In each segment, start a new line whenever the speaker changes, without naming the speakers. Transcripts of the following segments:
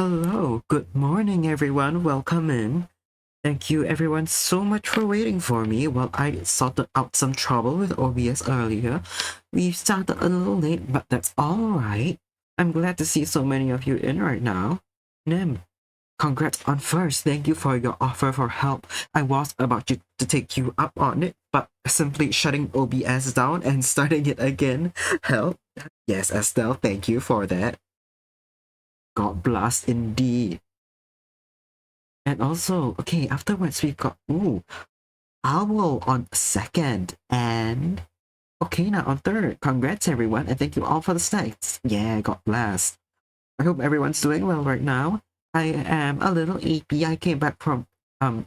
Hello, good morning everyone, welcome in. Thank you everyone so much for waiting for me while I sorted out some trouble with OBS earlier. We started a little late, but that's alright. I'm glad to see so many of you in right now. Nim, congrats on first. Thank you for your offer for help. I was about to take you up on it, but simply shutting OBS down and starting it again helped. Yes, Estelle, thank you for that. God bless indeed. And also, okay, afterwards we've got Owl on second and Okina on third. Congrats everyone and thank you all for the snacks. Yeah, God bless. I hope everyone's doing well right now. I am a little sleepy. I came back from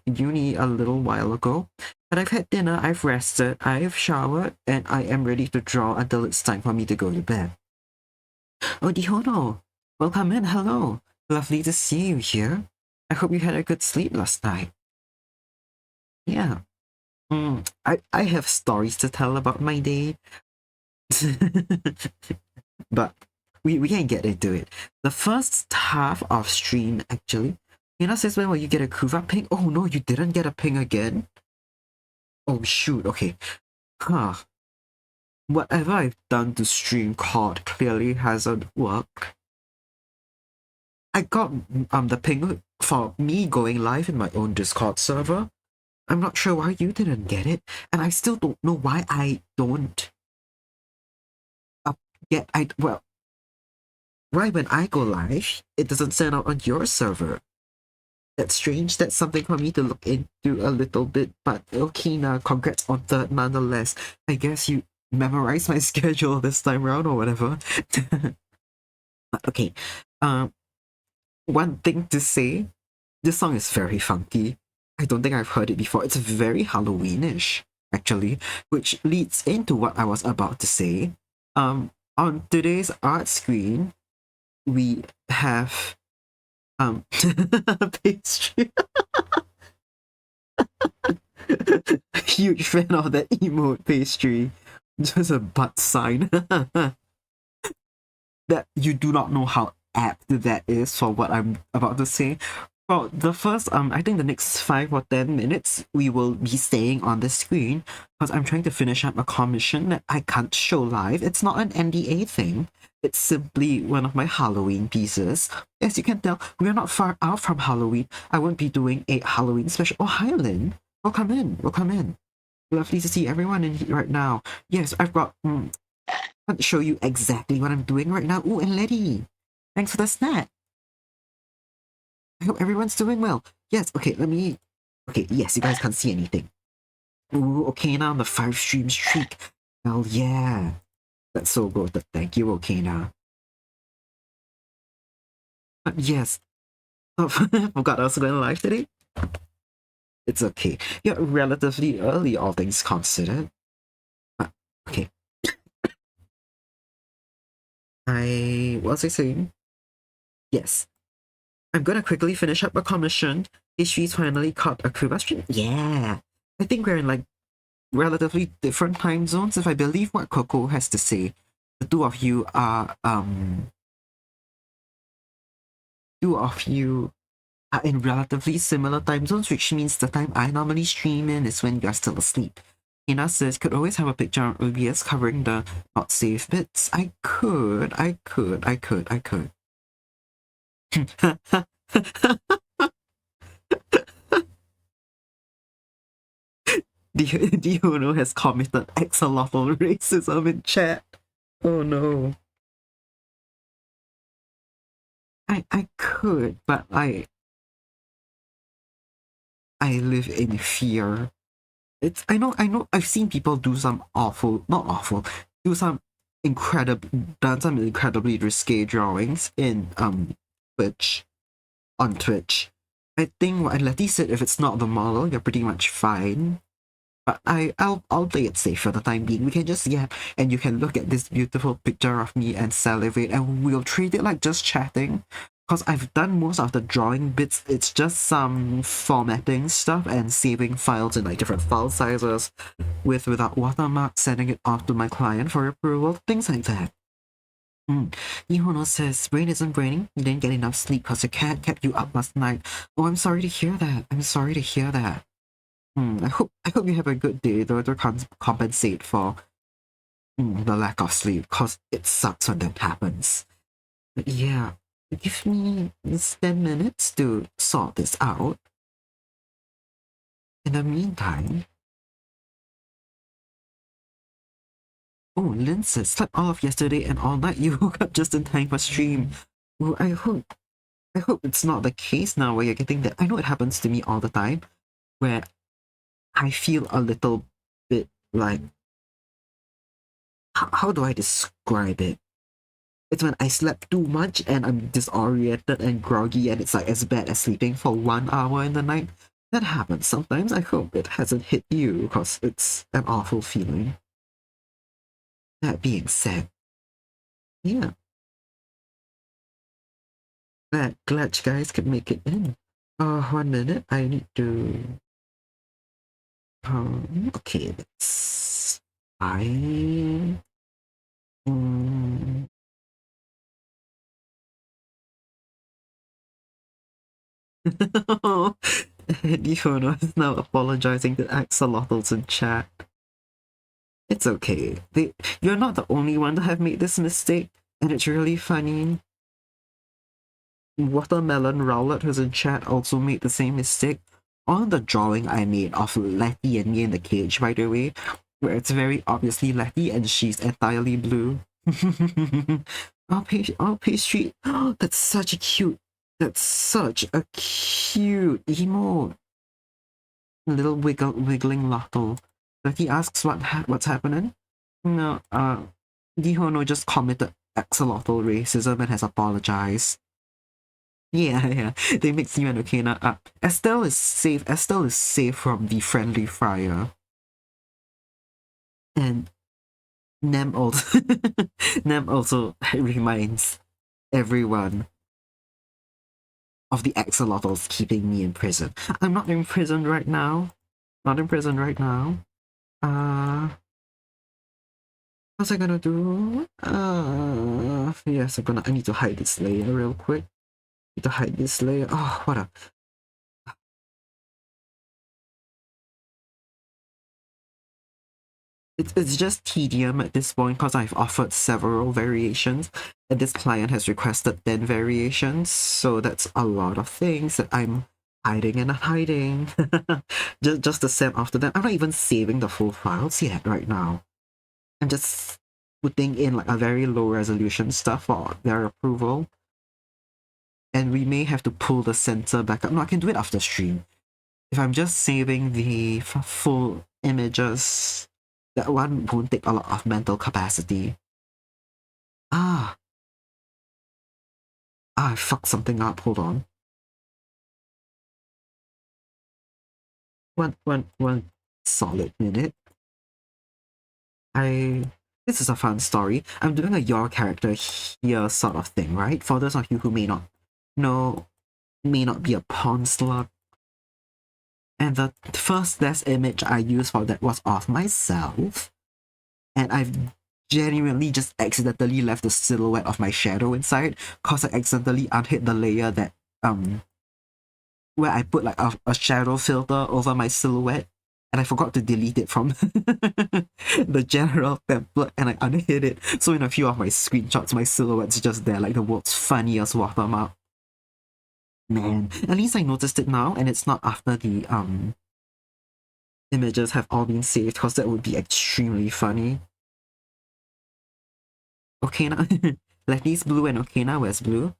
uni a little while ago. But I've had dinner, I've rested, I've showered, and I am ready to draw until it's time for me to go to bed. Oh, Dihono! Welcome in, hello! Lovely to see you here. I hope you had a good sleep last night. Yeah. I have stories to tell about my day. But we can get into it. The first half of stream, actually. Hina says, when will you get a Kuva ping? Oh no, you didn't get a ping again? Oh shoot, okay. Huh. Whatever I've done to stream COD clearly hasn't worked. I got the ping for me going live in my own Discord server. I'm not sure why you didn't get it, and I still don't know why I don't get why when I go live, it doesn't send out on your server. That's strange. That's something for me to look into a little bit, but okay now, congrats on third nonetheless. I guess you memorized my schedule this time around or whatever. Okay, one thing to say, this song is very funky. I don't think I've heard it before. It's very Halloweenish, actually, which leads into what I was about to say. On today's art screen, we have pastry. Huge fan of that emote pastry. Just a butt sign. That you do not know how apt that is for what I'm about to say. For the first I think the next 5 or 10 minutes we will be staying on the screen because I'm trying to finish up a commission that I can't show live. It's not an NDA thing. It's simply one of my Halloween pieces. As you can tell, we are not far out from Halloween. I won't be doing a Halloween special. Oh, hi, Lynn. Welcome in. Welcome in. Lovely to see everyone in here right now. Yes, I've got... I'll show you exactly what I'm doing right now. Ooh, and Letty. Thanks for the snack. I hope everyone's doing well. Yes, okay, let me... Okay, yes, you guys can't see anything. Ooh, okay, now the 5 stream streak. Hell yeah. That's so good. Thank you, okay now. Yes. Oh, forgot I was going live today. It's okay. You're relatively early, all things considered. Okay. What was I saying? Yes. I'm gonna quickly finish up a commission. History's finally caught a Cuba stream. Yeah. I think we're in like relatively different time zones, if I believe what Coco has to say. The two of you are in relatively similar time zones, which means the time I normally stream in is when you're still asleep. Hina says, could always have a picture on OBS covering the not safe bits. I could. Diono has committed axolotl racism in chat. Oh no. I could, but I live in fear. I know I've seen people do some not awful, do some done some incredibly risque drawings in Twitch on Twitch. I think what Letty said, if it's not the model, you're pretty much fine. But I'll play it safe for the time being. We can just and you can look at this beautiful picture of me and salivate, and we'll treat it like just chatting. Because I've done most of the drawing bits, it's just some formatting stuff and saving files in like different file sizes without watermark, sending it off to my client for approval, things like that. Ihono says, brain isn't braining. You didn't get enough sleep because your cat kept you up last night. Oh, I'm sorry to hear that. I'm sorry to hear that. I hope you have a good day, though, to compensate for the lack of sleep, because it sucks when that happens. But yeah, give me this 10 minutes to sort this out. In the meantime, oh, Lynn says, slept all of yesterday and all night. You woke up just in time for stream. Well, I hope it's not the case now where you're getting that. I know it happens to me all the time, where I feel a little bit like, how do I describe it? It's when I slept too much and I'm disoriented and groggy and it's like as bad as sleeping for 1 hour in the night. That happens sometimes. I hope it hasn't hit you because it's an awful feeling. That being said, yeah, glad you guys could make it in. 1 minute. I need to. Okay, that's fine. Mm. Diona is now apologizing to axolotls in chat. It's okay. You're not the only one to have made this mistake, and it's really funny. Watermelon Rowlet, who's in chat, also made the same mistake on the drawing I made of Letty and me in the cage, by the way, where it's very obviously Letty and she's entirely blue. Oh, pastry. Oh, that's such a cute emote. Little wiggling Lotto. Letty asks what's happening. No, Dihono just committed axolotl racism and has apologized. Yeah, yeah. They mix you and Okina up. Estelle is safe. Estelle is safe from the friendly fire. And Nem also Nem also reminds everyone of the axolotls keeping me in prison. I'm not in prison right now. Not in prison right now. What's I gonna do? Yes, I need to hide this layer real quick. Need to hide this layer. Oh, what a it's just tedium at this point because I've offered several variations and this client has requested 10 variations, so that's a lot of things that I'm hiding and hiding just to send after them. I'm not even saving the full files yet right now. I'm just putting in like a very low resolution stuff for their approval, and we may have to pull the sensor back up. No, I can do it after stream. If I'm just saving the full images, that one won't take a lot of mental capacity. Ah, I fucked something up. Hold on. One solid minute. This is a fun story. I'm doing a your character here sort of thing, right? For those of you who may not know, may not be a pawn slot. And the first last image I used for that was of myself. And I've genuinely just accidentally left the silhouette of my shadow inside because I accidentally unhid the layer that where I put like a shadow filter over my silhouette, and I forgot to delete it from the general template, and I unhid it. So in a few of my screenshots, my silhouette's just there like the world's funniest watermark. Man, at least I noticed it now, and it's not after the images have all been saved, because that would be extremely funny. Okina, Letty's blue and Okina wears blue.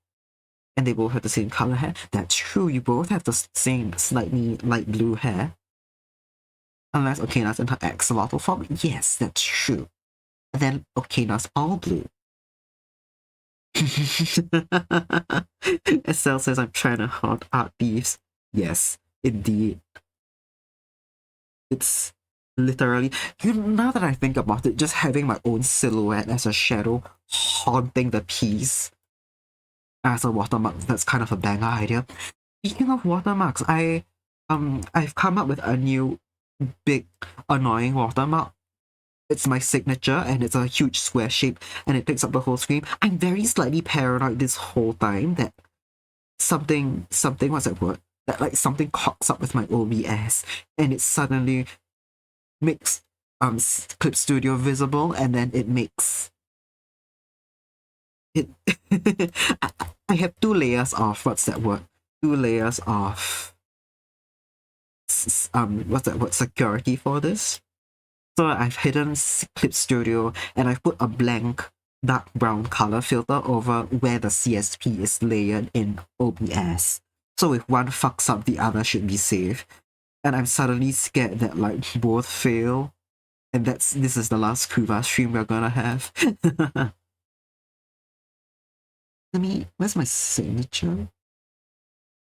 And they both have the same color hair. That's true, you both have the same slightly light blue hair. Unless Okina's in her axolotl form. Yes, that's true. And then Okina's all blue. Estelle says I'm trying to haunt art thieves. Yes, indeed. It's literally, now that I think about it, just having my own silhouette as a shadow haunting the piece as a watermark, that's kind of a banger idea. Speaking of watermarks, I've come up with a new big annoying watermark It's my signature, and it's a huge square shape, and it takes up the whole screen. I'm very slightly paranoid this whole time that something what's that word? That like something cocks up with my OBS, and it suddenly makes Clip Studio visible, and then it makes it. I have two layers of what's that word? Two layers of what's that word? Security for this. So I've hidden Clip Studio, and I've put a blank dark brown color filter over where the CSP is layered in OBS. So if one fucks up, the other should be safe. And I'm suddenly scared that like both fail, and this is the last Kuva stream we're gonna have. Where's my signature?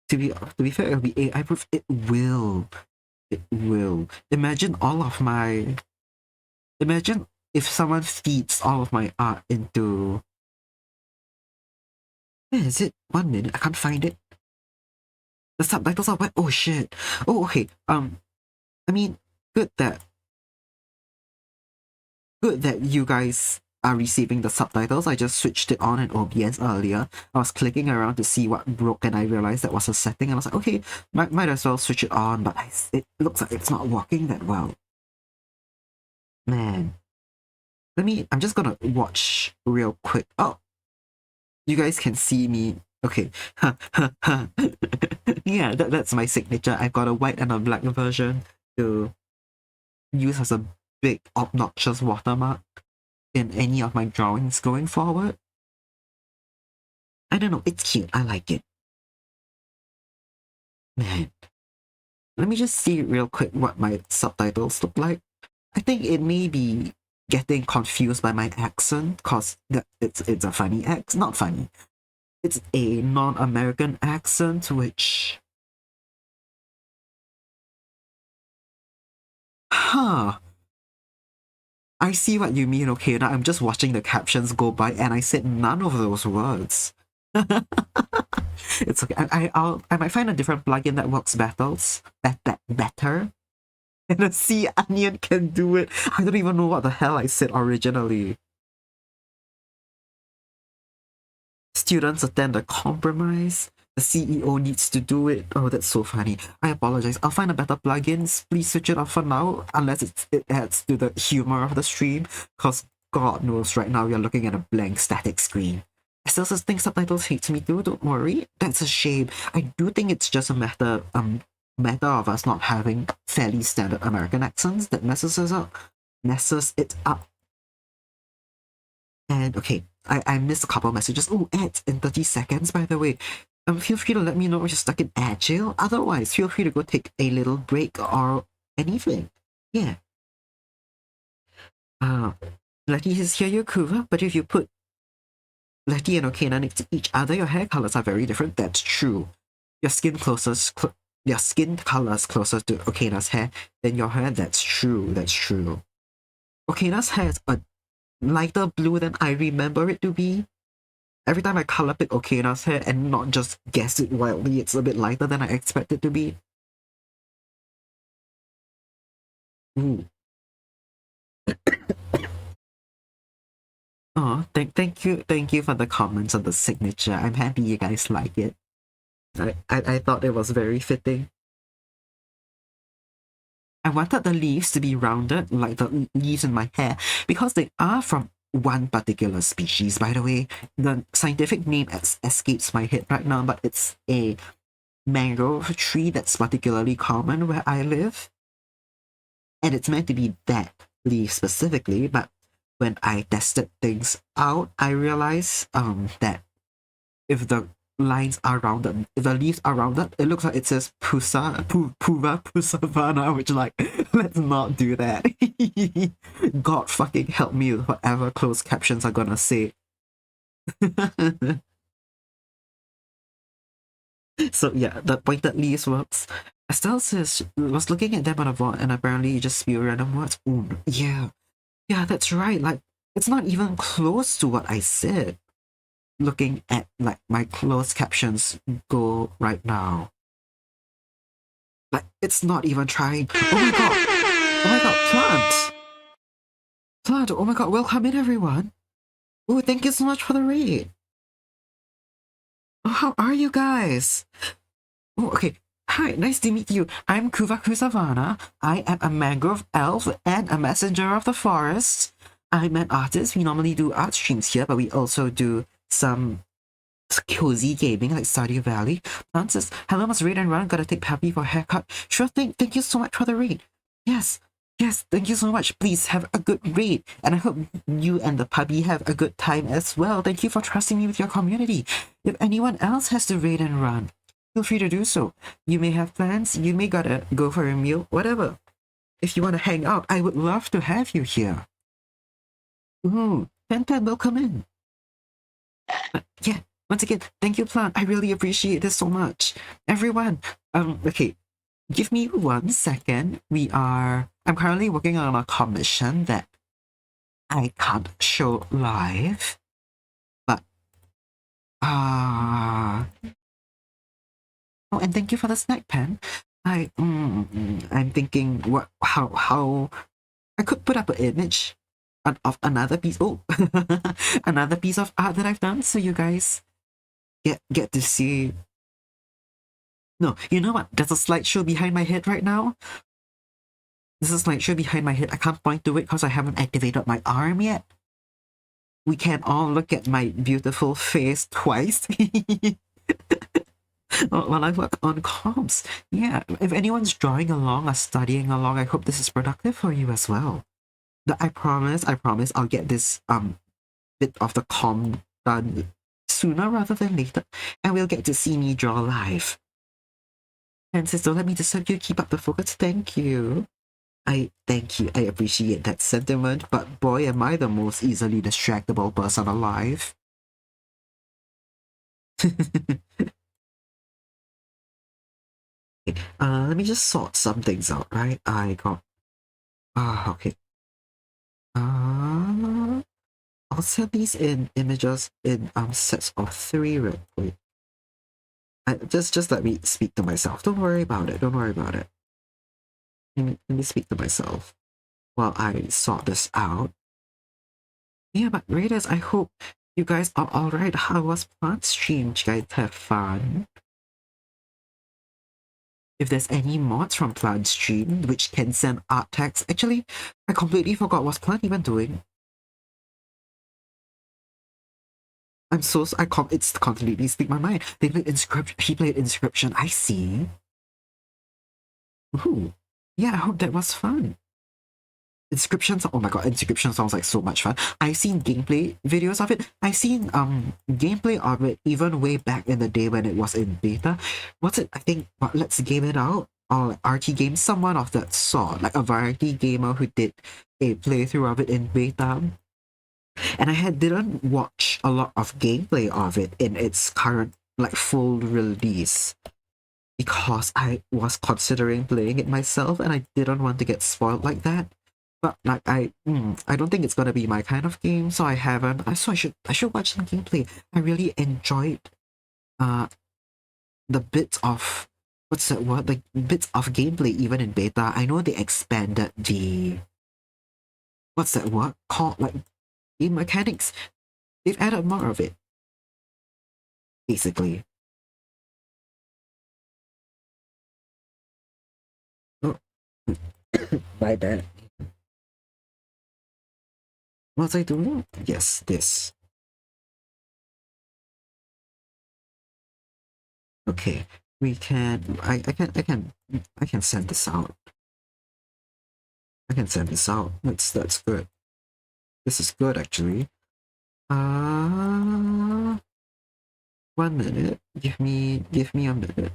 To be fair, it'll be AI proof. It will. It will. Imagine if someone feeds all of my art into. Where is it? 1 minute. I can't find it. The subtitles are wet. Oh shit. Oh okay. I mean, good that you guys are receiving the subtitles. I just switched it on in OBS earlier. I was clicking around to see what broke, and I realized that was a setting, and I was like, okay, might as well switch it on, but it looks like it's not working that well. Man. I'm just gonna watch real quick. Oh, you guys can see me. Okay. Yeah, that's my signature. I've got a white and a black version to use as a big obnoxious watermark in any of my drawings going forward. I don't know, it's cute. I like it. Man. Let me just see real quick what my subtitles look like. I think it may be getting confused by my accent, because it's a funny accent. Not funny. It's a non-American accent, which... Huh. I see what you mean, okay, now I'm just watching the captions go by, and I said none of those words. It's okay. I might find a different plugin that works better. And a sea onion can do it. I don't even know what the hell I said originally. Students attend a compromise. The CEO needs to do it. Oh, that's so funny. I apologize. I'll find a better plugins. Please switch it off for now, unless it adds to the humor of the stream. Because God knows right now you're looking at a blank static screen. I still think subtitles hate me too, don't worry. That's a shame. I do think it's just a matter of us not having fairly standard American accents that messes it up. And okay, I missed a couple messages. Oh, ads in 30 seconds, by the way. Feel free to let me know if you're stuck in ad jail. Otherwise, feel free to go take a little break or anything. Yeah. Letty is here, your Kuva, but if you put Letty and Okina next to each other, your hair colors are very different. That's true. Your skin colors closer to Okina's hair than your hair. That's true. That's true. Okina's hair is a lighter blue than I remember it to be. Every time I color pick Okina's hair and not just guess it wildly, it's a bit lighter than I expect it to be. Ooh. Oh, thank you for the comments on the signature. I'm happy you guys like it. I thought it was very fitting. I wanted the leaves to be rounded like the leaves in my hair because they are from one particular species, by the way. The scientific name escapes my head right now, but it's a mangrove tree that's particularly common where I live. And it's meant to be that leaf specifically, but when I tested things out, I realized that if the lines are rounded, if the leaves are rounded, it looks like it says Puva Pusavana, which like, let's not do that. God fucking help me with whatever closed captions are gonna say. So yeah, the pointed leaves works. Estelle says was looking at them on a VOD and apparently you just spew random words. Ooh, yeah. Yeah, that's right. Like, it's not even close to what I said. Looking at like my closed captions go right now. Like, it's not even trying. Oh my god! Oh my god, plant! Flood, oh my god, welcome in everyone. Oh, thank you so much for the raid. Oh, how are you guys? Oh, okay. Hi, nice to meet you. I'm Kuvaku Savannah. I am a mangrove elf and a messenger of the forest. I'm an artist. We normally do art streams here, but we also do some cozy gaming like Stardew Valley. Francis, hello, must raid and run. Gotta take Pappy for a haircut. Sure thing. Thank you so much for the raid. Yes, yes, thank you so much. Please have a good raid. And I hope you and the puppy have a good time as well. Thank you for trusting me with your community. If anyone else has to raid and run, feel free to do so. You may have plans, you may gotta go for a meal, whatever. If you want to hang out, I would love to have you here. Ooh, Pen welcome in. Yeah, once again, thank you, Plant. I really appreciate this so much. Everyone, okay, give me 1 second. I'm currently working on a commission that I can't show live, but, oh, and thank you for the snack pen. I'm thinking how I could put up an image of another piece, oh, another piece of art that I've done so you guys get to see. No, you know what? There's a slideshow behind my head right now. There's a slideshow behind my head. I can't point to it because I haven't activated my arm yet. We can all look at my beautiful face twice while I work on comps. Yeah, if anyone's drawing along or studying along, I hope this is productive for you as well. But I promise, I'll get this bit of the comp done sooner rather than later, and we'll get to see me draw live. And sis, don't let me disturb you. Keep up the focus. Thank you. I thank you. I appreciate that sentiment, but boy, am I the most easily distractible person alive. Let me just sort some things out, right? I got okay. I'll send these in images in sets of 3 real quick. Just let me speak to myself. Don't worry about it. Don't worry about it. Let me speak to myself while I sort this out. Yeah, but Raiders, I hope you guys are alright. How was Plant Stream? Did you guys have fun? If there's any mods from Plant Stream which can send art tags. Actually, I completely forgot what's Plant even doing. It's completely slipped my mind. They played Inscription. He played Inscription. I see. Ooh. Yeah, I hope that was fun. Inscriptions, oh my god, Inscription sounds like so much fun. I've seen gameplay videos of it. I've seen gameplay of it even way back in the day when it was in beta. What's it? I think Let's Game It Out or like RT Games, someone of that sort, like a variety gamer who did a playthrough of it in beta. And didn't watch a lot of gameplay of it in its current like full release because I was considering playing it myself and I didn't want to get spoiled like that. But like I don't think it's gonna be my kind of game, so I haven't. So I should watch some gameplay. I really enjoyed the bits of what's that word? Like bits of gameplay even in beta. I know they expanded the what's that word called, like game mechanics. They've added more of it. Basically. Oh, my bad. What was I doing? Yes, this. Okay, we can. I can send this out. I can send this out. That's good. This is good actually. 1 minute. Give me a minute.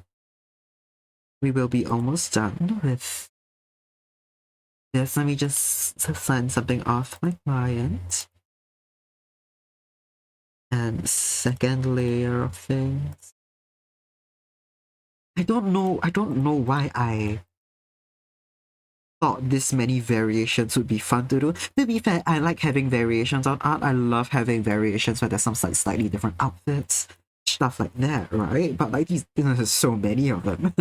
We will be almost done with this. Let me just sign something off my client. And second layer of things. I don't know why I thought this many variations would be fun to do. To be fair, I like having variations on art. I love having variations where there's some slightly different outfits, stuff like that, right? But like there's so many of them.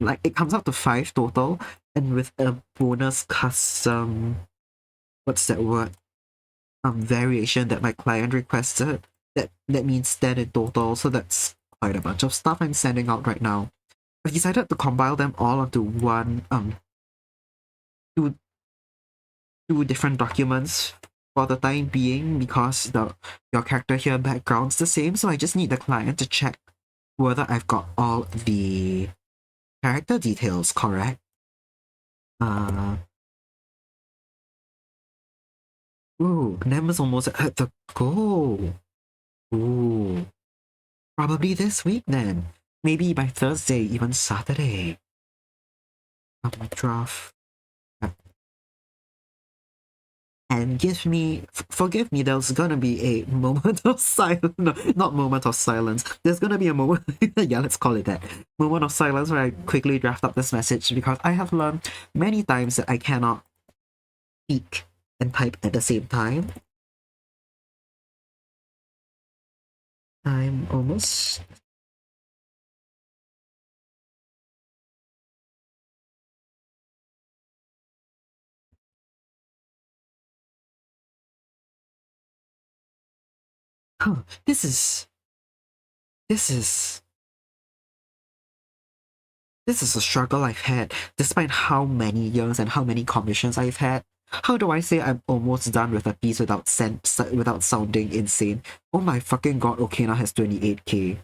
Like it comes out to 5 total, and with a bonus custom what's that word? Variation that my client requested. That means 10 in total, so that's quite a bunch of stuff I'm sending out right now. I've decided to compile them all onto one two two different documents for the time being because the your character here background's the same, so I just need the client to check whether I've got all the character details correct. Uh Nem's almost at the goal. Ooh. Probably this week then. Maybe by Thursday, even Saturday. Draft. And forgive me, there's gonna be a moment of silence. No, not moment of silence. There's gonna be a moment, yeah, let's call it that. Moment of silence where I quickly draft up this message because I have learned many times that I cannot speak and type at the same time. I'm almost. Huh, this is This is a struggle I've had, despite how many years and how many commissions I've had. How do I say I'm almost done with a piece without sounding insane? Oh my fucking god, Okina has 28k.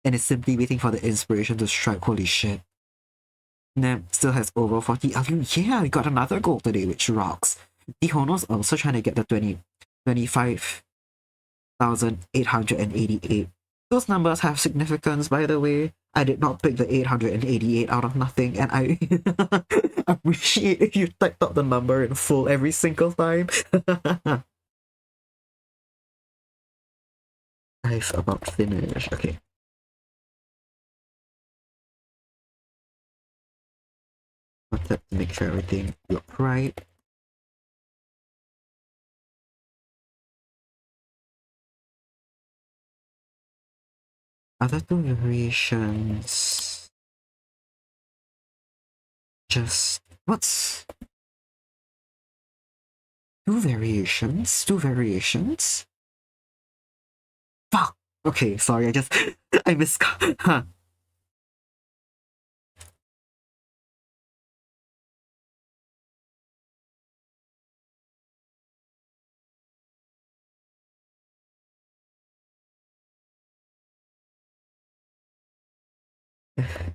And is simply waiting for the inspiration to strike, holy shit. Nem still has over 40 LU. Yeah, we got another goal today, which rocks. Dihono's also trying to get the 25,888. Those numbers have significance, by the way. I did not pick the 888 out of nothing, and I appreciate if you typed out the number in full every single time. I've about finished. Okay. Wanted to make sure everything looked right. Other two variations. Just what's two variations? Two variations? Fuck. Okay, sorry, I just I missed. Huh.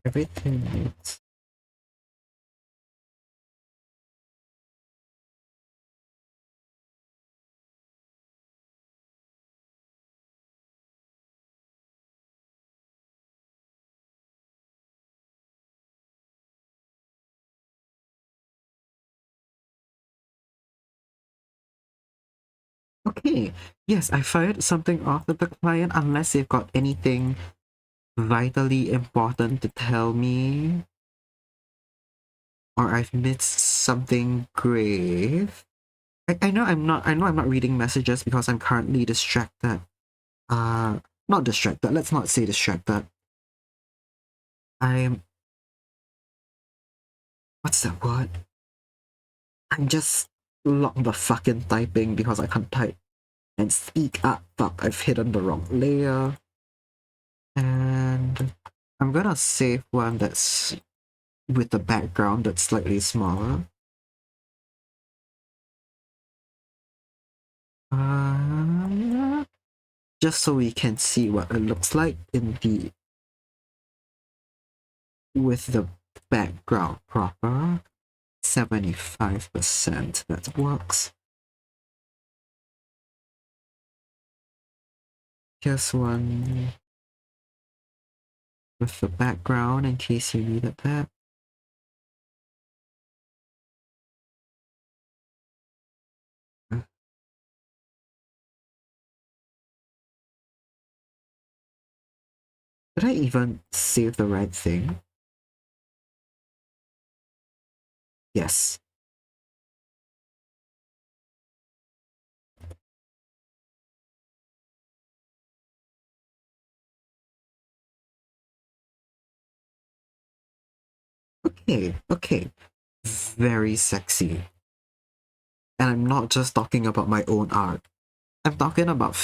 Everything needs. Okay, yes, I fired something off with the client unless they've got anything vitally important to tell me or I've missed something grave. I know I'm not reading messages because I'm currently distracted. Uh Not distracted, let's not say distracted. I'm what's that word? I'm just locked the fucking typing because I can't type and speak up. Fuck, I've hidden the wrong layer. And I'm gonna save one that's with the background that's slightly smaller. Just so we can see what it looks like in the with the background proper. 75%, that works. Here's one with the background in case you needed that. Did I even save the right thing? Yes. Okay, okay. Very sexy. And I'm not just talking about my own art. I'm talking about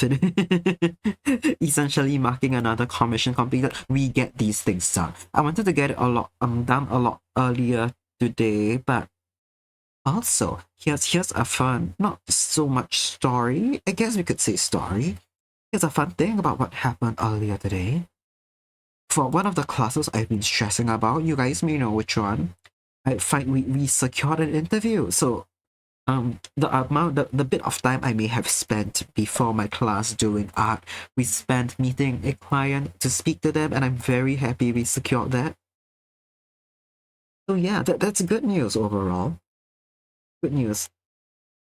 essentially marking another commission completed. We get these things done. I wanted to get it done a lot earlier today, but also here's a fun, not so much story. I guess we could say story. Here's a fun thing about what happened earlier today. For one of the classes I've been stressing about, you guys may know which one. We secured an interview. So the bit of time I may have spent before my class doing art, we spent meeting a client to speak to them, and I'm very happy we secured that. So yeah, that's good news overall. Good news.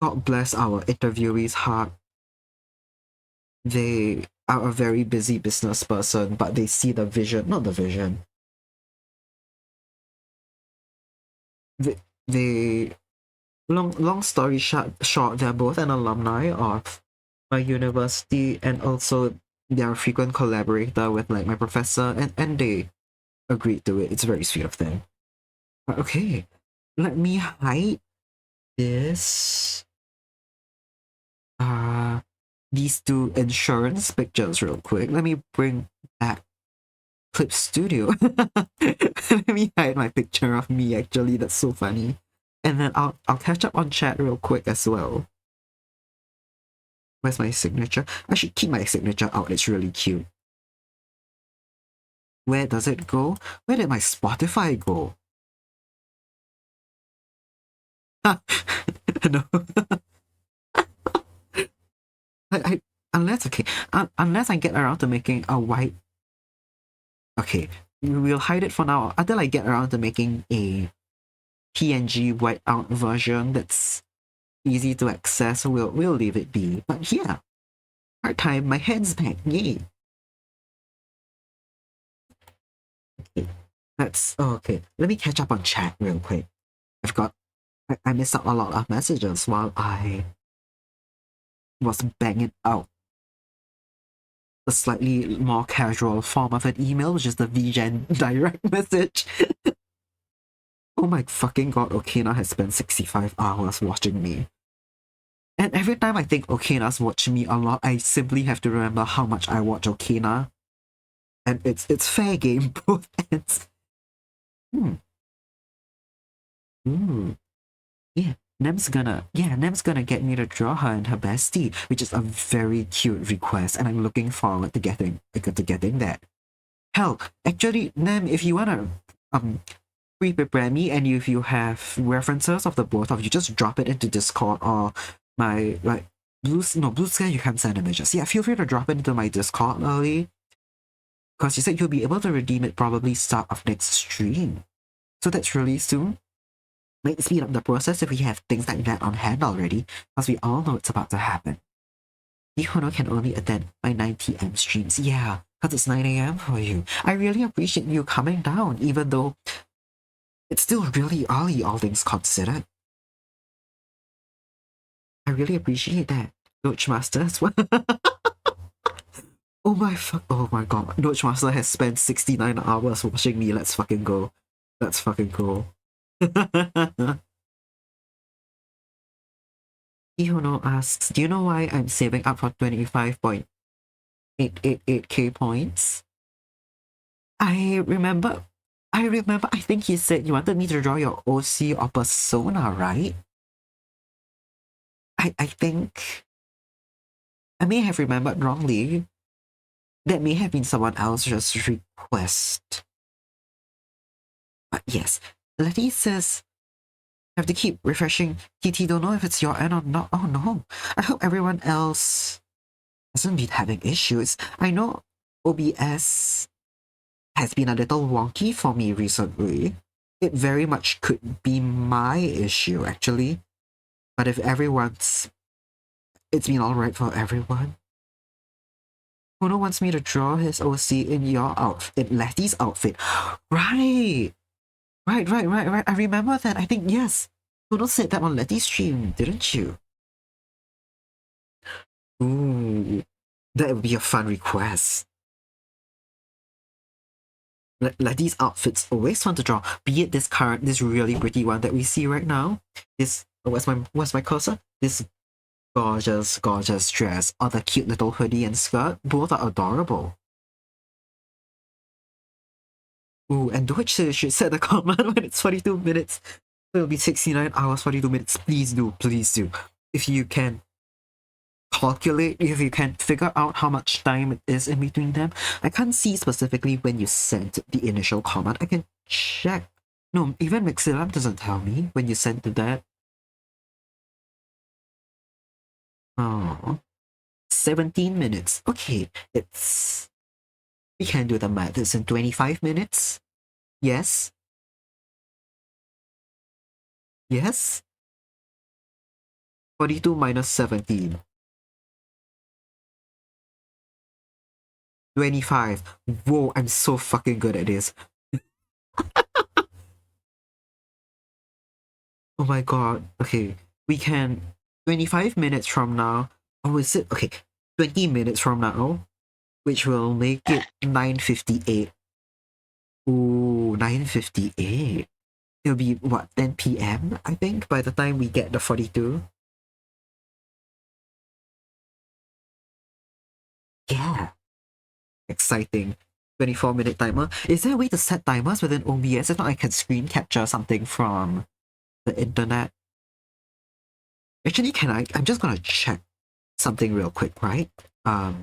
God bless our interviewees' heart. They are a very busy business person, but they see the vision, not the vision. They long story short, they're both an alumni of my university, and also they're a frequent collaborator with like my professor, and they agreed to it. It's very sweet of them. But okay, let me hide this uh these two insurance pictures real quick. Let me bring back Clip Studio. Let me hide my picture of me actually. That's so funny. And then I'll catch up on chat real quick as well. Where's my signature? I should keep my signature out. It's really cute. Where does it go? Where did my Spotify go? No. I unless okay, unless I get around to making a white. Okay, we'll hide it for now until I get around to making a PNG whiteout version that's easy to access. We'll leave it be. But yeah, part time, my head's back. Yay. Okay, okay. Let me catch up on chat real quick. I missed out a lot of messages while I was banging out a slightly more casual form of an email, which is the VGen direct message. Oh my fucking god, Okina has spent 65 hours watching me. And every time I think Okina's watching me a lot, I simply have to remember how much I watch Okina. And it's fair game, both ends. Yeah, Nem's gonna get me to draw her and her bestie, which is a very cute request, and I'm looking forward to getting that. Hell, actually, Nem, if you wanna pre-prepare me, and if you have references of the both of you, just drop it into Discord or my Blue Sky. You can send images. Yeah, feel free to drop it into my Discord early, because you said you'll be able to redeem it probably start of next stream, so that's really soon. Might speed up the process if we have things like that on hand already, because we all know it's about to happen. Yihono can only attend my 9 p.m. streams. Yeah, because it's 9 a.m. for you. I really appreciate you coming down, even though it's still really early, all things considered. I really appreciate that. Doge Master as well. Oh my god. Doge Master has spent 69 hours watching me. Let's fucking go. Let's fucking go. Ihono asks, do you know why I'm saving up for 25.888k points? I remember, I think you said you wanted me to draw your OC or persona, right? I think I may have remembered wrongly. That may have been someone else's request. But yes, Letty says, have to keep refreshing. TT, don't know if it's your end or not. Oh no. I hope everyone else hasn't been having issues. I know OBS has been a little wonky for me recently. It very much could be my issue, actually. But if it's been alright for everyone. Uno wants me to draw his OC in your outfit, in Letty's outfit. Right! Right. I remember that. I think, yes. Uno said that on Letty's stream, didn't you? Ooh, that would be a fun request. Letty's outfits always fun to draw, be it this really pretty one that we see right now. This, where's my cursor? This gorgeous, gorgeous dress or the cute little hoodie and skirt, both are adorable. Ooh, and Deutsche should set the comment when it's 42 minutes. It'll be 69 hours, 42 minutes. Please do, please do. If you can calculate, if you can figure out how much time it is in between them. I can't see specifically when you sent the initial comment. I can check. No, even Mixilab doesn't tell me when you sent that. Oh, 17 minutes. Okay, it's... We can do the math. It's in 25 minutes. Yes. Yes. 42 minus 17. 25. Whoa, I'm so fucking good at this. Oh my god. Okay, we can... 25 minutes from now... Oh, is it? Okay, 20 minutes from now, which will make it 9:58. Ooh, 9:58. It'll be, what, 10 p.m., I think, by the time we get the 42? Yeah. Exciting. 24-minute timer. Is there a way to set timers within OBS? If not, I can screen capture something from the internet. Actually, can I? I'm just gonna check something real quick, right? I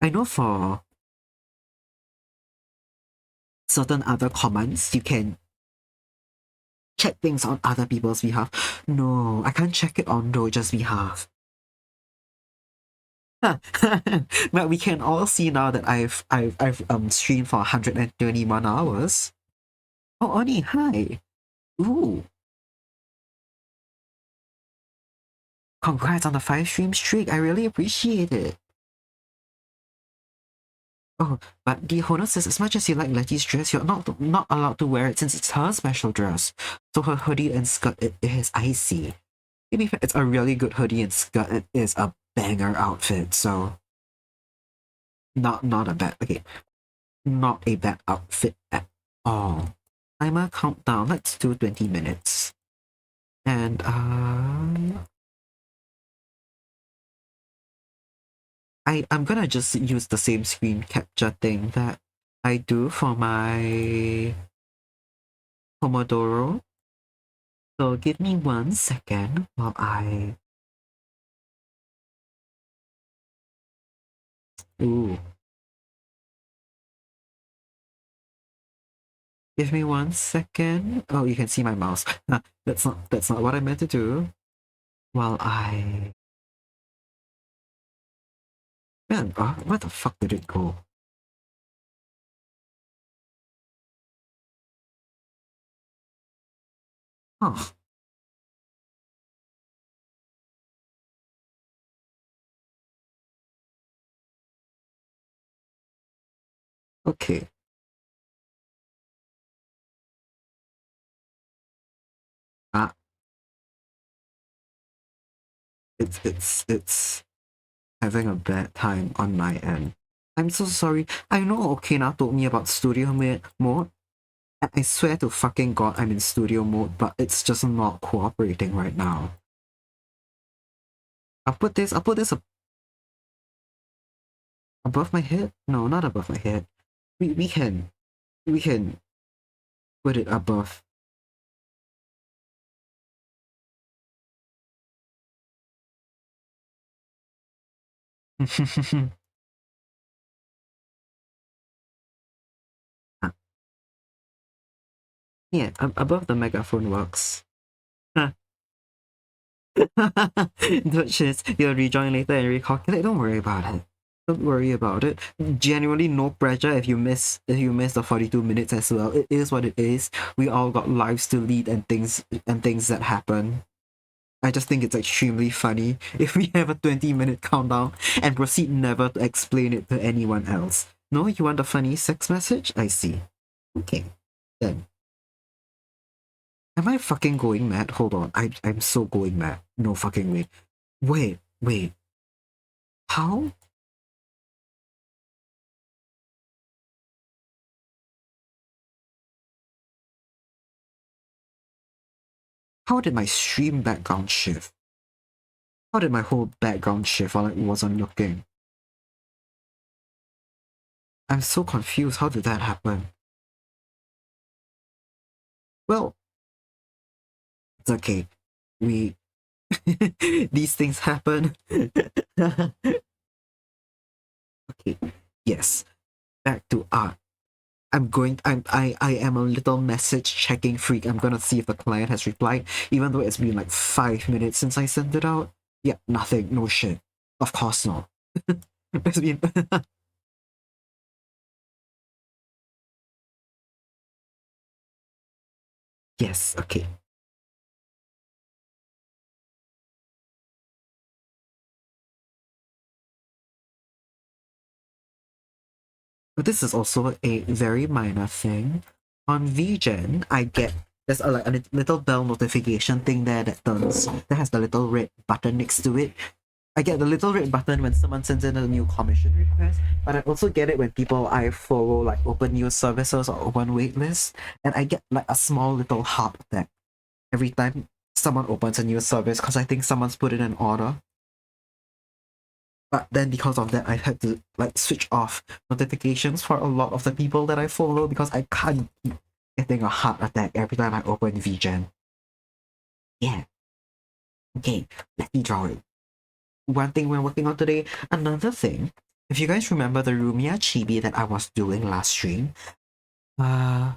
know for certain other commands, you can check things on other people's behalf. No, I can't check it on Doja's behalf. But we can all see now that I've streamed for 121 hours. Oh, Oni, hi. Ooh, congrats on the 5 stream streak. I really appreciate it. Oh, but the Honor says as much as you like Letty's dress, you're not allowed to wear it since it's her special dress. So her hoodie and skirt it is icy. To be fair, it's a really good hoodie and skirt. It is a banger outfit, so not a bad, okay, not a bad outfit at all. Timer countdown. Let's do 20 minutes. And I'm gonna just use the same screen capture thing that I do for my Pomodoro. So give me 1 second while I... Ooh. Give me 1 second. Oh, you can see my mouse. That's not what I meant to do. While I... Man, where the fuck did it go? Huh. Okay. Ah, it's having a bad time on my end. I'm so sorry. I know Okina told me about studio mode. And I swear to fucking god I'm in studio mode, but it's just not cooperating right now. I'll put this above my head? No, not above my head. We can put it above. Ah, yeah, above the megaphone works. Which is, you'll rejoin later and recalculate. Don't worry about it. Don't worry about it. Genuinely no pressure if you miss the 42 minutes as well. It is what it is. We all got lives to lead and things that happen. I just think it's extremely funny if we have a 20-minute countdown and proceed never to explain it to anyone else. No, you want a funny sex message? I see. Okay, then. Am I fucking going mad? Hold on, I'm so going mad. No fucking way. Wait. How? How did my stream background shift? How did my whole background shift while I wasn't looking? I'm so confused. How did that happen? Well, it's okay. We these things happen. Okay. Yes. Back to art. I am a little message checking freak. I'm gonna see if the client has replied, even though it's been like 5 minutes since I sent it out. Yeah, nothing, no shit. Of course not. It's been yes, okay. But this is also a very minor thing. On VGen, I get there's like a little bell notification thing there that has the little red button next to it. I get the little red button when someone sends in a new commission request, but I also get it when people I follow like open new services or open waitlist, and I get like a small little heart attack every time someone opens a new service because I think someone's put in an order. But then because of that, I've had to like switch off notifications for a lot of the people that I follow because I can't keep getting a heart attack every time I open VGen. Yeah. Okay, let me draw it. One thing we're working on today. Another thing, if you guys remember the Rumia Chibi that I was doing last stream, uh,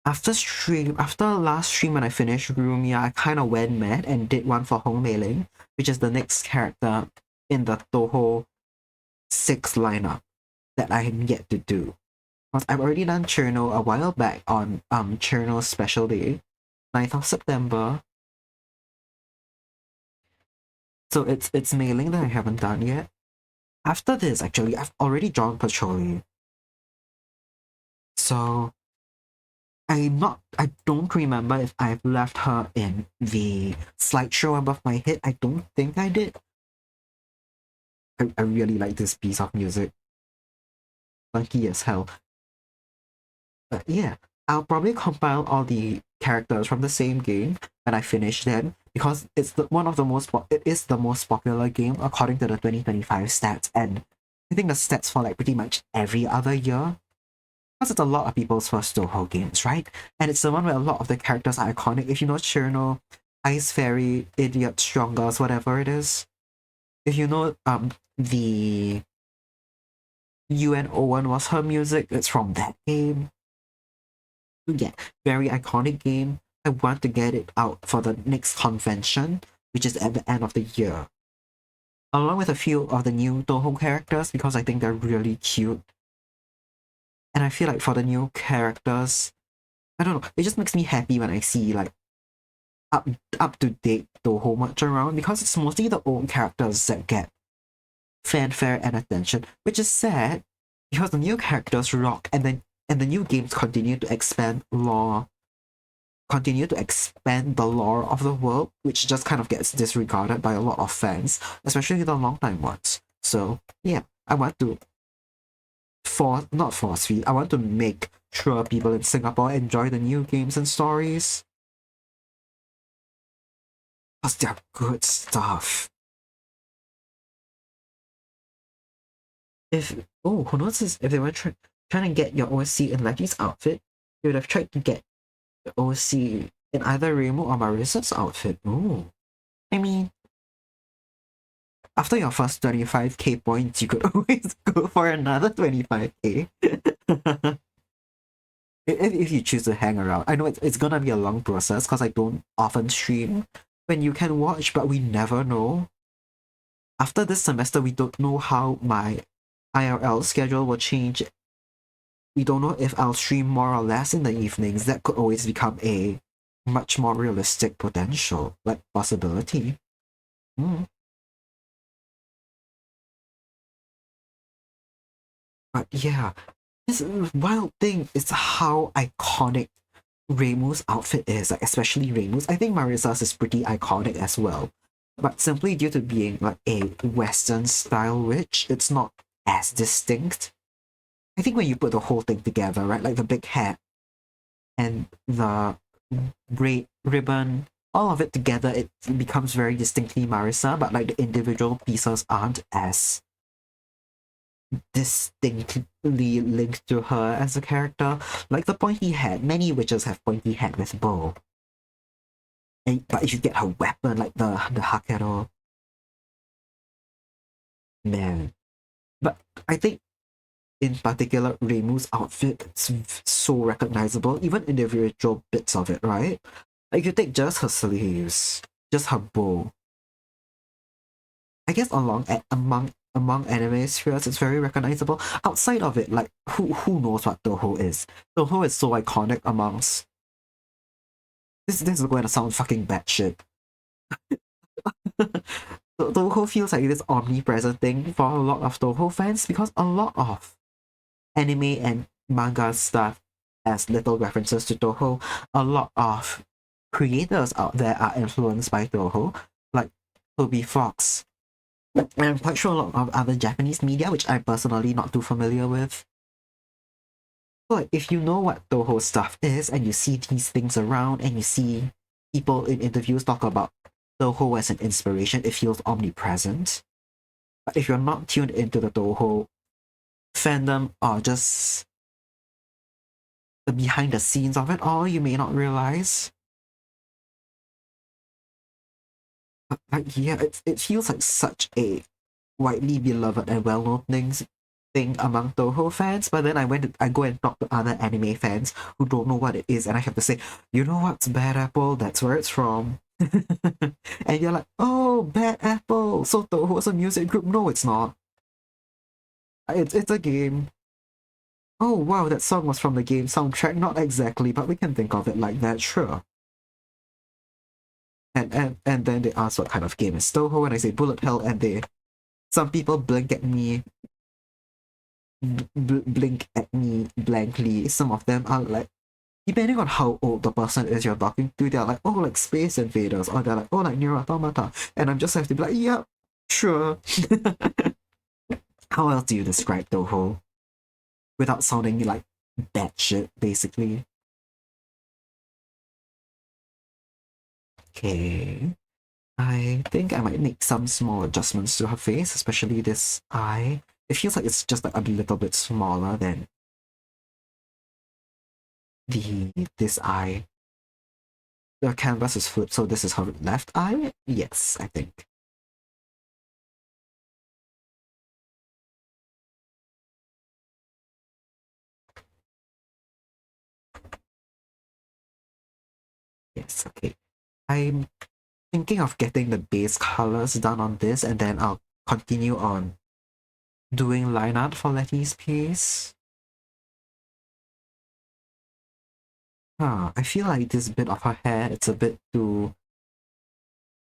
after last stream when I finished Rumia, I kind of went mad and did one for Hong Mei, which is the next character in the Toho 6 lineup that I am yet to do. Because I've already done Cherno a while back on Cherno's special day, 9th of September. So it's mailing that I haven't done yet. After this, actually, I've already drawn Patroli. So I don't remember if I've left her in the slideshow above my head. I don't think I did. I really like this piece of music. Funky as hell. But yeah, I'll probably compile all the characters from the same game when I finish them because one of the most it is the most popular game according to the 2025 stats, and I think the stats for like pretty much every other year because it's a lot of people's first Toho games, right? And it's the one where a lot of the characters are iconic. If you know Cherno, Ice Fairy, Idiot, Strongest, whatever it is. If you know the UNO1 was her music, it's from that game. Yeah, very iconic game. I want to get it out for the next convention, which is at the end of the year. Along with a few of the new Toho characters because I think they're really cute. And I feel like for the new characters, I don't know, it just makes me happy when I see like up up to date Toho much around because it's mostly the old characters that get fanfare and attention, which is sad because the new characters rock and the new games continue to expand the lore of the world, which just kind of gets disregarded by a lot of fans, especially the longtime ones. So yeah, I want to not force feed, I want to make sure people in Singapore enjoy the new games and stories. Because they're good stuff. If who knows if they were trying to get your OC in Lucky's outfit, they would have tried to get the OC in either Remo or Marissa's outfit. Ooh. I mean, after your first 25k points, you could always go for another 25k. If you choose to hang around. I know it's gonna be a long process because I don't often stream when you can watch, but we never know. After this semester, we don't know how my IRL schedule will change. We don't know if I'll stream more or less in the evenings. That could always become a much more realistic potential, like possibility. Mm. But yeah, this wild thing is how iconic Reimu's outfit is, like especially Reimu's. I think Marissa's is pretty iconic as well. But simply due to being like a Western style witch, it's not as distinct. I think when you put the whole thing together, right, like the big hat and the great ribbon all of it together, it becomes very distinctly Marissa, but like the individual pieces aren't as distinctly linked to her as a character. Like the pointy head, many witches have pointy head with bow. But if you get her weapon, like the hakero, man. But I think in particular, Reimu's outfit is so recognizable, even individual bits of it, right? Like you take just her sleeves, just her bow. I guess among anime spheres, it's very recognizable. Outside of it, like who knows what Toho is? Toho is so iconic amongst. This is going to sound fucking batshit. Toho feels like this omnipresent thing for a lot of Toho fans because a lot of anime and manga stuff has little references to Toho. A lot of creators out there are influenced by Toho, like Toby Fox. And I'm quite sure a lot of other Japanese media, which I'm personally not too familiar with. But if you know what Toho stuff is, and you see these things around, and you see people in interviews talk about Toho as an inspiration, it feels omnipresent. But if you're not tuned into the Toho fandom or just the behind the scenes of it all, you may not realize. But like, yeah, it feels like such a widely beloved and well-known thing among Toho fans, but then I go and talk to other anime fans who don't know what it is, and I have to say, you know what's Bad Apple? That's where it's from. And you're like, oh, Bad Apple! So Toho's a music group? No, it's not. It's a game. Oh wow, that song was from the game soundtrack. Not exactly, but we can think of it like that, sure. And then they ask what kind of game is Toho, and I say Bullet Hell, and some people blink at me blankly. Some of them are like, depending on how old the person is you're talking to, they're like, oh, like Space Invaders, or they're like, oh, like Nier Automata, and I'm just have to be like, yeah, sure. How else do you describe Toho without sounding like batshit, basically? Okay. I think I might make some small adjustments to her face, especially this eye. It feels like it's just like a little bit smaller than this eye. The canvas is flipped, so this is her left eye? Yes, I think. Yes, okay. I'm thinking of getting the base colors done on this, and then I'll continue on doing line art for Letty's piece. I feel like this bit of her hair, it's a bit too...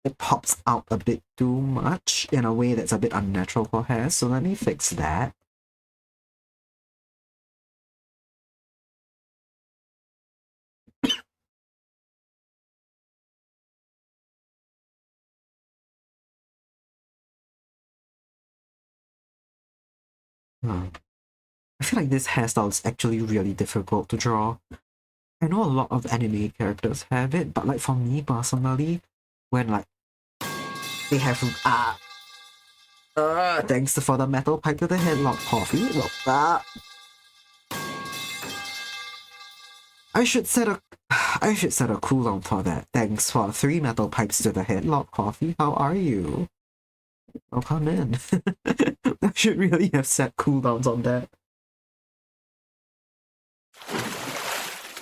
It pops out a bit too much in a way that's a bit unnatural for hair, so let me fix that. I feel like this hairstyle is actually really difficult to draw. I know a lot of anime characters have it, but like for me personally, when like they have thanks for the metal pipe to the headlock coffee. Well, I should set a cooldown for that. Thanks for 3 metal pipes to the headlock coffee. How are you? Oh, come in. I should really have set cooldowns on that.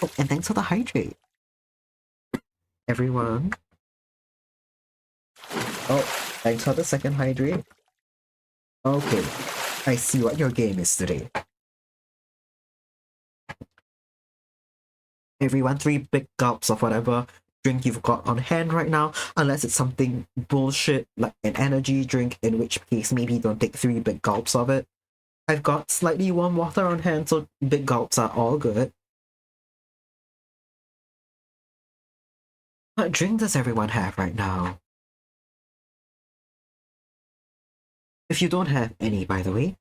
Oh, and thanks for the hydrate, everyone. Oh, thanks for the second hydrate. Okay, I see what your game is today. Everyone, 3 big gulps of whatever drink you've got on hand right now, unless it's something bullshit like an energy drink, in which case maybe don't take 3 big gulps of it. I've got slightly warm water on hand, so big gulps are all good. What drink does everyone have right now? If you don't have any, by the way,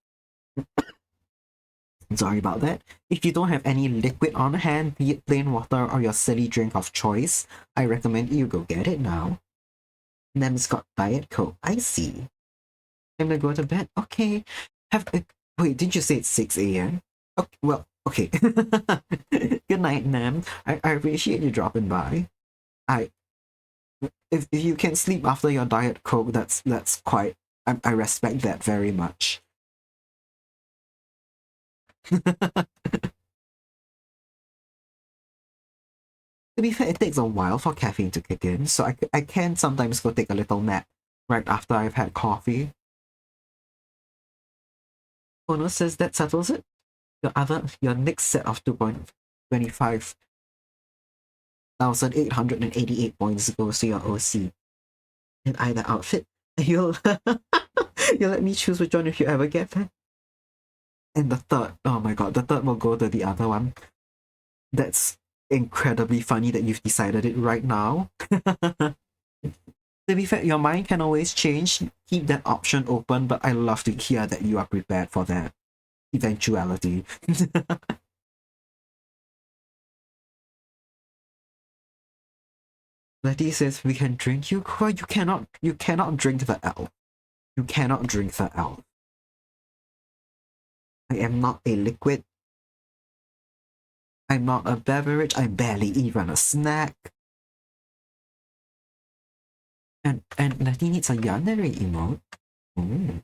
Sorry about that. If you don't have any liquid on hand, be it plain water or your silly drink of choice, I recommend you go get it now. Nem's got Diet Coke. I see. Time to go to bed. Okay. Have a... Wait, didn't you say it's 6 a.m.? Okay, well, okay. Good night, Nem. I appreciate you dropping by. I if you can sleep after your Diet Coke, that's quite I respect that very much. To be fair, it takes a while for caffeine to kick in, so I can sometimes go take a little nap right after I've had coffee. Ono says that settles it. Your next set of 2,25,888 points goes to your OC. In either outfit, you'll you'll let me choose which one if you ever get that. And the third, oh my god, the third will go to the other one. That's incredibly funny that you've decided it right now. To be fair, your mind can always change. Keep that option open, but I love to hear that you are prepared for that eventuality. Letty says we can drink you. Well, you cannot drink the elf. You cannot drink the elf. I am not a liquid. I'm not a beverage. I'm barely even a snack. And Letty needs a yandere emote. Ooh.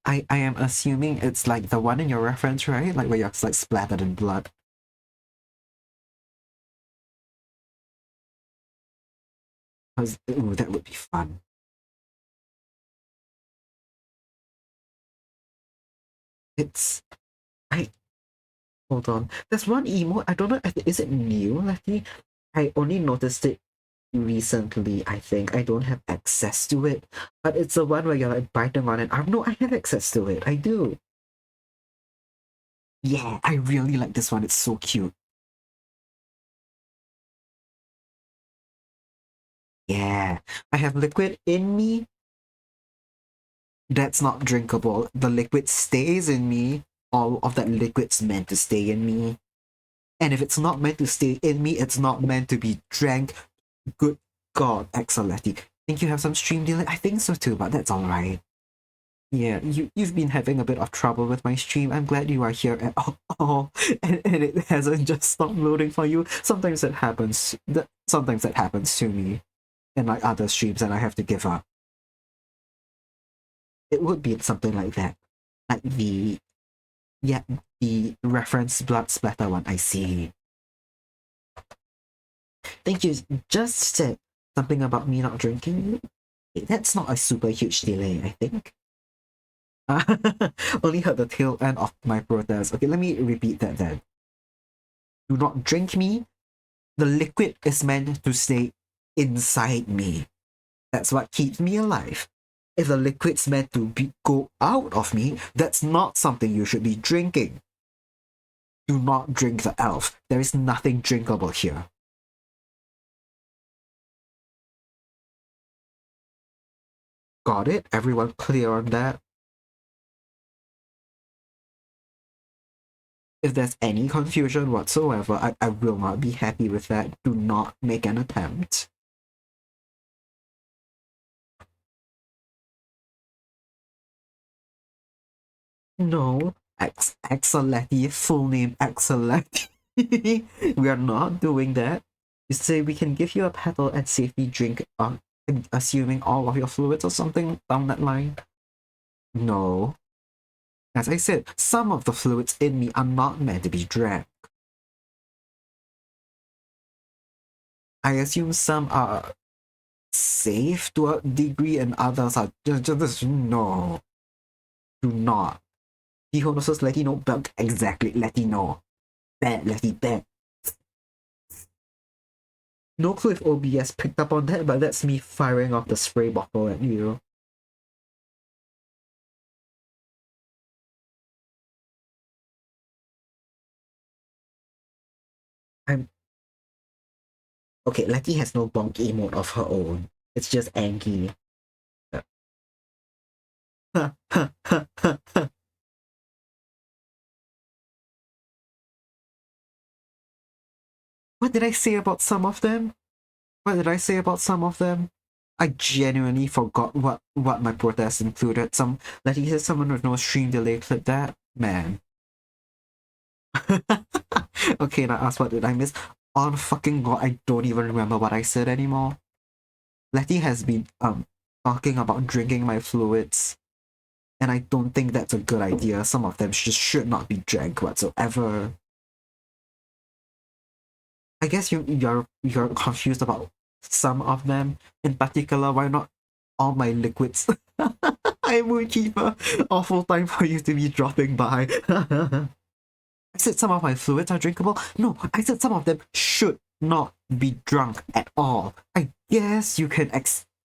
I am assuming it's like the one in your reference, right? Like where you're like splattered in blood. Because ooh, that would be fun. It's I hold on. There's one emote. I don't know. Is it new, Letty? I only noticed it recently. I think I don't have access to it, but it's the one where you're like biting on an arm. No, I have access to it. I do. Yeah, I really like this one. It's so cute. Yeah, I have liquid in me. That's not drinkable. The liquid stays in me. All of that liquid's meant to stay in me. And if it's not meant to stay in me, it's not meant to be drank. Good God, Exoletti. Think you have some stream delay? I think so too, but that's alright. Yeah, you've been having a bit of trouble with my stream. I'm glad you are here at all, and it hasn't just stopped loading for you. Sometimes that happens. Sometimes that happens to me in like other streams, and I have to give up. It would be something like that, like the reference blood splatter one. I see. Thank you. Just said something about me not drinking. That's not a super huge delay, I think. Only heard the tail end of my protest. Okay, let me repeat that then. Do not drink me. The liquid is meant to stay inside me. That's what keeps me alive. If the liquid's meant to go out of me, that's not something you should be drinking. Do not drink the elf. There is nothing drinkable here. Got it? Everyone clear on that? If there's any confusion whatsoever, I will not be happy with that. Do not make an attempt. No, Exoletti, full name Exoletti. We are not doing that. You say we can give you a petal and safely drink, assuming all of your fluids or something down that line. No. As I said, some of the fluids in me are not meant to be drank. I assume some are safe to a degree and others are just no. Do not. He also let you know, but exactly, let you know. Bad, let you bad. No clue if OBS picked up on that, but that's me firing off the spray bottle at you. I'm okay. Letty has no bonk emote of her own. It's just Anki. What did I say about some of them? What did I say about some of them? I genuinely forgot what my protest included. Like he said, someone with no stream delay clip that. Man. Okay, now ask what did I miss? On fucking god, I don't even remember what I said anymore. Letty has been talking about drinking my fluids, and I don't think that's a good idea. Some of them just should not be drank whatsoever. I guess you're confused about some of them. In particular, why not all my liquids? I'm Moonkeeper. Awful time for you to be dropping by. I said some of my fluids are drinkable. No, I said some of them should not be drunk at all. I guess you can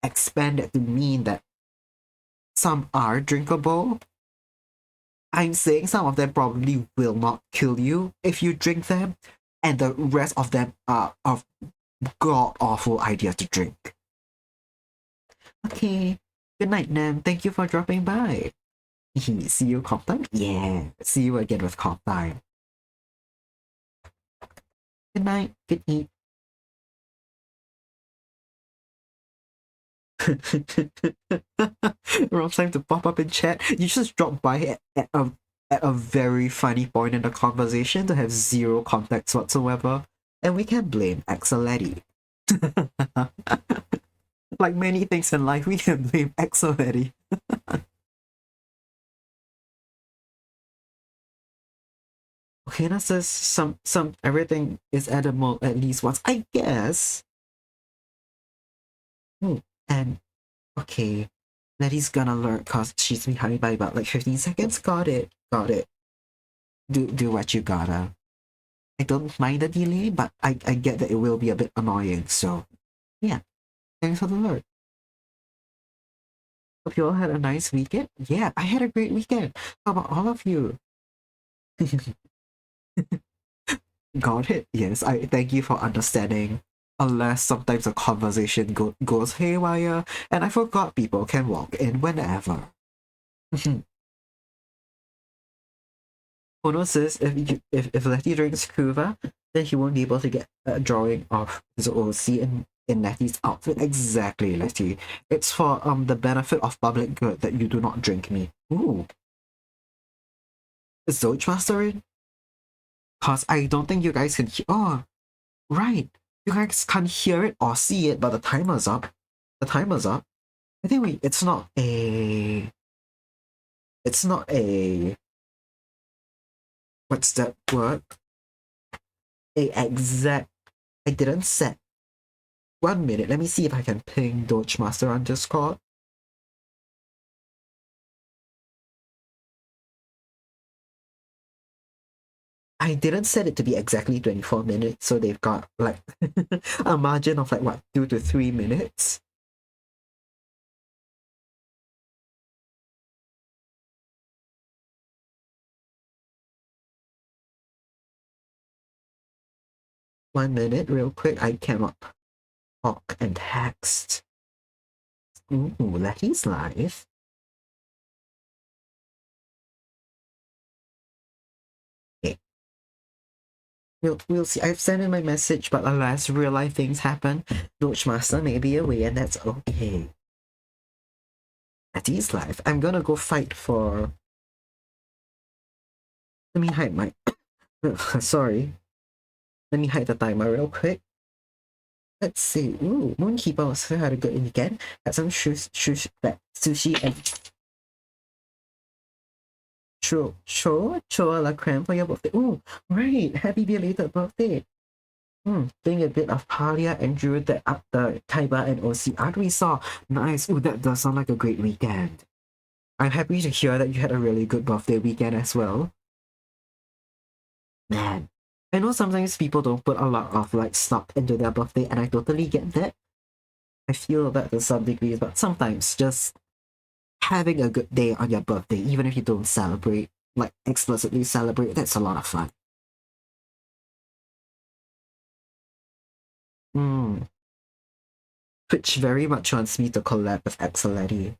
expand it to mean that some are drinkable. I'm saying some of them probably will not kill you if you drink them, and the rest of them are of god awful idea to drink. Okay, good night, Nam. Thank you for dropping by. See you comp time? Yeah, see you again with comp time. Good night, good eat. Wrong time to pop up in chat. You just dropped by at a very funny point in the conversation to have zero context whatsoever, and we can blame Axeletti. Like many things in life, we can blame Axeletti. Okay, that says some everything is edible at least once, I guess. And okay, Letty's gonna learn cause she's behind by about like 15 seconds. Got it. Got it. Do what you gotta. I don't mind the delay, but I get that it will be a bit annoying, so yeah. Thanks for the alert. Hope you all had a nice weekend. Yeah, I had a great weekend. How about all of you? Got it. Yes, I thank you for understanding. Unless sometimes a conversation goes haywire, and I forgot people can walk in whenever. Ono says if Letty drinks Kuva, then he won't be able to get a drawing of his OC in Letty's outfit. Exactly, Letty. It's for the benefit of public good that you do not drink me. Ooh. Is Master in? Cause I don't think you guys can oh, right. You guys can't hear it or see it, but the timer's up. The timer's up. I think it's not a what's that word? A exact I didn't set 1 minute. Let me see if I can ping Master on Discord. I didn't set it to be exactly 24 minutes, so they've got like a margin of like what 2 to 3 minutes. One minute, real quick. I cannot talk and text. Ooh, Letty's live. Okay. We'll see. I've sent in my message, but alas, real life things happen. Master may be away, and that's okay. Letty's live. I'm gonna go fight for. Let me hide my. Sorry. Let me hide the timer real quick. Let's see. Ooh, Moonkeeper also had a good weekend. Had some sushi and churro la creme for your birthday. Ooh, right. Happy belated birthday. Doing a bit of Palia and drew the Kaiba and OC art we saw. Nice. Ooh, that does sound like a great weekend. I'm happy to hear that you had a really good birthday weekend as well. Man, I know sometimes people don't put a lot of like stock into their birthday, and I totally get that. I feel that to some degree, but sometimes just having a good day on your birthday, even if you don't celebrate, like explicitly celebrate, that's a lot of fun. Which very much wants me to collab with Axeletti.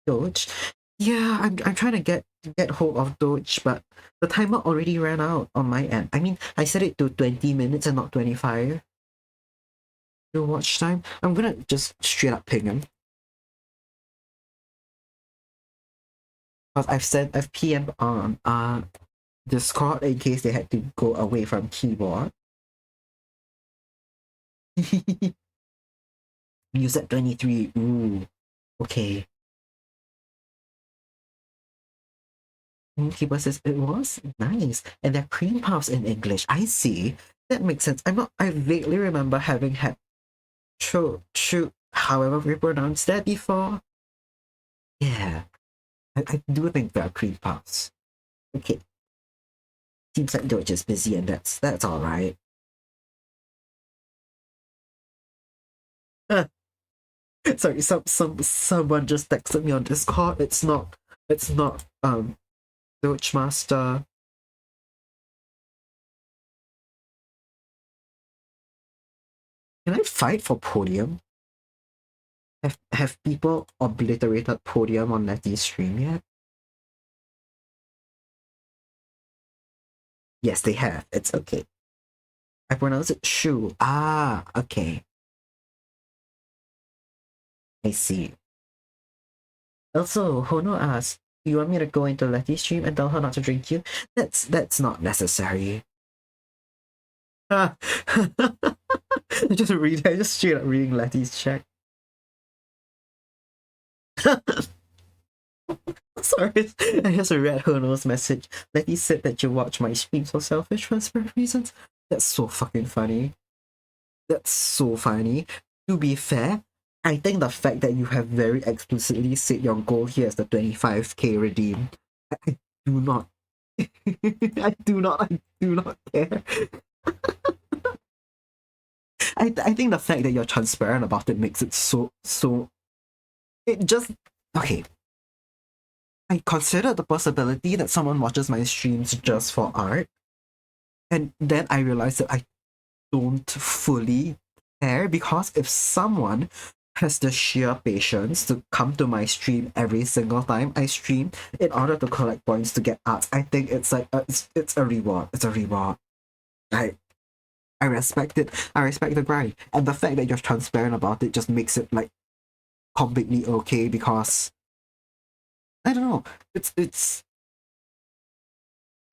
Doge. Yeah, I'm trying to get hold of Doge, but the timer already ran out on my end. I mean, I set it to 20 minutes and not 25. Your watch time. I'm gonna just straight up ping him. Because I've PM'd on Discord in case they had to go away from keyboard. You said 23. Ooh. Okay. Keeper says it was nice. And they're cream puffs in English. I see. That makes sense. I vaguely remember having had however we pronounce that before. Yeah. I do think they're cream puffs. Okay. Seems like George is busy and that's alright. Sorry, someone just texted me on Discord. It's not Doge Master. Can I fight for podium? Have people obliterated podium on Letty's stream yet? Yes, they have. It's okay. I pronounce it shoe. Ah, okay. I see. Also, Hono asks, do you want me to go into Letty's stream and tell her not to drink you? That's not necessary. I just straight up reading Letty's chat. Sorry, I just read Hono's message. Letty said that you watch my streams for selfish transparent reasons. That's so fucking funny. That's so funny. To be fair, I think the fact that you have very explicitly said your goal here is the 25k redeem. I do not. I do not care. I think the fact that you're transparent about it makes it so. It just. Okay. I consider the possibility that someone watches my streams just for art. And then I realized that I don't fully care, because if someone has the sheer patience to come to my stream every single time I stream in order to collect points to get arts, I think it's like it's a reward. It's a reward. I respect it. I respect the grind, and the fact that you're transparent about it just makes it like completely okay, because I don't know. It's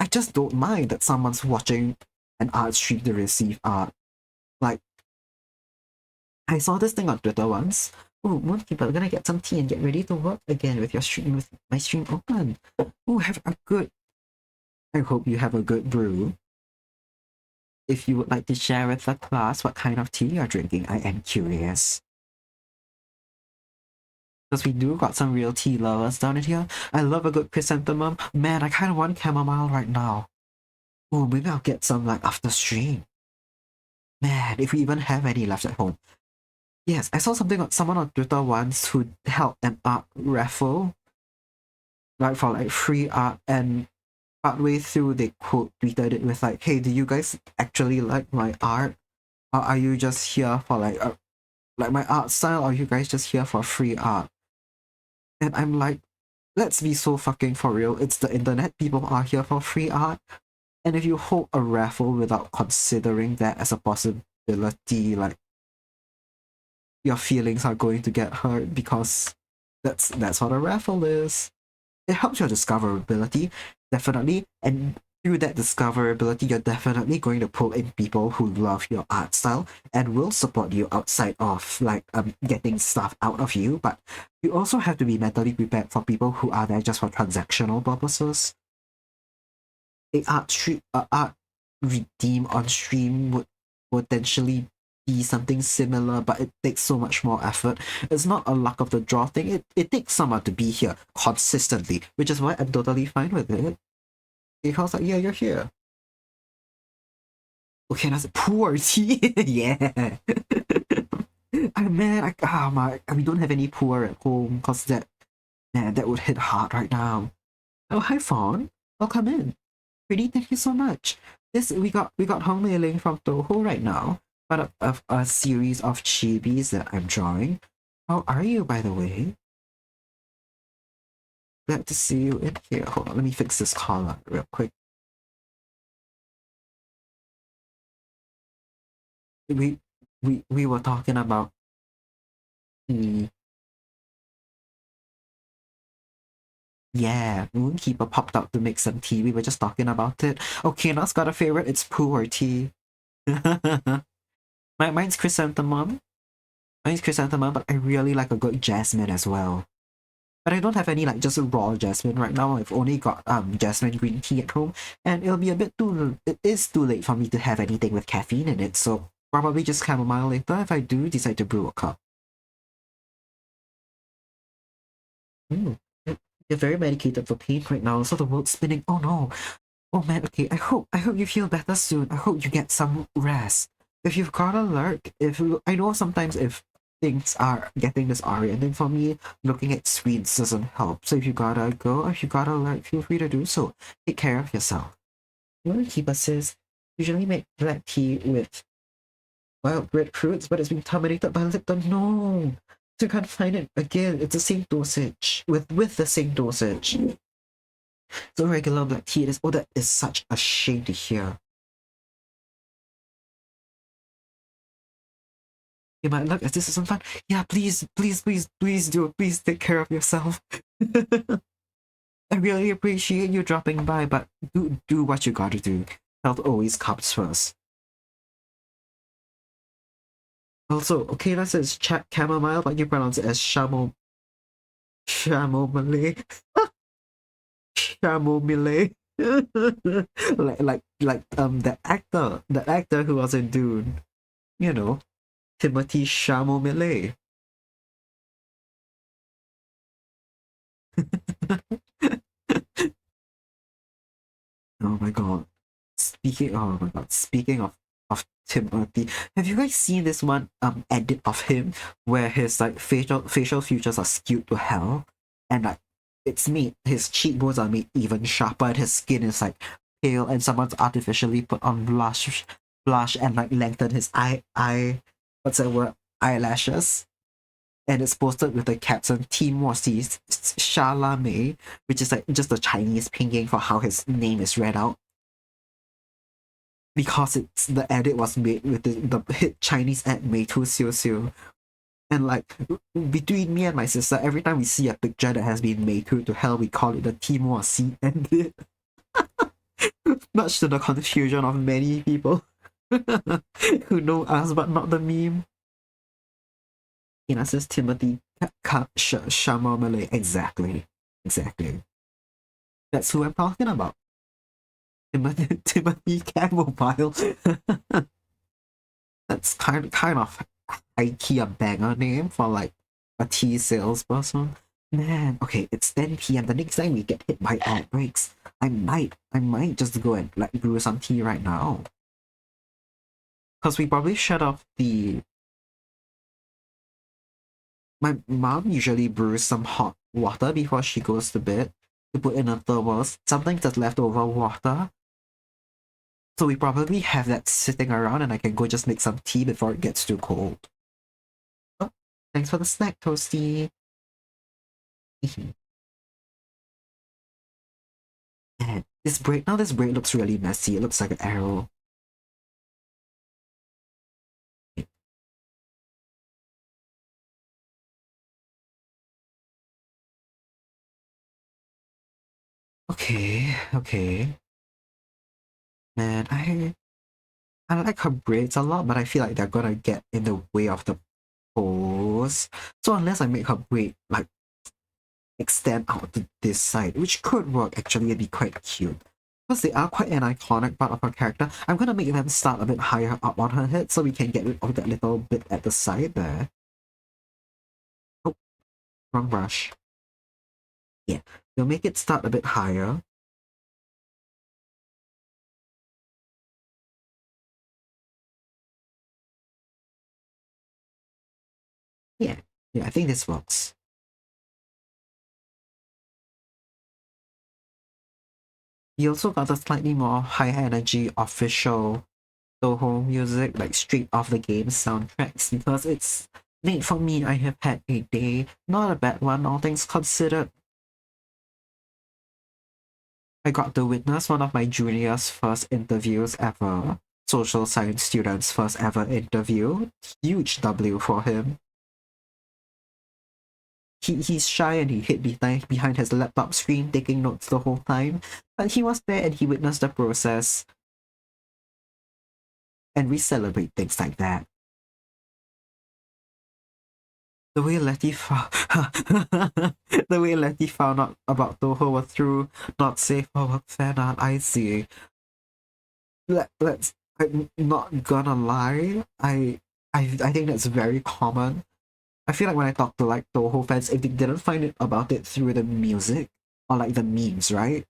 I just don't mind that someone's watching an art stream to receive art. Like, I saw this thing on Twitter once. Oh, most people are gonna get some tea and get ready to work again with my stream open. Oh, have a good. I hope you have a good brew. If you would like to share with the class what kind of tea you're drinking, I am curious. Because we do got some real tea lovers down in here. I love a good chrysanthemum. Man, I kind of want chamomile right now. Oh, maybe I'll get some like after stream. Man, if we even have any left at home. Yes, I saw someone on Twitter once who held an art raffle, like for like free art, and partway through they quote tweeted it with like, "Hey, do you guys actually like my art? Or are you just here for like my art style, or are you guys just here for free art?" And I'm like, let's be so fucking for real. It's the internet. People are here for free art. And if you hold a raffle without considering that as a possibility, like, your feelings are going to get hurt, because that's what a raffle is. It helps your discoverability, definitely, and through that discoverability, you're definitely going to pull in people who love your art style and will support you outside of like getting stuff out of you. But you also have to be mentally prepared for people who are there just for transactional purposes. Art redeem on stream would potentially be something similar, but it takes so much more effort. It's not a luck of the draw thing. It takes someone to be here consistently, which is why I'm totally fine with it. Because like, yeah, you're here. Okay, that's poor tea. Yeah. We don't have any poor at home, because that would hit hard right now. Oh, hi Fawn. Welcome in. Pretty, thank you so much. We got home mailing from Toho right now, part of a series of chibis that I'm drawing. How are you, by the way? Glad to see you in here. Hold on, let me fix this collar real quick. We we were talking about the yeah, Moonkeeper popped out to make some tea. We were just talking about it. Okay, Na's got a favorite. It's poo or tea. Mine's chrysanthemum. Mine's chrysanthemum, but I really like a good jasmine as well. But I don't have any like just raw jasmine right now. I've only got jasmine green tea at home, and it'll be a bit too. It is too late for me to have anything with caffeine in it. So probably just chamomile later if I do decide to brew a cup. Mm. You're very medicated for pain right now, so the world's spinning. Oh no. Oh man, okay, I hope you feel better soon. I hope you get some rest. If you've got a lurk, if I know sometimes if things are getting disorienting for me, looking at screens doesn't help. So if you gotta go, or if you gotta lurk, feel free to do so. Take care of yourself. You wanna keep us says usually make black tea with wild grapefruits, but it's been terminated by Lipton. No. So you can't find it again. It's the same dosage. With the same dosage. So regular black tea it is. Oh, that is such a shame to hear. You might look as this isn't fun. Yeah, please, please, please, please do. Please take care of yourself. I really appreciate you dropping by, but do what you gotta do. Health always comes first. Also, okay, that says chamomile, but you pronounce it as chamomile. Chamomile. like the actor who was in Dune. You know, Timothy Chamomile. Oh my god. Speaking of Timothy, have you guys seen this one edit of him where his like facial features are skewed to hell? And like it's made his cheekbones are made even sharper and his skin is like pale and someone's artificially put on blush and like lengthened his eye what's that word? Eyelashes. And it's posted with the caption Team Wasi's Chalamet, which is like just a Chinese pinyin for how his name is read out. Because it's the edit was made with the hit Chinese ad Mei Tu Xiu Xiu. And like between me and my sister, every time we see a picture that has been made to hell, we call it the Team Wasi edit. Much to the confusion of many people who know us but not the meme. Ina says Timothy Chalamet. Exactly. That's who I'm talking about. Timothy Chamomile. That's kind of IKEA banger name for like a tea salesperson. Man, okay, it's 10 p.m. The next time we get hit by ad breaks, I might just go and like brew some tea right now. Cause we probably shut off the. My mom usually brews some hot water before she goes to bed to put in a thermos. Sometimes there's leftover water. So we probably have that sitting around and I can go just make some tea before it gets too cold. Oh, thanks for the snack, Toasty. And this braid looks really messy. It looks like an arrow. Okay. Man, I like her braids a lot, but I feel like they're gonna get in the way of the pose. So unless I make her braid like extend out to this side, which could work actually, it'd be quite cute. Because they are quite an iconic part of her character, I'm gonna make them start a bit higher up on her head so we can get rid of that little bit at the side there. Oh, wrong brush. Yeah, we'll make it start a bit higher. Yeah, I think this works. You also got a slightly more high energy official Toho music, like straight off the game soundtracks, because it's late for me. I have had a day, not a bad one, all things considered. I got to witness one of my junior's first interviews ever. Social science student's first ever interview. Huge W for him. He's shy and he hid behind his laptop screen taking notes the whole time. But he was there and he witnessed the process. And we celebrate things like that. The way Letty found the way Letty found out about Toho was through not safe for work fan art. I see. Let's. I'm not gonna lie. I think that's very common. I feel like when I talk to like Toho fans, if they didn't find it about it through the music or like the memes, right?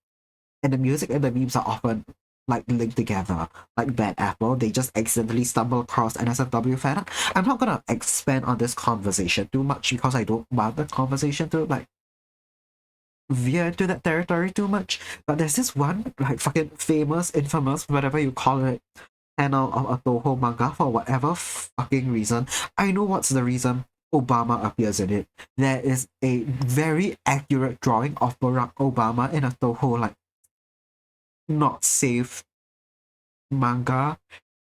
And the music and the memes are often like linked together, like Bad Apple. They just accidentally stumble across NSFW fan. I'm not gonna expand on this conversation too much because I don't want the conversation to like veer into that territory too much. But there's this one like fucking famous, infamous, whatever you call it, panel of a Toho manga for whatever fucking reason. I know what's the reason. Obama appears in it. There is a very accurate drawing of Barack Obama in a Toho like not safe manga,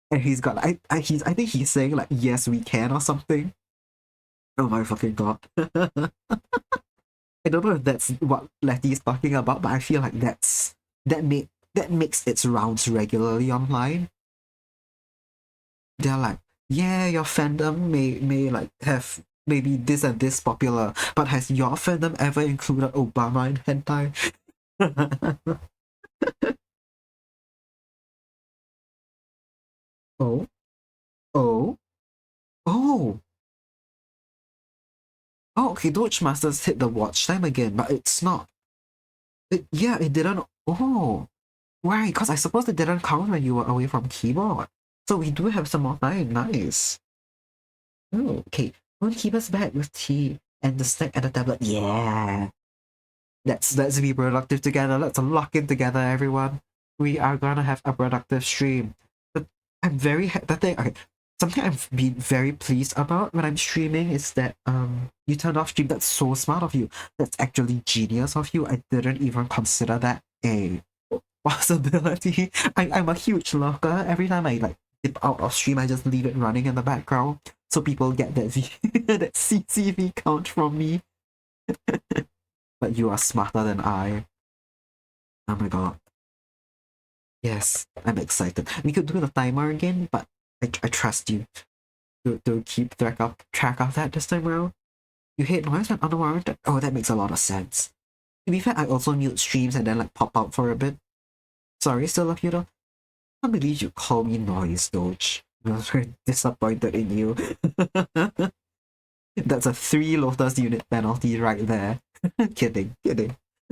and he's got I think he's saying like yes we can or something. Oh my fucking god. I don't know if that's what Letty's talking about, but I feel like that makes its rounds regularly online. They're like, yeah, your fandom may like have maybe this and this popular, but has your fandom ever included Obama in hentai? Oh, oh, oh, oh, okay, Doge Masters hit the watch time again, but it's not. Yeah, it didn't. Oh, right, because I suppose it didn't count when you were away from keyboard. So we do have some more time. Nice. Oh, okay. Don't keep us back with tea and the snack and the tablet. Yeah. Let's be productive together. Let's lock in together, everyone. We are gonna have a productive stream. But I'm very the thing. Okay, something I've been very pleased about when I'm streaming is that you turned off stream. That's so smart of you. That's actually genius of you. I didn't even consider that a possibility. I'm a huge lurker. Every time I like dip out of stream, I just leave it running in the background so people get that that CCV count from me. But you are smarter than I. Oh my god. Yes, I'm excited. We could do the timer again, but I trust you to keep track of that this time around. You hate noise when unwarranted? Oh, that makes a lot of sense. To be fair, I also mute streams and then like pop out for a bit. Sorry, still love you though. I can't believe you call me noise, Doge. I'm very disappointed in you. That's a 3 Lotus unit penalty right there. Kidding.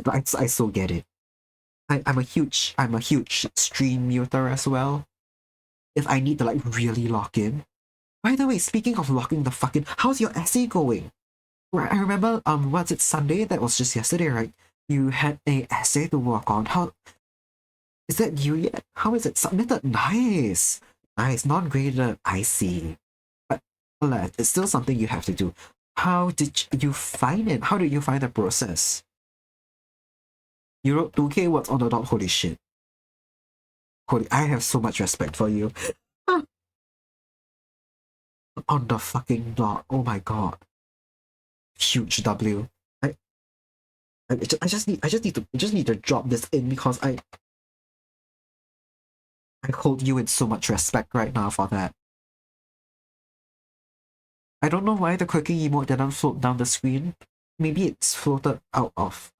But I so get it. I'm a huge stream muter as well. If I need to like really lock in. By the way, speaking of locking the fucking, how's your essay going? Right, I remember what's it, Sunday? That was just yesterday, right? You had a essay to work on. How is that due yet? How is it submitted? Nice. Nice, non-graded. I see. But it's still something you have to do. How did you find it? How did you find the process? You wrote 2K words on the dot. Holy shit. Holy, I have so much respect for you. On the fucking dot. Oh my god. Huge W. I just need to drop this in because I hold you in so much respect right now for that. I don't know why the clicking emote didn't float down the screen. Maybe it's floated out of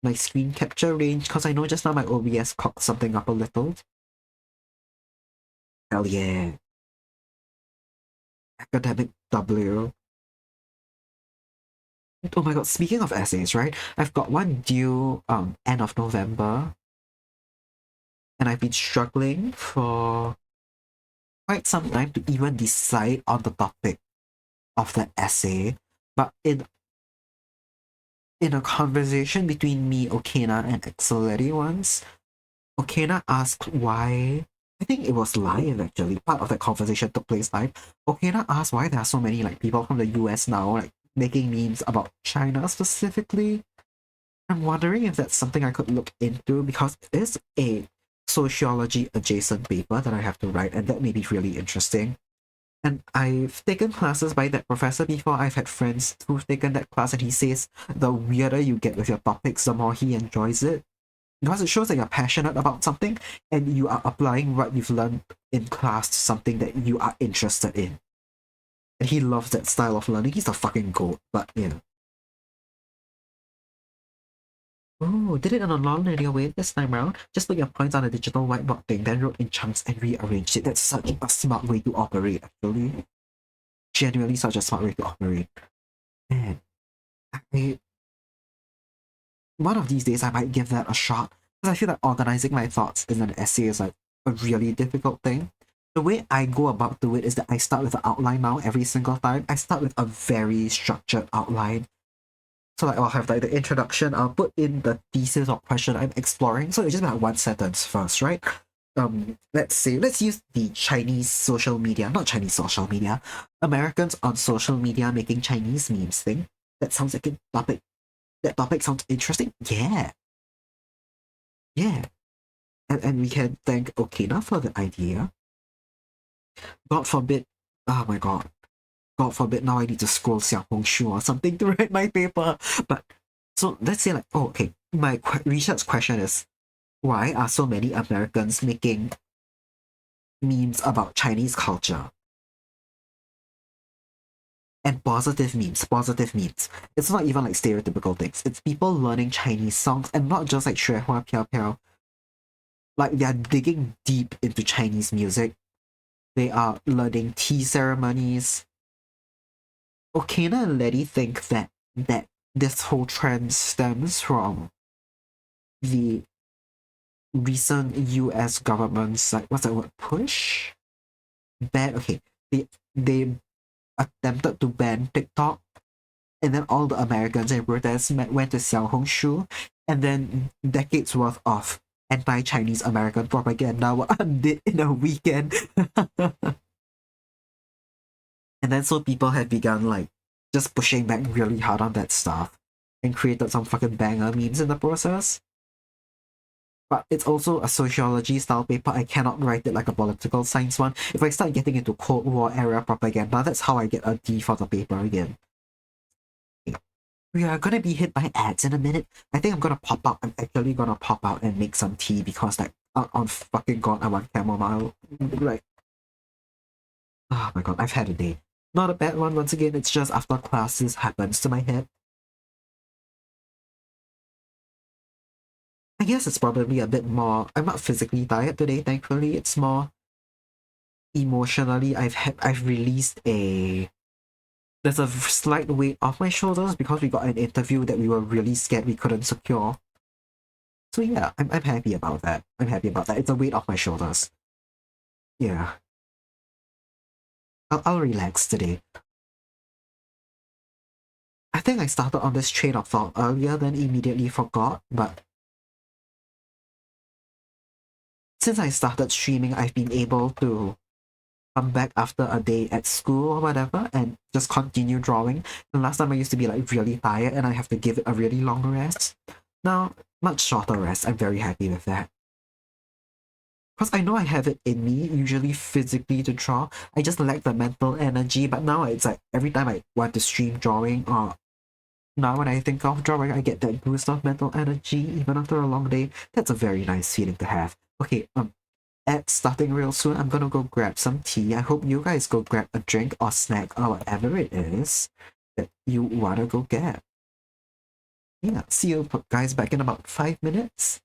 my screen capture range because I know just now my OBS cocked something up a little. Hell yeah. Academic W. Oh my god, speaking of essays, right? I've got one due end of November. And I've been struggling for quite some time to even decide on the topic of that essay. But in a conversation between me, Okena, and Axelity once, Okena asked why. I think it was live actually. Part of that conversation took place live. Okena asked why there are so many like people from the US now like making memes about China specifically. I'm wondering if that's something I could look into because it is a sociology adjacent paper that I have to write, and that may be really interesting. And I've taken classes by that professor before. I've had friends who've taken that class, and he says the weirder you get with your topics, the more he enjoys it. Because it shows that you're passionate about something and you are applying what you've learned in class to something that you are interested in. And he loves that style of learning. He's a fucking goat, but yeah. Oh, did it in a non-linear way this time around? Just put your points on a digital whiteboard thing, then wrote in chunks and rearranged it. That's such a smart way to operate, actually. Genuinely such a smart way to operate. Man, I, one of these days I might give that a shot. Because I feel like organizing my thoughts in an essay is like a really difficult thing. The way I go about do it is that I start with an outline now every single time. I start with a very structured outline. So like I'll have like the introduction, I'll put in the thesis or question I'm exploring. So it's just like one sentence first, right? Let's use the Chinese social media, not Chinese social media, Americans on social media making Chinese memes thing. That sounds like a topic. That topic sounds interesting. Yeah. Yeah. And we can thank Okina for the idea. God forbid, oh my god, God forbid now I need to scroll Xiaohongshu or something to write my paper. But so let's say like, oh, okay, my research question is, why are so many Americans making memes about Chinese culture? And positive memes, positive memes. It's not even like stereotypical things. It's people learning Chinese songs and not just like 学花飘飘. Like they're digging deep into Chinese music. They are learning tea ceremonies. Okina and Letty think that this whole trend stems from the recent US government's like what's that word, push? Ban, okay. They attempted to ban TikTok, and then all the Americans in protest went to Xiaohongshu, and then decades worth of anti-Chinese American propaganda were undid in a weekend. And then so people have begun like just pushing back really hard on that stuff and created some fucking banger memes in the process. But it's also a sociology style paper. I cannot write it like a political science one. If I start getting into Cold War era propaganda, that's how I get a D for the paper again. We are gonna be hit by ads in a minute. I think I'm gonna pop out. I'm actually gonna pop out and make some tea because like on fucking god I want chamomile. Like oh my god, I've had a day. Not a bad one once again, it's just after classes happens to my head. I guess it's probably a bit more I'm not physically tired today, thankfully. It's more emotionally I've released a there's a slight weight off my shoulders because we got an interview that we were really scared we couldn't secure. So yeah, I'm happy about that. I'm happy about that. It's a weight off my shoulders. Yeah. I'll relax today. I think I started on this train of thought earlier than immediately forgot, but since I started streaming, I've been able to come back after a day at school or whatever and just continue drawing. The last time I used to be like really tired and I have to give it a really long rest. Now, much shorter rest. I'm very happy with that. Because I know I have it in me, usually physically to draw. I just lack the mental energy, but now it's like every time I want to stream drawing or now when I think of drawing, I get that boost of mental energy even after a long day. That's a very nice feeling to have. Okay, at starting real soon, I'm gonna go grab some tea. I hope you guys go grab a drink or snack or whatever it is that you wanna go get. Yeah, see you guys back in about 5 minutes.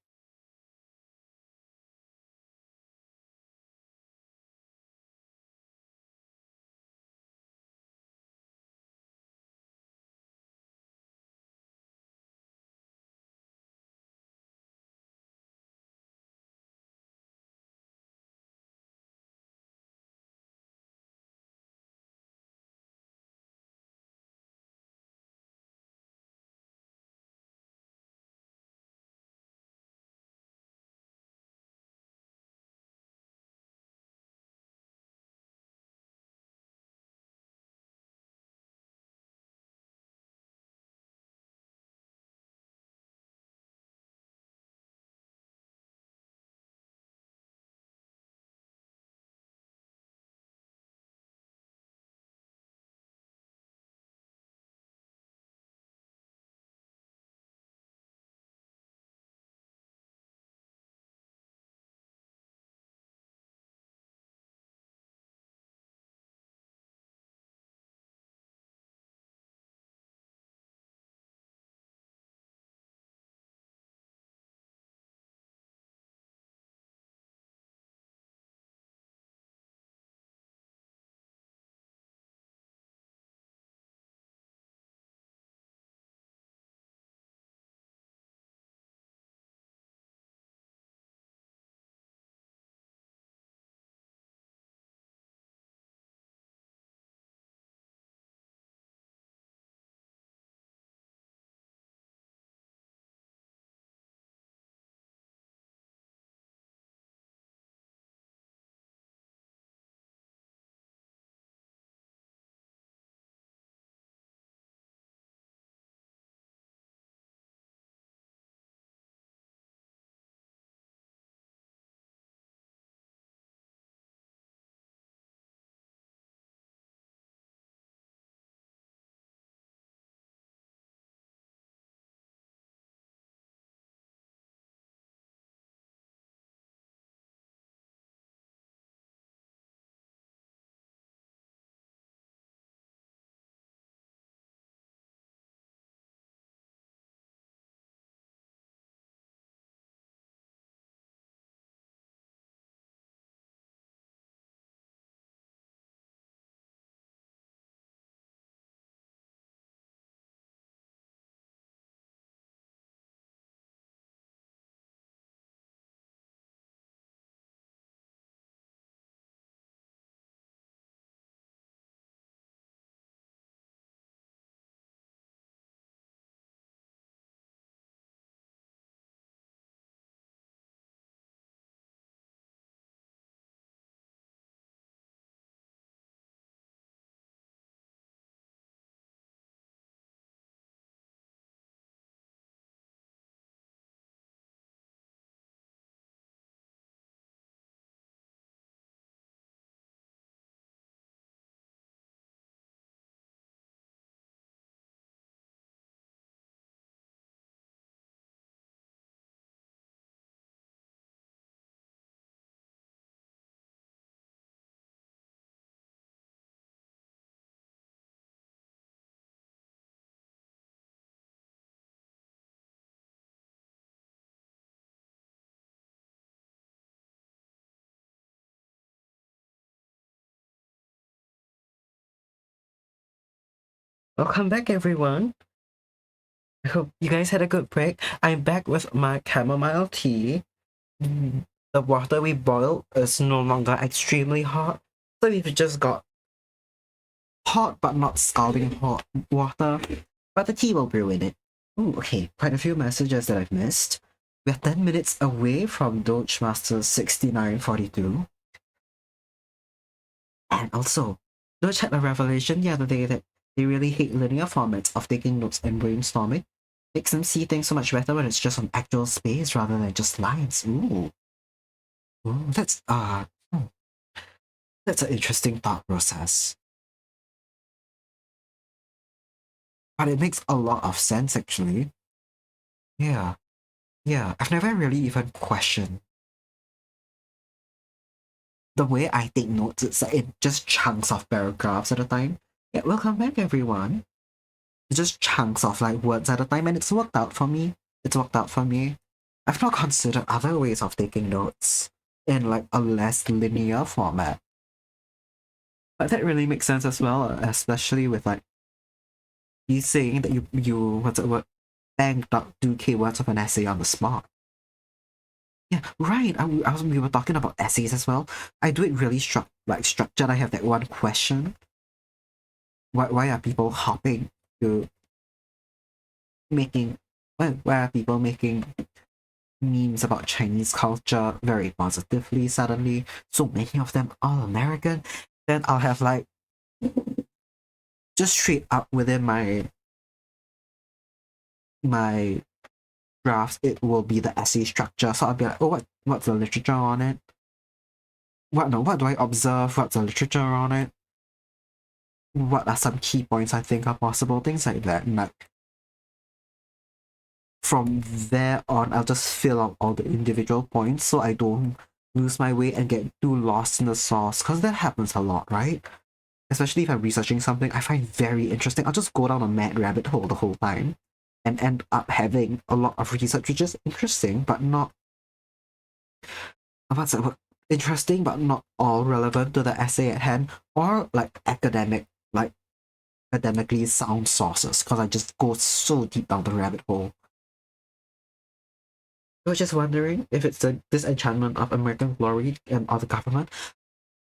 Welcome back, everyone. I hope you guys had a good break. I'm back with my chamomile tea. The water we boiled is no longer extremely hot, so we've just got hot but not scalding hot water, but the tea will brew in it. Ooh, okay, quite a few messages that I've missed. We're 10 minutes away from Doge Master 6942. And also, Doge had a revelation the other day that they really hate linear formats of taking notes and brainstorming. Makes them see things so much better when it's just on actual space rather than just lines. Ooh. Ooh, that's an interesting thought process. But it makes a lot of sense actually. Yeah. Yeah. I've never really even questioned the way I take notes. It's like in just chunks of paragraphs at a time. Yeah, welcome back everyone. It's just chunks of like words at a time and it's worked out for me. It's worked out for me. I've not considered other ways of taking notes in like a less linear format. But that really makes sense as well, especially with like you saying that you what's it what banked up 2K words of an essay on the spot. Yeah, right. We were talking about essays as well. I do it really structured. I have that one question. Why are people hopping to making why are people making memes about Chinese culture very positively suddenly? So many of them all American. Then I'll have like just straight up within my drafts, it will be the essay structure. So I'll be like, oh, what's the literature on it? What do I observe? What's the literature on it? What are some key points I think are possible? Things like that. And like from there on, I'll just fill out all the individual points so I don't lose my way and get too lost in the sauce. Because that happens a lot, right? Especially if I'm researching something I find very interesting. I'll just go down a mad rabbit hole the whole time and end up having a lot of research which is interesting but not what's that word? Interesting but not all relevant to the essay at hand, or like academically sound sources because I just go so deep down the rabbit hole. I was just wondering if it's the disenchantment of American glory or the government.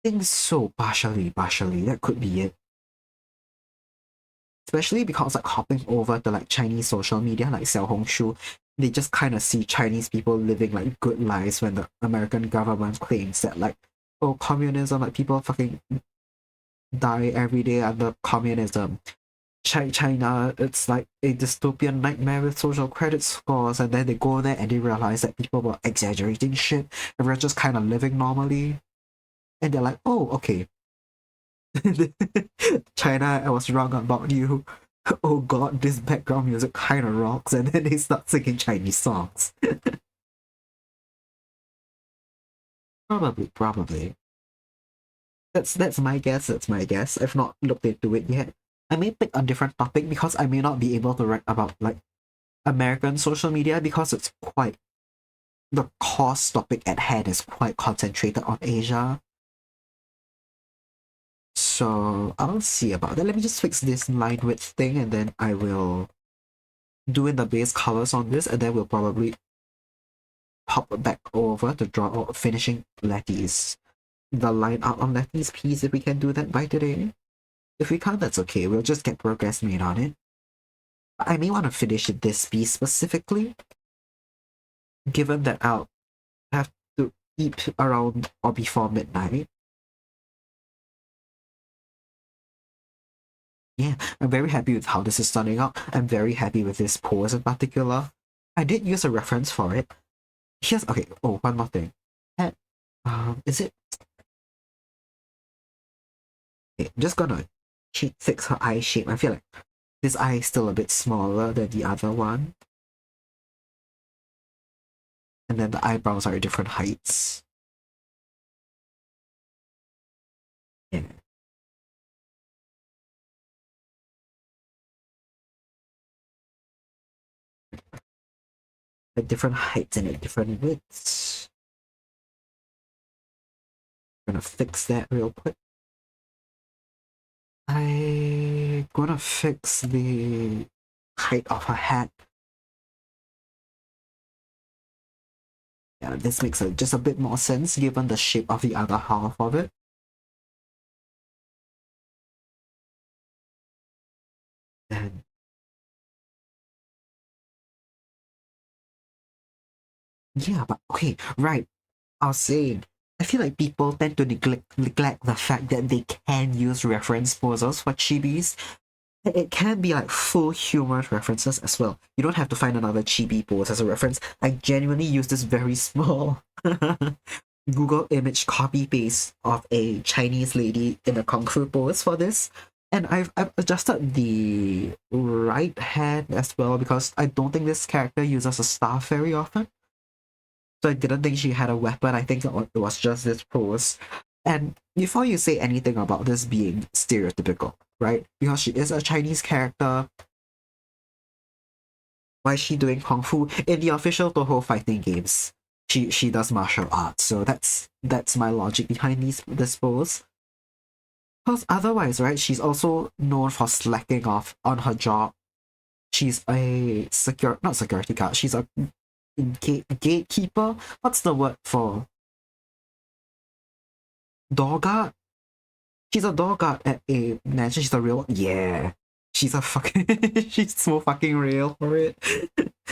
I think so, partially. That could be it. Especially because like hopping over to like Chinese social media like Xiaohongshu, they just kind of see Chinese people living like good lives when the American government claims that like, oh, communism, like people fucking die every day under communism. China, it's like a dystopian nightmare with social credit scores, and then they go there and they realize that people were exaggerating shit and we're just kind of living normally. And they're like, oh, okay. China, I was wrong about you. Oh god, this background music kind of rocks, and then they start singing Chinese songs. Probably. That's my guess. That's my guess. I've not looked into it yet. I may pick a different topic because I may not be able to write about like American social media because it's quite the course topic at hand is quite concentrated on Asia. So I'll see about that. Let me just fix this line width thing and then I will do in the base colors on this and then we'll probably pop back over to draw out finishing Letty's the line out on Letty's piece if we can do that by today. If we can't, that's okay. We'll just get progress made on it. I may want to finish this piece specifically, given that I'll have to eat around or before midnight. Yeah, I'm very happy with how this is turning out. I'm very happy with this pose in particular. I did use a reference for it. Here's okay. Oh, one more thing. Is it? Okay, I'm just gonna fix her eye shape. I feel like this eye is still a bit smaller than the other one, and then the eyebrows are at different heights. Yeah. At different heights and at different widths. I'm gonna fix that real quick. I gonna fix the height of her hat? Yeah, this makes just a bit more sense given the shape of the other half of it. And yeah, but okay, right. I was saying, I feel like people tend to neglect the fact that they can use reference poses for chibis. It can be like full humor references as well. You don't have to find another chibi pose as a reference. I genuinely use this very small Google image copy paste of a Chinese lady in a kung fu pose for this. And I've adjusted the right hand as well because I don't think this character uses a staff very often. So I didn't think she had a weapon. I think it was just this pose. And before you say anything about this being stereotypical, right? Because she is a Chinese character, why is she doing kung fu? In the official Toho fighting games, she does martial arts. So that's my logic behind this pose. Because otherwise, right, she's also known for slacking off on her job. She's a not security guard, she's a gatekeeper. What's the word for door guard? She's a door guard at a mansion. She's a real, yeah. She's a fucking she's so fucking real for it.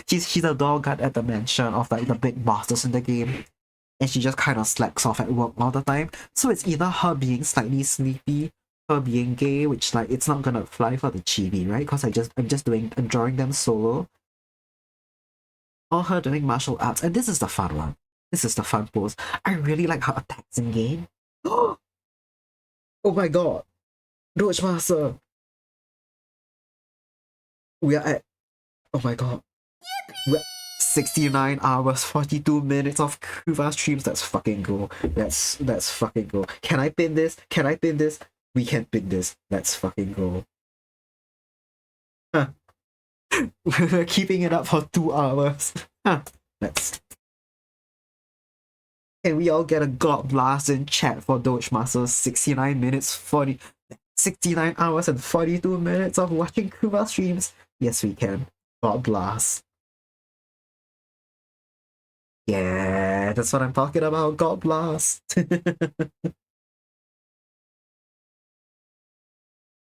She's a door guard at the mansion of like the big bosses in the game. And she just kind of slacks off at work all the time. So it's either her being slightly sleepy, her being gay, which like it's not gonna fly for the chibi, right? Because I'm drawing them solo. Or her doing martial arts, and this is the fun one. This is the fun pose. I really like her attacks in game. Oh my god. Doge Master. We are at, oh my god. We're 69 hours, 42 minutes of Kuva streams. That's fucking cool. That's fucking cool. Can I pin this? Can I pin this? We can pin this. That's fucking cool. Huh. We're keeping it up for 2 hours. Huh. Let's. Can we all get a God Blast in chat for Doge Master's 69 hours and 42 minutes of watching Kuva streams? Yes, we can. God Blast. Yeah, that's what I'm talking about. God Blast.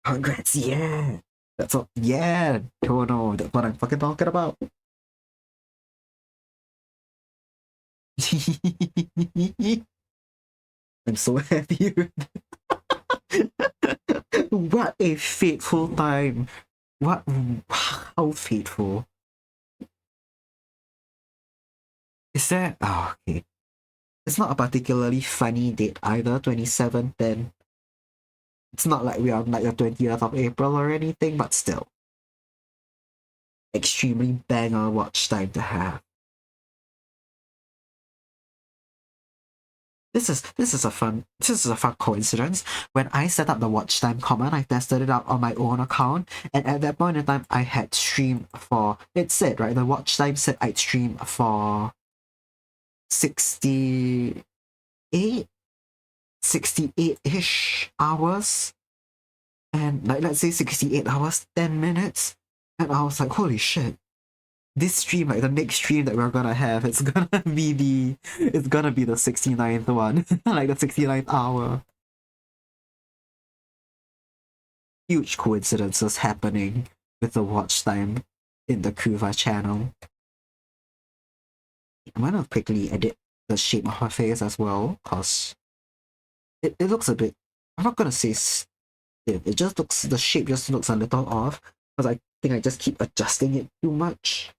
Congrats, yeah. That's all. Yeah, oh no, that's what I'm fucking talking about. I'm so happy. What a fateful time. What? How fateful. Is that? Oh, okay. It's not a particularly funny date either, 27/10. It's not like we are on like the 20th of April or anything, but still. Extremely banger watch time to have. This is a fun coincidence. When I set up the watch time command, I tested it out on my own account, and at that point in time I had streamed for, it said, right, the watch time said I'd stream for 68-ish hours, and like let's say 68 hours 10 minutes, and I was like, holy shit, this stream, like the next stream that we're gonna have, it's gonna be the 69th one. Like the 69th hour. Huge coincidences happening with the watch time in the Kuva channel. I'm gonna quickly edit the shape of her face as well, cause it looks a bit, I'm not gonna say stiff, it just looks, the shape just looks a little off, because I think I just keep adjusting it too much.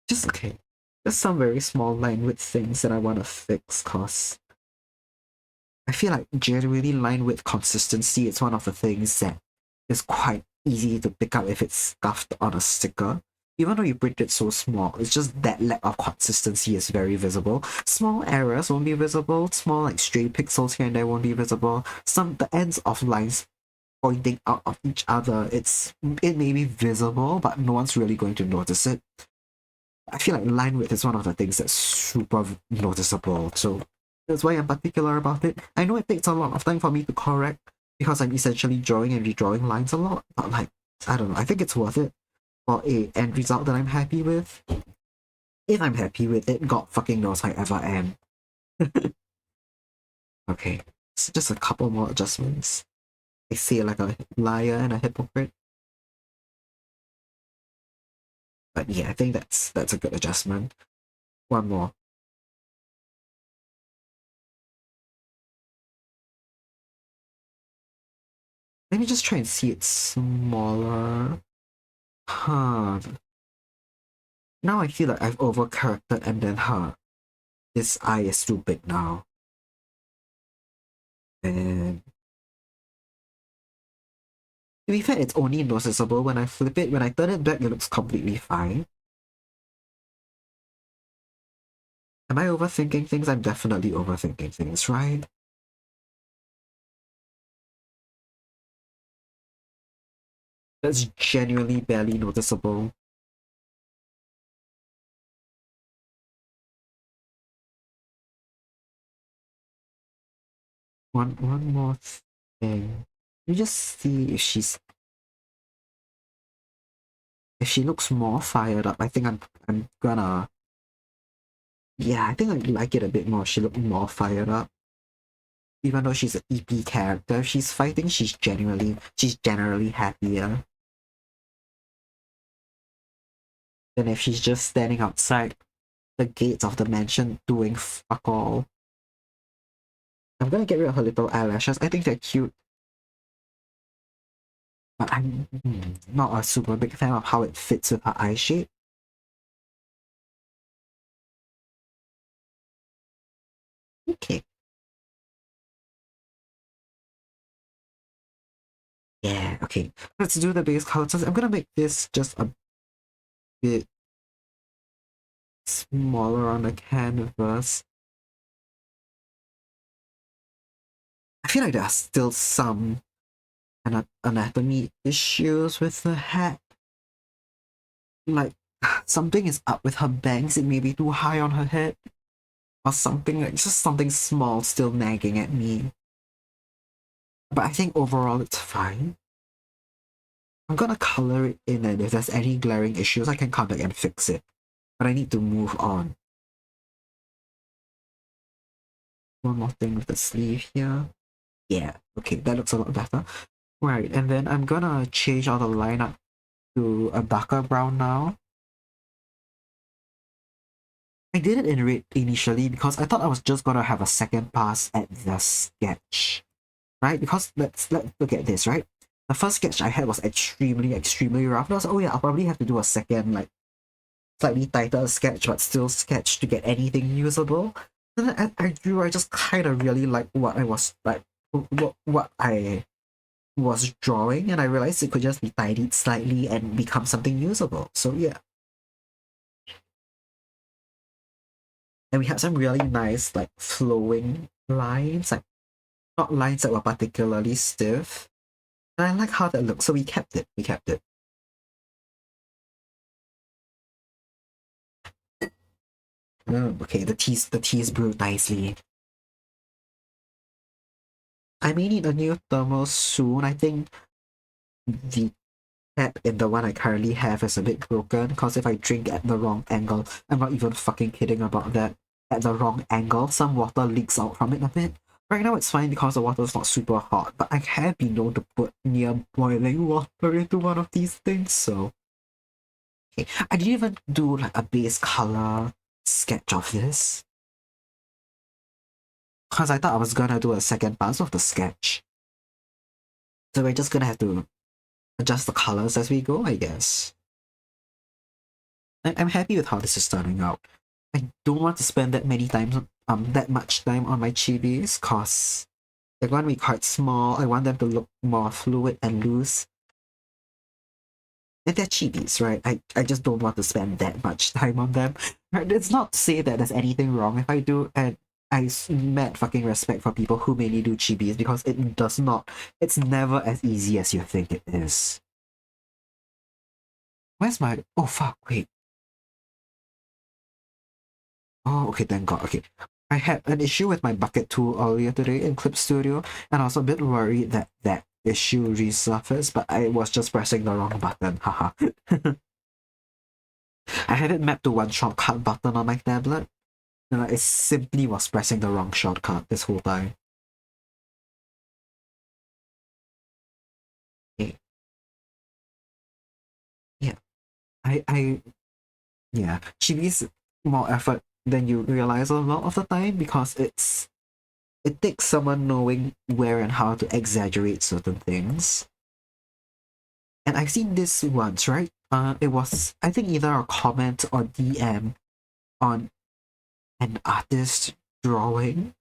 Just okay. Just some very small line width things that I want to fix, cause I feel like genuinely line width consistency is one of the things that is quite easy to pick up if it's scuffed on a sticker. Even though you print it so small, it's just that lack of consistency is very visible. Small errors won't be visible, small like stray pixels here and there won't be visible. The ends of lines pointing out of each other, it may be visible, but no one's really going to notice it. I feel like line width is one of the things that's super noticeable, so that's why I'm particular about it. I know it takes a lot of time for me to correct because I'm essentially drawing and redrawing lines a lot, but like, I don't know, I think it's worth it for a end result that I'm happy with. If I'm happy with it, God fucking knows I ever am. Okay, it's just a couple more adjustments. I see like a liar and a hypocrite. But yeah, I think that's a good adjustment. One more. Let me just try and see it smaller. Huh. Now I feel like I've over-corrected and then this eye is too big now. And to be fair, it's only noticeable when I flip it. When I turn it back, it looks completely fine. Am I overthinking things? I'm definitely overthinking things, right? That's genuinely barely noticeable. One more thing. You just see if she looks more fired up. I think I'm gonna, yeah, I think I like it a bit more. She looked more fired up. Even though she's an EP character, if she's fighting, she's generally happier than if she's just standing outside the gates of the mansion doing fuck all. I'm gonna get rid of her little eyelashes. I think they're cute. But I'm not a super big fan of how it fits with her eye shape. Okay. Yeah, okay. Let's do the base color. I'm gonna make this just a bit smaller on the canvas. I feel like there are still some anatomy issues with the hat. Like, something is up with her bangs. It may be too high on her head. Or something, like just something small still nagging at me. But I think overall it's fine. I'm gonna color it in, and if there's any glaring issues, I can come back and fix it. But I need to move on. One more thing with the sleeve here. Yeah, okay, that looks a lot better. Right, and then I'm gonna change all the line up to a darker brown now. I did it in red initially because I thought I was just gonna have a second pass at the sketch. Right? Because let's look at this, right? The first sketch I had was extremely rough. And I was like, oh yeah, I'll probably have to do a second, like, slightly tighter sketch, but still sketch to get anything usable. And then I drew, I just kind of really like what I was, like, what I was drawing, and I realized it could just be tidied slightly and become something usable. So yeah. And we had some really nice, like, flowing lines, like, not lines that were particularly stiff. And I like how that looks, so we kept it. We kept it. Oh, okay, the tea's brewed nicely. I may need a new thermos soon. I think the tap in the one I currently have is a bit broken because if I drink at the wrong angle, I'm not even fucking kidding about that. At the wrong angle, some water leaks out from it a bit. Right now it's fine because the water is not super hot, but I have been known to put near boiling water into one of these things, so... Okay, I didn't even do like a base color sketch of this. Because I thought I was gonna do a second pass of the sketch. So we're just gonna have to adjust the colors as we go, I guess. I'm happy with how this is turning out. I don't want to spend that much time on my chibis, cause they're gonna be quite small. I want them to look more fluid and loose. And they're chibis, right? I just don't want to spend that much time on them. Right? It's not to say that there's anything wrong if I do, and mad fucking respect for people who mainly do chibis because it's never as easy as you think it is. Where's my, oh fuck, wait. Oh, okay, thank God, okay. I had an issue with my bucket tool earlier today in Clip Studio, and I was a bit worried that that issue resurfaced, but I was just pressing the wrong button, haha. I had it mapped to one shortcut button on my tablet, and I simply was pressing the wrong shortcut this whole time. Okay. Yeah, I yeah, Chibi's more effort than you realize a lot of the time because it takes someone knowing where and how to exaggerate certain things. And I've seen this once, right? It was I think either a comment or DM on an artist drawing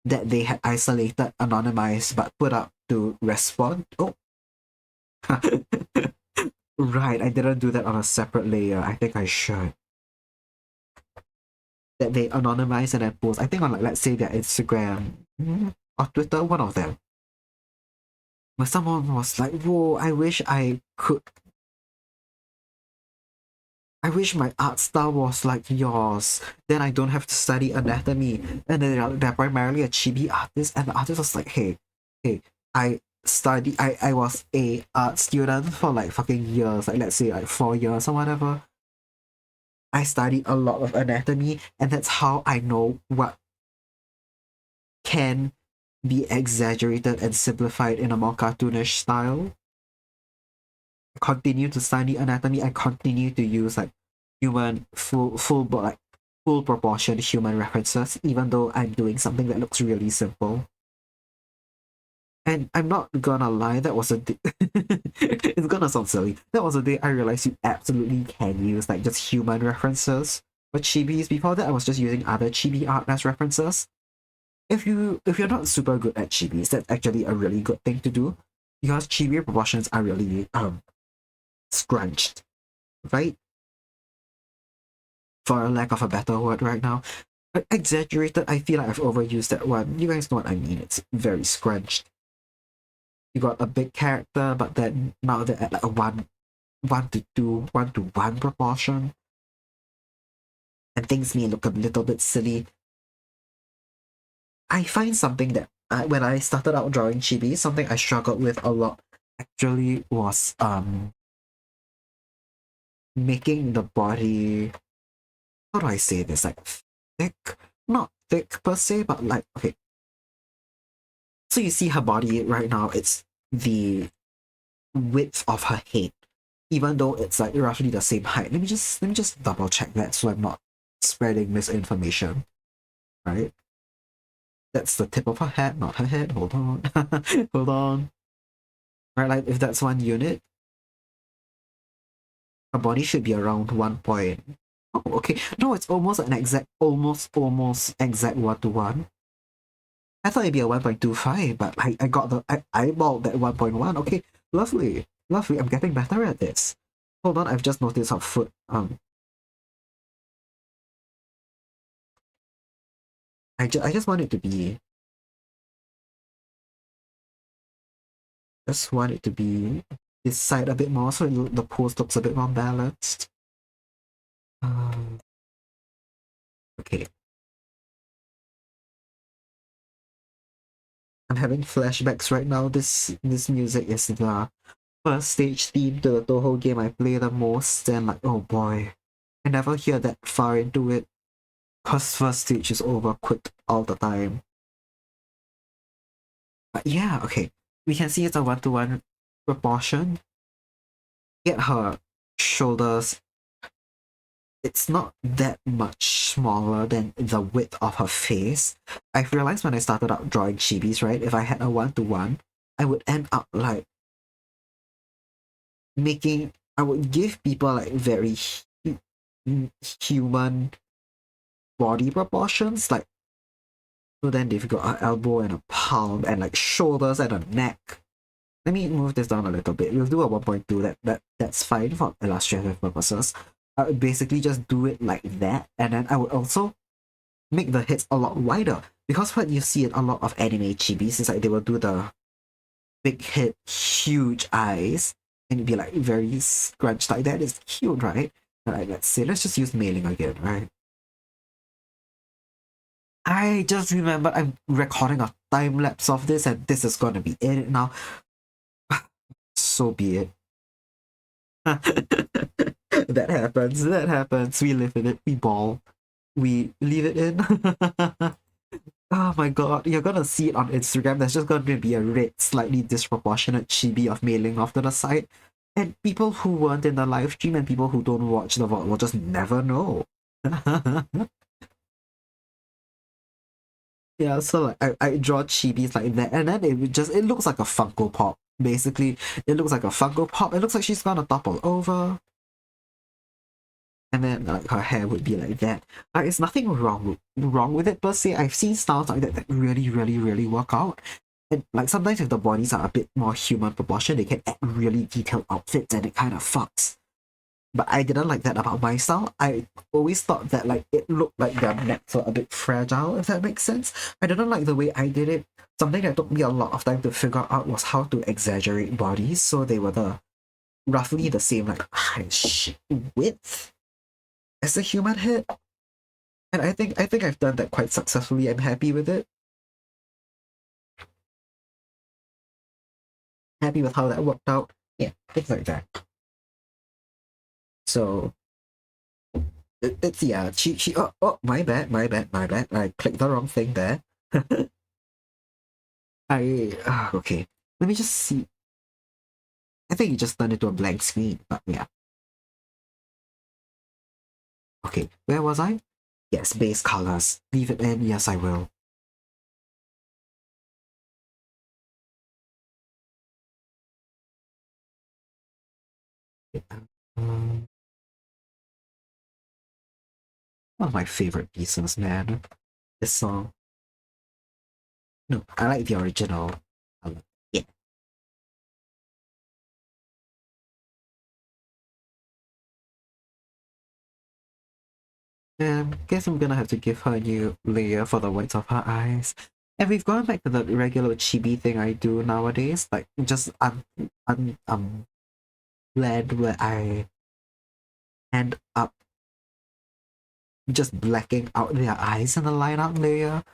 that they had isolated, anonymized, but put up to respond. Oh, right. I didn't do that on a separate layer. I think I should. That they anonymize and then post. I think on like let's say their Instagram or Twitter, one of them. Where someone was like, "Whoa, I wish my art style was like yours. Then I don't have to study anatomy." And then they're primarily a chibi artist, and the artist was like, hey, I was a art student for like fucking years, like let's say like 4 years or whatever. I studied a lot of anatomy, and that's how I know what can be exaggerated and simplified in a more cartoonish style. I continue to study anatomy. I continue to use like human full proportion human references, even though I'm doing something that looks really simple. And I'm not gonna lie, that was a day. It's gonna sound silly. That was a day I realized you absolutely can use like just human references for chibis. Before that, I was just using other chibi art as references. If you're not super good at chibis, that's actually a really good thing to do because chibi proportions are really scrunched, right? For a lack of a better word right now. Exaggerated, I feel like I've overused that one. You guys know what I mean. It's very scrunched. You got a big character, but then now they're at like a 1:2, 1:1 proportion. And things may look a little bit silly. I find something that when I started out drawing chibi, something I struggled with a lot actually was making the body, how do I say this, like thick, not thick per se, but like, okay, so you see her body right now, it's the width of her head, even though it's like roughly the same height. Let me just double check that so I'm not spreading misinformation, right? That's the tip of her head, not her head. Hold on. Hold on. Right, like if that's 1 unit, her body should be around 1 point. Oh, okay. No, it's almost an exact, almost exact 1:1. I thought it'd be a 1.25, but I got I eyeballed that 1.1. Okay, lovely. Lovely. I'm getting better at this. Hold on, I've just noticed her foot. I just want it to be. Just want it to be this side a bit more so the pose looks a bit more balanced. Okay. I'm having flashbacks right now. This music is the first stage theme to the Toho game I play the most, and like, oh boy, I never hear that far into it, cause first stage is over quick all the time. But yeah, okay, we can see it's a 1:1 proportion. Get her shoulders. It's not that much smaller than the width of her face. I've realized when I started out drawing chibis, right? If I had a 1:1, I would end up like I would give people like very human body proportions, like, so then they've got an elbow and a palm and like shoulders and a neck. Let me move this down a little bit. We'll do a 1.2. That's fine for illustrative purposes. I would basically just do it like that, and then I would also make the heads a lot wider. Because what you see in a lot of anime chibis is like they will do the big head, huge eyes, and it'd be like very scrunched like that. It's cute, right? Like, let's say, let's just use mailing again, right? I just remember I'm recording a time lapse of this, and this is gonna be in it now. So be it. That happens. That happens. We live in it. We ball. We leave it in. Oh my god, you're gonna see it on Instagram. There's just gonna be a red, slightly disproportionate chibi of mailing off to the side. And people who weren't in the live stream and people who don't watch the VOD will just never know. Yeah, so like I draw chibis like that, and then it looks like a Funko Pop. Basically, it looks like a Funko Pop. It looks like she's gonna topple over, and then like her hair would be like that. Like it's nothing wrong with it per se. I've seen styles like that that really work out. And like sometimes if the bodies are a bit more human proportion, they can add really detailed outfits and it kind of fucks. But I didn't like that about my style. I always thought that like it looked like their necks were a bit fragile, if that makes sense. I didn't like the way I did it. Something that took me a lot of time to figure out was how to exaggerate bodies so they were roughly the same like width as a human head. And I think I've done that quite successfully. I'm happy with it. Happy with how that worked out. Yeah, things like that. So it's yeah, she oh my bad. I clicked the wrong thing there. Okay. Let me just see. I think it just turned into a blank screen, but yeah. Okay, where was I? Yes, base colors. Leave it in. Yes, I will. Um, One of my favorite pieces, man. This song. No, I like the original. Yeah. Guess I'm gonna have to give her a new layer for the whites of her eyes. And we've gone back to the regular chibi thing I do nowadays, like just blend where I end up just blacking out their eyes in the line art layer.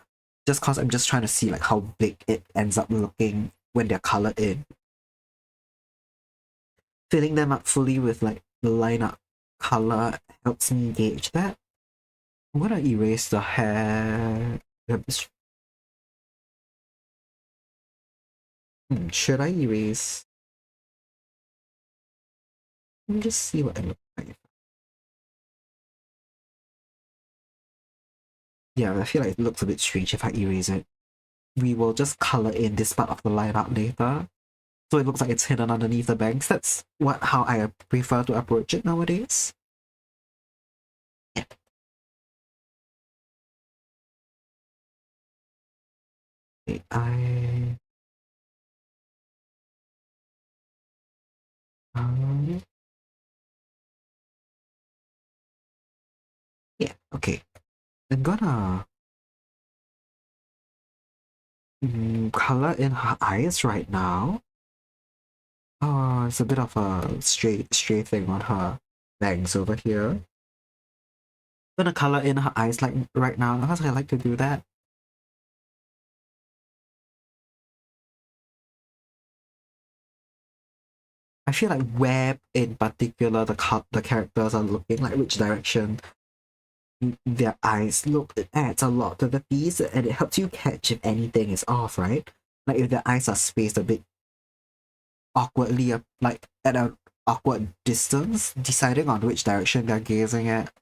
Just cause I'm just trying to see like how big it ends up looking when they're colored in. Filling them up fully with like the line art color helps me gauge that. I'm gonna erase the hair. Should I erase? Let me just see what it looks like. Yeah, I feel like it looks a bit strange if I erase it. We will just color in this part of the line art later. So it looks like it's hidden underneath the bangs. That's how I prefer to approach it nowadays. Yeah. Okay, um, yeah, okay. I'm gonna color in her eyes right now. Oh, it's a bit of a stray thing on her bangs over here. I'm gonna color in her eyes like right now because I like to do that. I feel like where in particular the characters are looking, like which direction their eyes look, it adds a lot to the piece and it helps you catch if anything is off, right? Like if the eyes are spaced a bit awkwardly, like at an awkward distance, deciding on which direction they're gazing at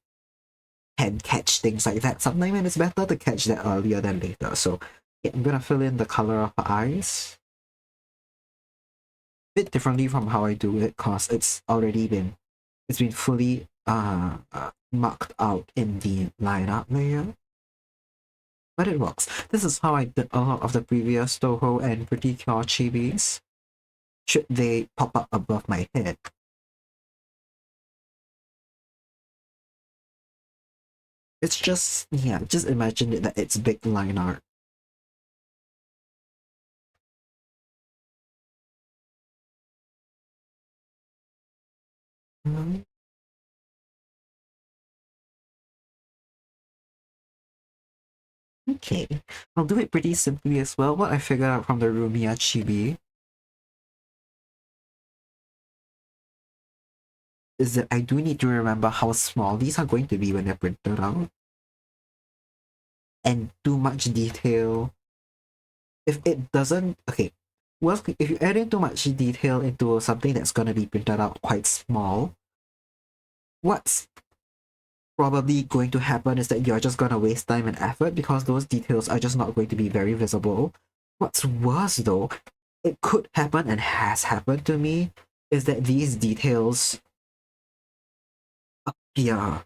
can catch things like that. Sometimes it's better to catch that earlier than later. So yeah, I'm gonna fill in the color of her eyes a bit differently from how I do it because it's been fully marked out in the lineup layer. But it works. This is how I did a lot of the previous Toho and Pretty Cure chibis. Should they pop up above my head? It's just, yeah, just imagine it that it's big line art. Okay, I'll do it pretty simply as well. What I figured out from the Rumia Chibi is that I do need to remember how small these are going to be when they're printed out. And too much detail. If it doesn't, okay, well, if you add in too much detail into something that's going to be printed out quite small, what's probably going to happen is that you're just going to waste time and effort because those details are just not going to be very visible. What's worse though, it could happen and has happened to me, is that these details appear,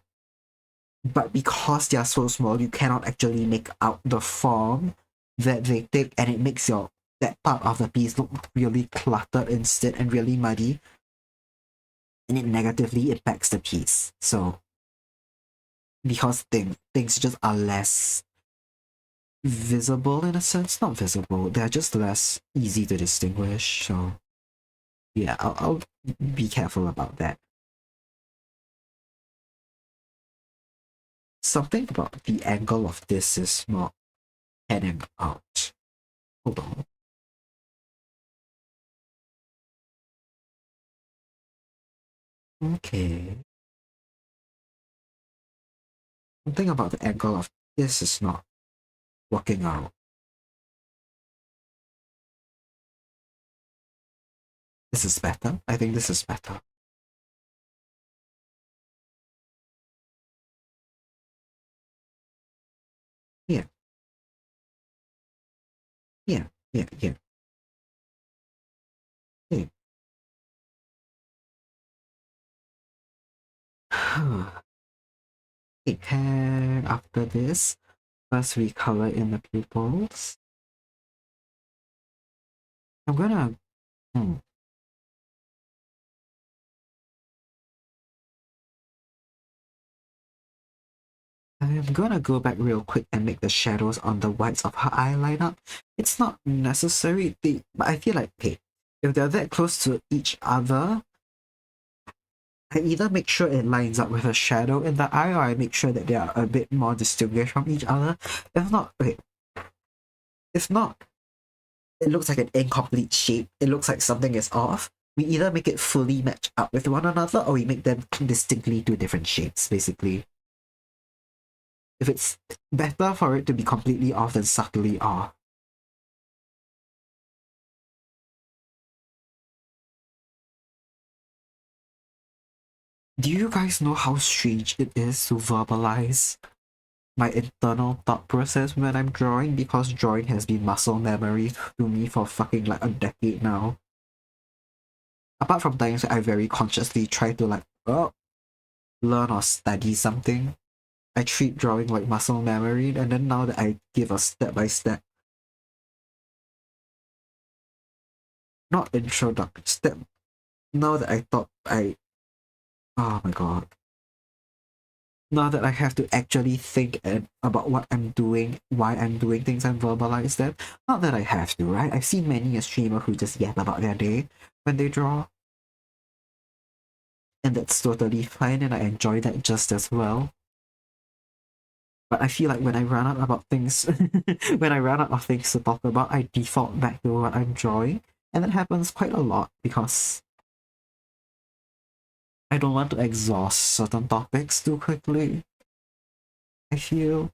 but because they are so small, you cannot actually make out the form that they take, and it makes your that part of the piece look really cluttered instead and really muddy, and it negatively impacts the piece. So because things just are less visible in a sense, not visible, they're just less easy to distinguish. So yeah, I'll be careful about that. Something about the angle of this is not panning out. Hold on. Okay. Something about the angle of this is not working out. This is better. I think this is better. Yeah, yeah, yeah, yeah. Yeah. Okay, and after this, first we color in the pupils. I'm gonna I'm gonna go back real quick and make the shadows on the whites of her eye line up. It's not necessary, but I feel like, okay, if they're that close to each other, I either make sure it lines up with a shadow in the eye, or I make sure that they are a bit more distinguished from each other. If not, okay, if not, it looks like an incomplete shape. It looks like something is off. We either make it fully match up with one another, or we make them distinctly two different shapes, basically. If it's better for it to be completely off than subtly off. Do you guys know how strange it is to verbalize my internal thought process when I'm drawing? Because drawing has been muscle memory to me for fucking like a decade now. Apart from times I very consciously try to like learn or study something, I treat drawing like muscle memory, and then now that I give a step by step, not introduction step, now that I thought oh my god, now that I have to actually think about what I'm doing, why I'm doing things, and verbalize them. Not that I have to, right? I've seen many a streamer who just yap about their day when they draw, and that's totally fine, and I enjoy that just as well. But I feel like when I run out about things, when I run out of things to talk about, I default back to what I'm drawing, and that happens quite a lot because I don't want to exhaust certain topics too quickly, I feel.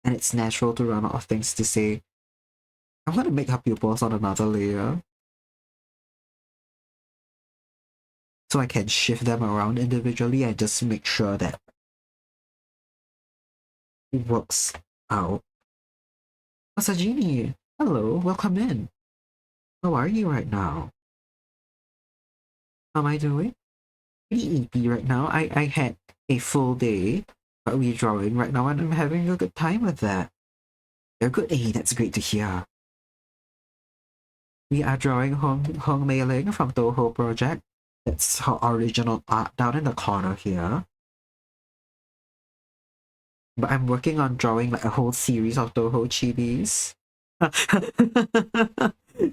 And it's natural to run out of things to say. I'm gonna make her pupils on another layer so I can shift them around individually and just make sure that it works out. Masajini, hello, welcome in. How are you right now? How am I doing? Pretty eepy right now. I had a full day redrawing right now and I'm having a good time with that. You're good. Hey, that's great to hear. We are drawing Hong Mei Ling from Toho Project. That's her original art down in the corner here. But I'm working on drawing like a whole series of Toho chibis.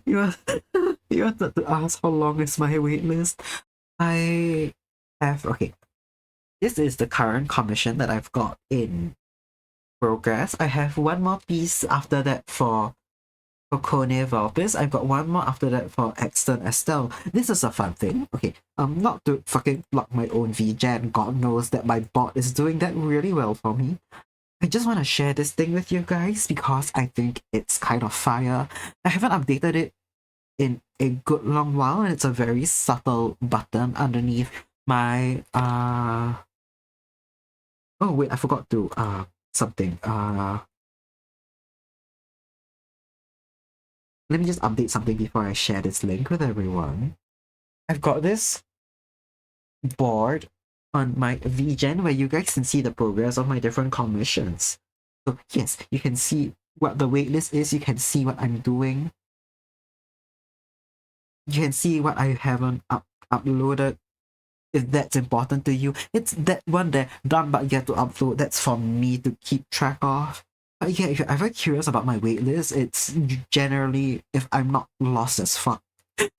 you must, You wanted to ask how long is my wait list? I have, okay, this is the current commission that I've got in progress. I have one more piece after that for Kone Valpis. I've got one more after that for Exton Estelle. This is a fun thing. Okay, not to fucking block my own VGen. God knows that my bot is doing that really well for me. I just want to share this thing with you guys because I think it's kind of fire. I haven't updated it in a good long while, and it's a very subtle button underneath my oh wait, I forgot to something. Let me just update something before I share this link with everyone. I've got this board on my VGen where you guys can see the progress of my different commissions. So yes, you can see what the waitlist is, you can see what I'm doing. You can see what I haven't uploaded. If that's important to you, it's that one there, done but yet to upload. That's for me to keep track of. But yeah, if you're ever curious about my waitlist, it's generally if I'm not lost as fuck.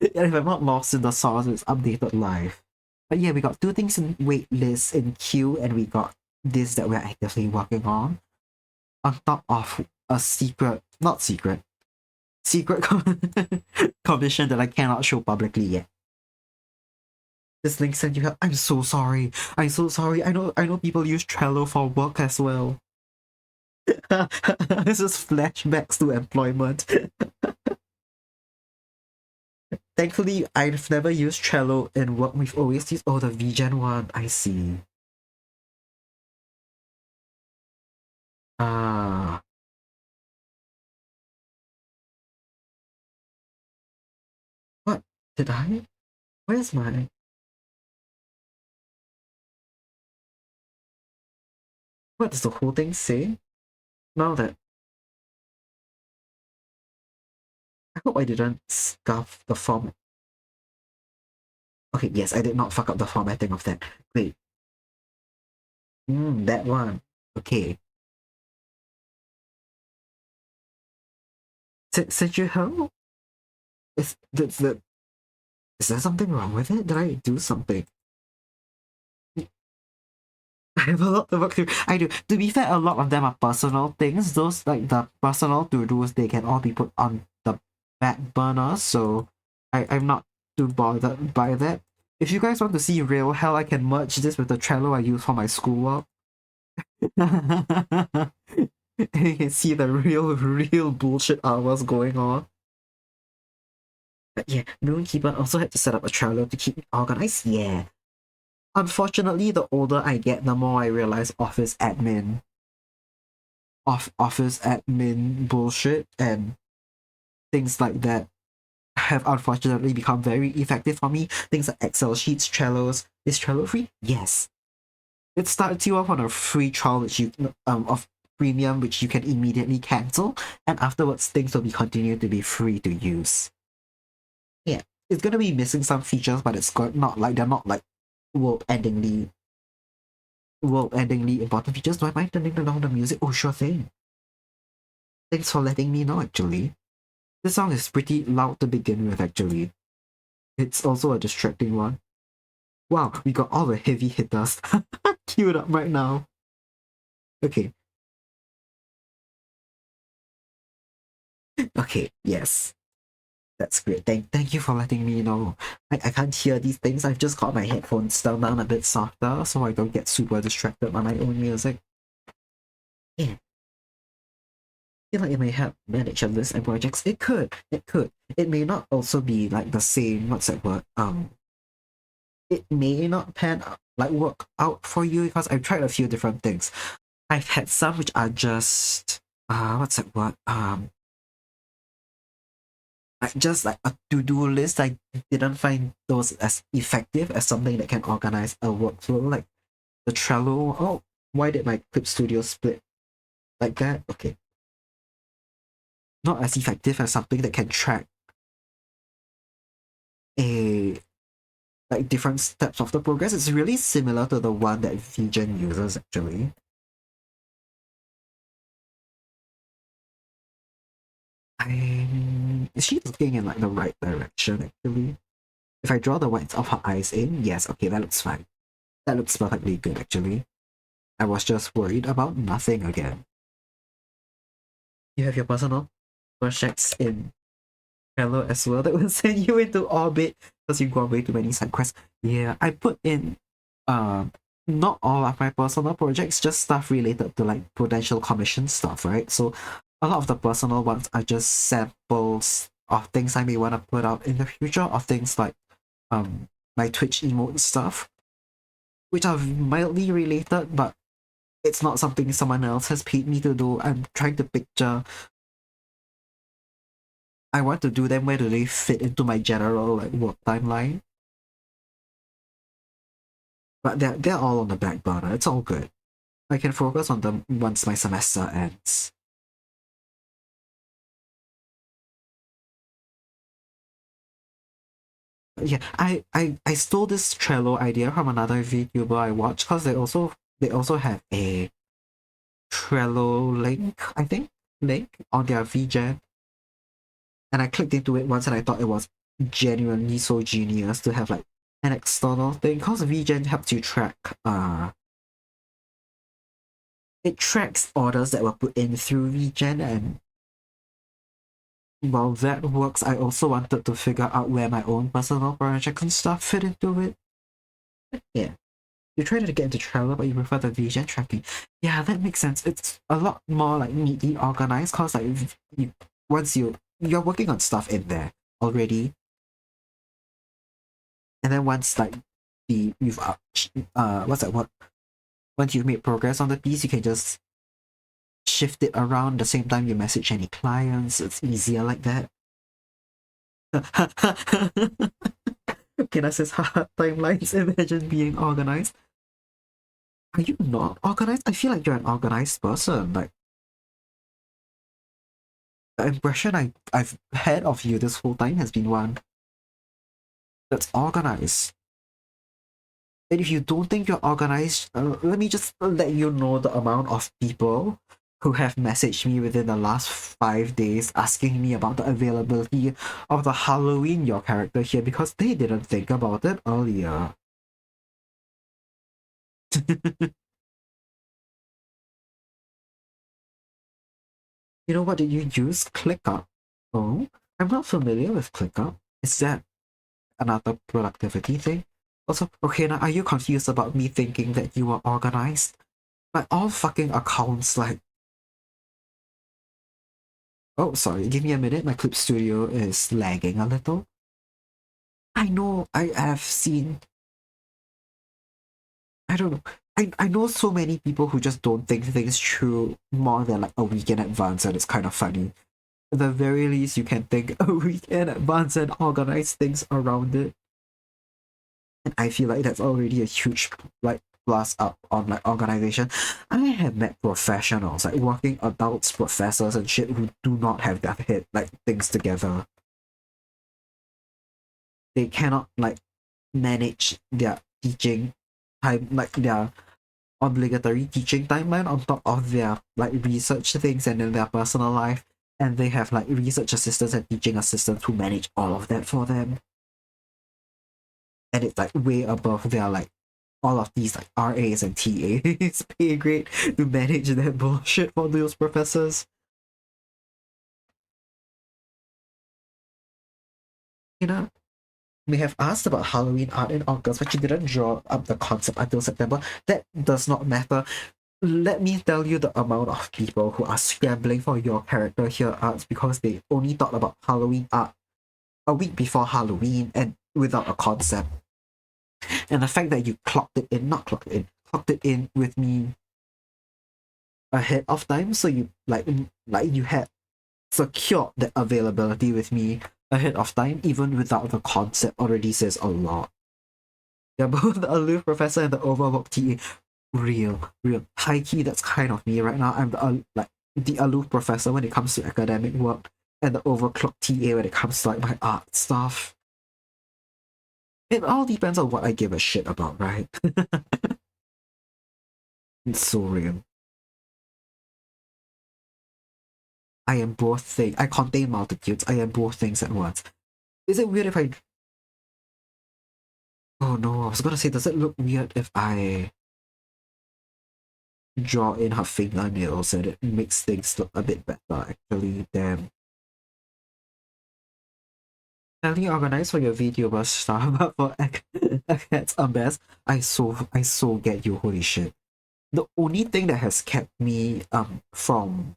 If I'm not lost in the source, it's updated live. But yeah, we got two things in waitlist in queue, and we got this that we're actively working on top of a not secret, commission that I cannot show publicly yet. This link said you have. I'm so sorry. I'm so sorry. I know people use Trello for work as well. This is flashbacks to employment. Thankfully, I've never used Trello in work. We've always used the VGen one. I see. Ah. What? Did I? Where's my... What does the whole thing say? Now that... I hope I didn't scuff the format. Okay, yes, I did not fuck up the formatting of that. Wait. That one. Okay. Since you help? Is there something wrong with it? Did I do something? I have a lot to work through. I do. To be fair, a lot of them are personal things. Those, like, the personal to-dos, they can all be put on the back burner, so I'm not too bothered by that. If you guys want to see real hell, I can merge this with the Trello I use for my schoolwork. You can see the real bullshit hours going on. But yeah, Moonkeeper also had to set up a Trello to keep me organized. Yeah. Unfortunately, the older I get, the more I realize office admin bullshit and things like that have unfortunately become very effective for me. Things like Excel sheets, Trellos. Is Trello free? Yes. It starts you off on a free trial which you of premium which you can immediately cancel, and afterwards things will be continued to be free to use. Yeah, it's gonna be missing some features, but it's not like they're not like world-endingly important features. Do I mind turning down the music? Oh, sure thing. Thanks for letting me know, actually. This song is pretty loud to begin with, actually. It's also a distracting one. Wow, we got all the heavy hitters queued up right now. Okay. Okay, yes. That's great. Thank you for letting me know. I can't hear these things. I've just got my headphones down a bit softer so I don't get super distracted by my own music. Yeah. I feel like it may help manage a list and projects. It could. It could. It may not also be like the same, what's that word? It may not pan out, like work out for you because I've tried a few different things. I've had some which are just what's that word? Like just like a to-do list. I didn't find those as effective as something that can organize a workflow like the Trello. Oh, why did my Clip Studio split like that? Okay. Not as effective as something that can track a like different steps of the progress. It's really similar to the one that VGen uses actually. is she looking in like the right direction actually? If I draw the whites of her eyes in, yes, okay, that looks fine. That looks perfectly good actually. I was just worried about nothing again. You have your personal projects in Trello as well that will send you into orbit because you got way too many side quests. Yeah, I put in not all of my personal projects, just stuff related to like potential commission stuff, right? So a lot of the personal ones are just samples of things I may want to put out in the future, of things like my Twitch emote stuff, which are mildly related, but it's not something someone else has paid me to do. I'm trying to picture I want to do them, where do they fit into my general like work timeline? But they're all on the back burner. It's all good. I can focus on them once my semester ends. Yeah, I stole this Trello idea from another VTuber I watched because they also have a Trello link, I think, link on their VGen. And I clicked into it once and I thought it was genuinely so genius to have like an external thing because VGen helps you track it tracks orders that were put in through VGen, and while that works, I also wanted to figure out where my own personal projects and stuff fit into it. Yeah. You're trying to get into Trello, but you prefer the VGen tracking. Yeah, that makes sense. It's a lot more like neatly organized because like once you're working on stuff in there already, and then once like you've what's that what once you've made progress on the piece, you can just shift it around the same time you message any clients. It's easier like that. Can I say hard timelines? Imagine being organized. Are you not organized? I feel like you're an organized person. Like the impression I've had of you this whole time has been one that's organized. And if you don't think you're organized, let me just let you know the amount of people who have messaged me within the last 5 days asking me about the availability of the Halloween your character here because they didn't think about it earlier. You know what did you use? ClickUp. Oh, I'm not familiar with ClickUp. Is that another productivity thing? Also, okay, now are you confused about me thinking that you were organized? My all fucking accounts, like, oh, sorry, give me a minute. My Clip Studio is lagging a little. I know, I have seen, I don't know. I know so many people who just don't think things through more than like a week in advance, and it's kind of funny. At the very least, you can think a week in advance and organize things around it. And I feel like that's already a huge like plus up on like organization. I have met professionals, like working adults, professors and shit who do not have their head like things together. They cannot like manage their teaching time, like their obligatory teaching timeline on top of their like research things and then their personal life. And they have like research assistants and teaching assistants who manage all of that for them. And it's like way above their like all of these like RAs and TAs pay grade to manage that bullshit for those professors. You know, we have asked about Halloween art in August, but you didn't draw up the concept until September. That does not matter. Let me tell you the amount of people who are scrambling for your character here arts because they only thought about Halloween art a week before Halloween and without a concept. And the fact that you clocked it in with me ahead of time, so you like you had secured the availability with me ahead of time, even without the concept, already says a lot. Yeah, both the aloof professor and the overworked TA, real high key. That's kind of me right now. I'm the like the aloof professor when it comes to academic work, and the overclocked TA when it comes to like my art stuff. It all depends on what I give a shit about, right? It's so real. I am both things. I contain multitudes. I am both things at once. Is it weird if I... Oh no, I was gonna say, does it look weird if I draw in her fingernails and it makes things look a bit better, actually? Damn. Fairly organized for your VTuber stuff, but for Egghead's best, I so get you, holy shit. The only thing that has kept me from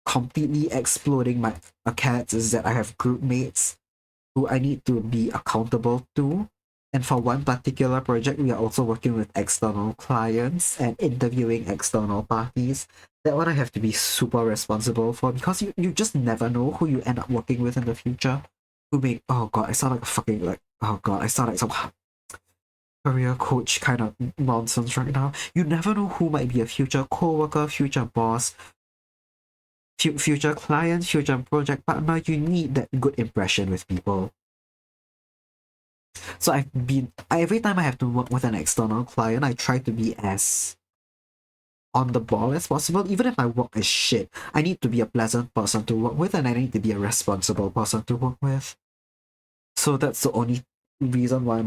completely exploding my cats is that I have group mates who I need to be accountable to. And for one particular project, we are also working with external clients and interviewing external parties. That one I have to be super responsible for because you just never know who you end up working with in the future. Who may, oh god, I sound like a fucking, like, oh god, I sound like some career coach kind of nonsense right now. You never know who might be a future co-worker, future boss, future client, future project partner. You need that good impression with people. So every time I have to work with an external client, I try to be as on the ball as possible. Even if my work is shit, I need to be a pleasant person to work with and I need to be a responsible person to work with. So that's the only reason why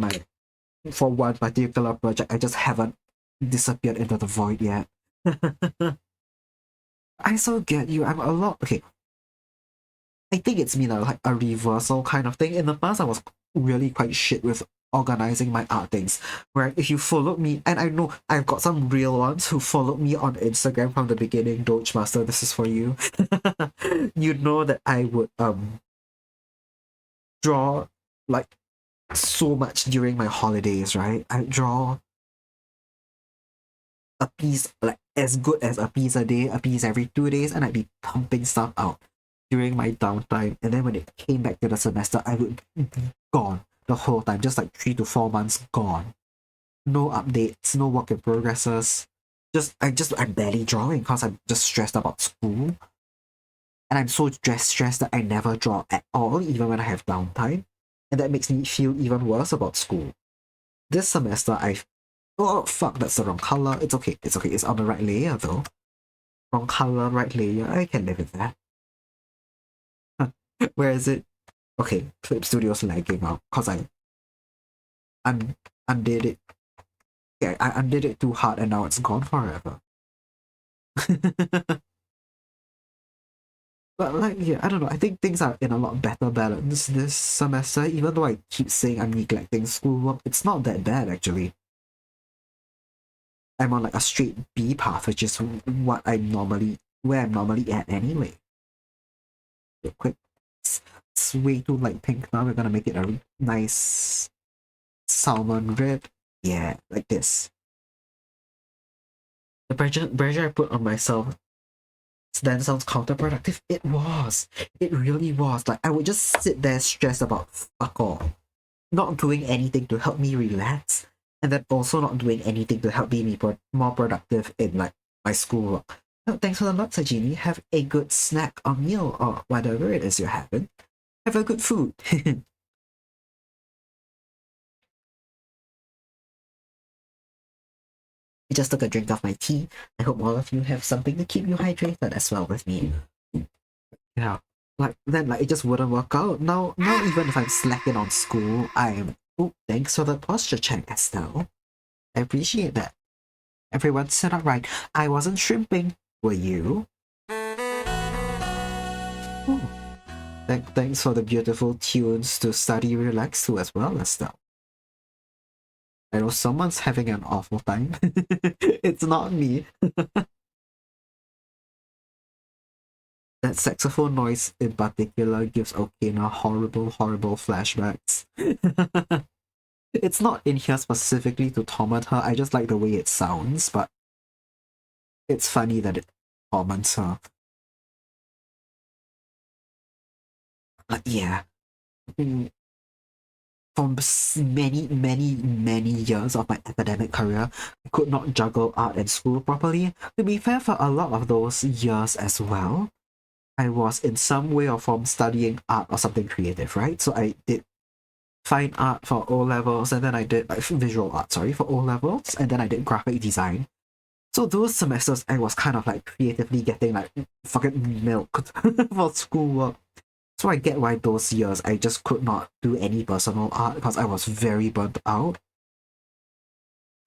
for one particular project, I just haven't disappeared into the void yet. I so get you. I'm a lot... Okay, I think it's been like a reversal kind of thing. In the past, I was really quite shit with organizing my art things. Where if you followed me, and I know I've got some real ones who followed me on Instagram from the beginning, Doge Master, this is for you. You know that I would draw like so much during my holidays, right? I draw a piece, like as good as a piece a day, a piece every 2 days, and I'd be pumping stuff out during my downtime. And then when it came back to the semester, I would be gone the whole time, just like 3 to 4 months gone. No updates, no work in progresses. I'm barely drawing because I'm just stressed about school. And I'm so stressed that I never draw at all, even when I have downtime. And that makes me feel even worse about school. This semester, oh fuck, that's the wrong color. It's okay, it's okay. It's on the right layer though. Wrong color, right layer. I can live with that. Where is it? Okay, Clip Studio's lagging out because I undid it. Yeah, I undid it too hard and now it's gone forever. But like, yeah, I don't know. I think things are in a lot better balance this semester. Even though I keep saying I'm neglecting schoolwork, it's not that bad actually. I'm on like a straight B path, which is where I'm normally at anyway. Real quick, it's way too light pink now. We're gonna make it a nice salmon red. Yeah, like this. The pressure I put on myself then sounds counterproductive. It was. It really was. Like, I would just sit there stressed about fuck all. Not doing anything to help me relax. And then also not doing anything to help me be more productive in, like, my schoolwork. So thanks for the luck, Sajini. Have a good snack or meal or whatever it is you're having. Have a good food. I just took a drink of my tea. I hope all of you have something to keep you hydrated as well with me. Yeah. Like it just wouldn't work out. Now even if I'm slacking on school, thanks for the posture check, Estelle. I appreciate that. Everyone sit up right. I wasn't shrimping. Were you? Ooh. Thanks for the beautiful tunes to study relax to as well, Estelle. I know someone's having an awful time. It's not me. That saxophone noise in particular gives Okina horrible flashbacks. It's not in here specifically to torment her, I just like the way it sounds, but it's funny that it torments her. Yeah. From many years of my academic career, I could not juggle art and school properly. To be fair, for a lot of those years as well, I was in some way or form studying art or something creative, right? So I did fine art for O levels, and then I did like visual art, sorry, for O levels, and then I did graphic design. So those semesters I was kind of like creatively getting like fucking milked for schoolwork. So I get why those years I just could not do any personal art because I was very burnt out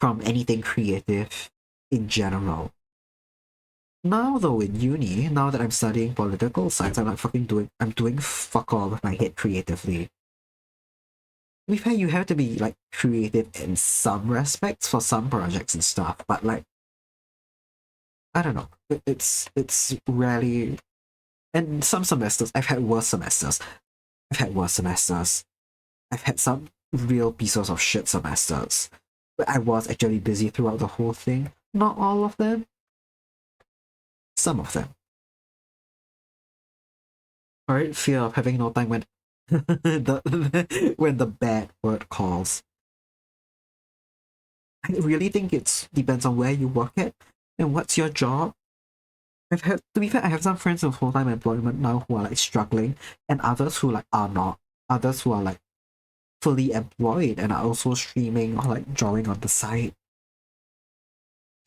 from anything creative in general. Now though in uni, now that I'm studying political science, I'm doing fuck all with my head creatively. To be fair, you have to be like creative in some respects for some projects and stuff, but like I don't know. It's rarely, and some semesters I've had worse semesters. I've had worse semesters. I've had some real pieces of shit semesters. But I was actually busy throughout the whole thing. Not all of them. Some of them. Alright, fear of having no time when when the bad word calls. I really think it depends on where you work at and what's your job. To be fair, I have some friends in full-time employment now who are like struggling, and others who like are not. Others who are like fully employed and are also streaming or like drawing on the side.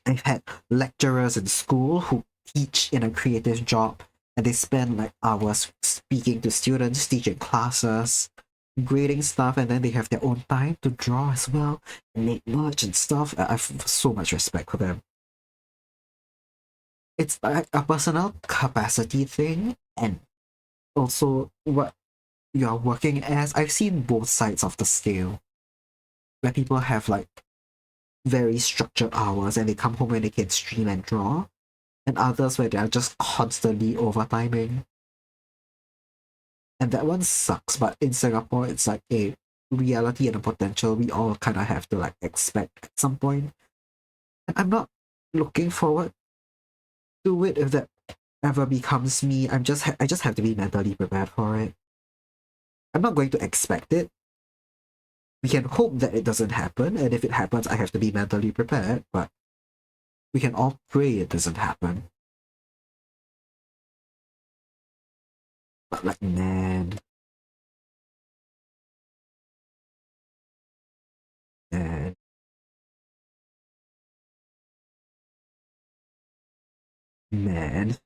I've had lecturers in school who teach in a creative job and they spend like hours speaking to students, teaching classes, grading stuff, and then they have their own time to draw as well and make merch and stuff. I have so much respect for them. It's like a personal capacity thing and also what you're working as. I've seen both sides of the scale where people have like very structured hours and they come home and they can stream and draw, and others where they're just constantly overtiming. And that one sucks, but in Singapore, it's like a reality and a potential we all kind of have to like expect at some point. And I'm not looking forward to it if that ever becomes me. I just have to be mentally prepared for it. I'm not going to expect it. We can hope that it doesn't happen, and if it happens, I have to be mentally prepared, but we can all pray it doesn't happen. But like, man, man.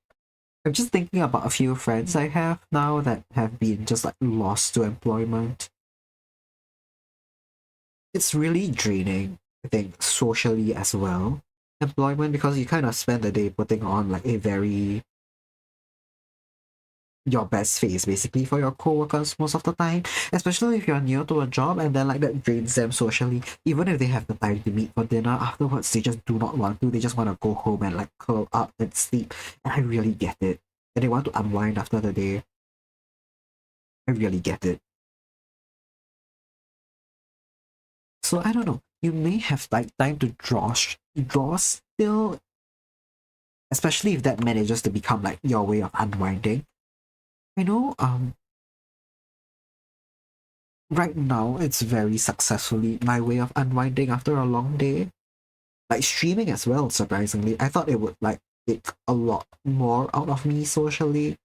I'm just thinking about a few friends I have now that have been just like lost to employment. It's really draining, I think, socially as well. Employment, because you kind of spend the day putting on like a very your best face basically for your coworkers most of the time, especially if you're new to a job, and then like that drains them socially. Even if they have the time to meet for dinner, afterwards they just do not want to. They just want to go home and like curl up and sleep. And I really get it. And they want to unwind after the day. I really get it. So I don't know. You may have like time to draw still, especially if that manages to become like your way of unwinding. I know right now it's very successfully my way of unwinding after a long day. Like streaming as well, surprisingly. I thought it would like take a lot more out of me socially.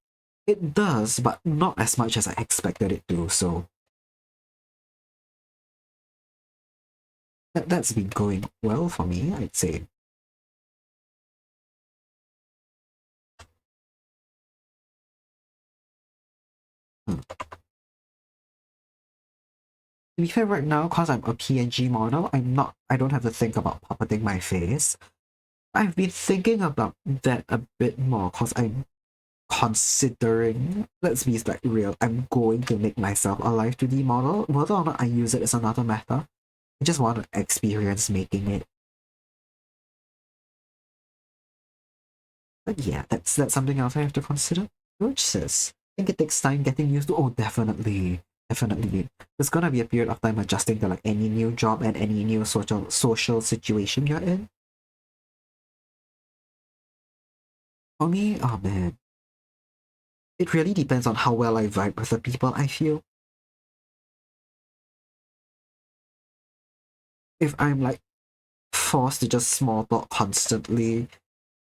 It does, but not as much as I expected it to, so that's been going well for me, I'd say. Hmm. To be fair, right now, because I'm a PNG model, I don't have to think about puppeting my face. I've been thinking about that a bit more because I'm considering, let's be like real, I'm going to make myself a live 2D model. Whether or not I use it is another matter. I just want to experience making it. But yeah, that's something else I have to consider. Which says, I think it takes time getting used to. Oh, definitely. Definitely. There's gonna be a period of time adjusting to like any new job and any new social situation you're in. For me, oh man, it really depends on how well I vibe with the people I feel. If I'm like forced to just small talk constantly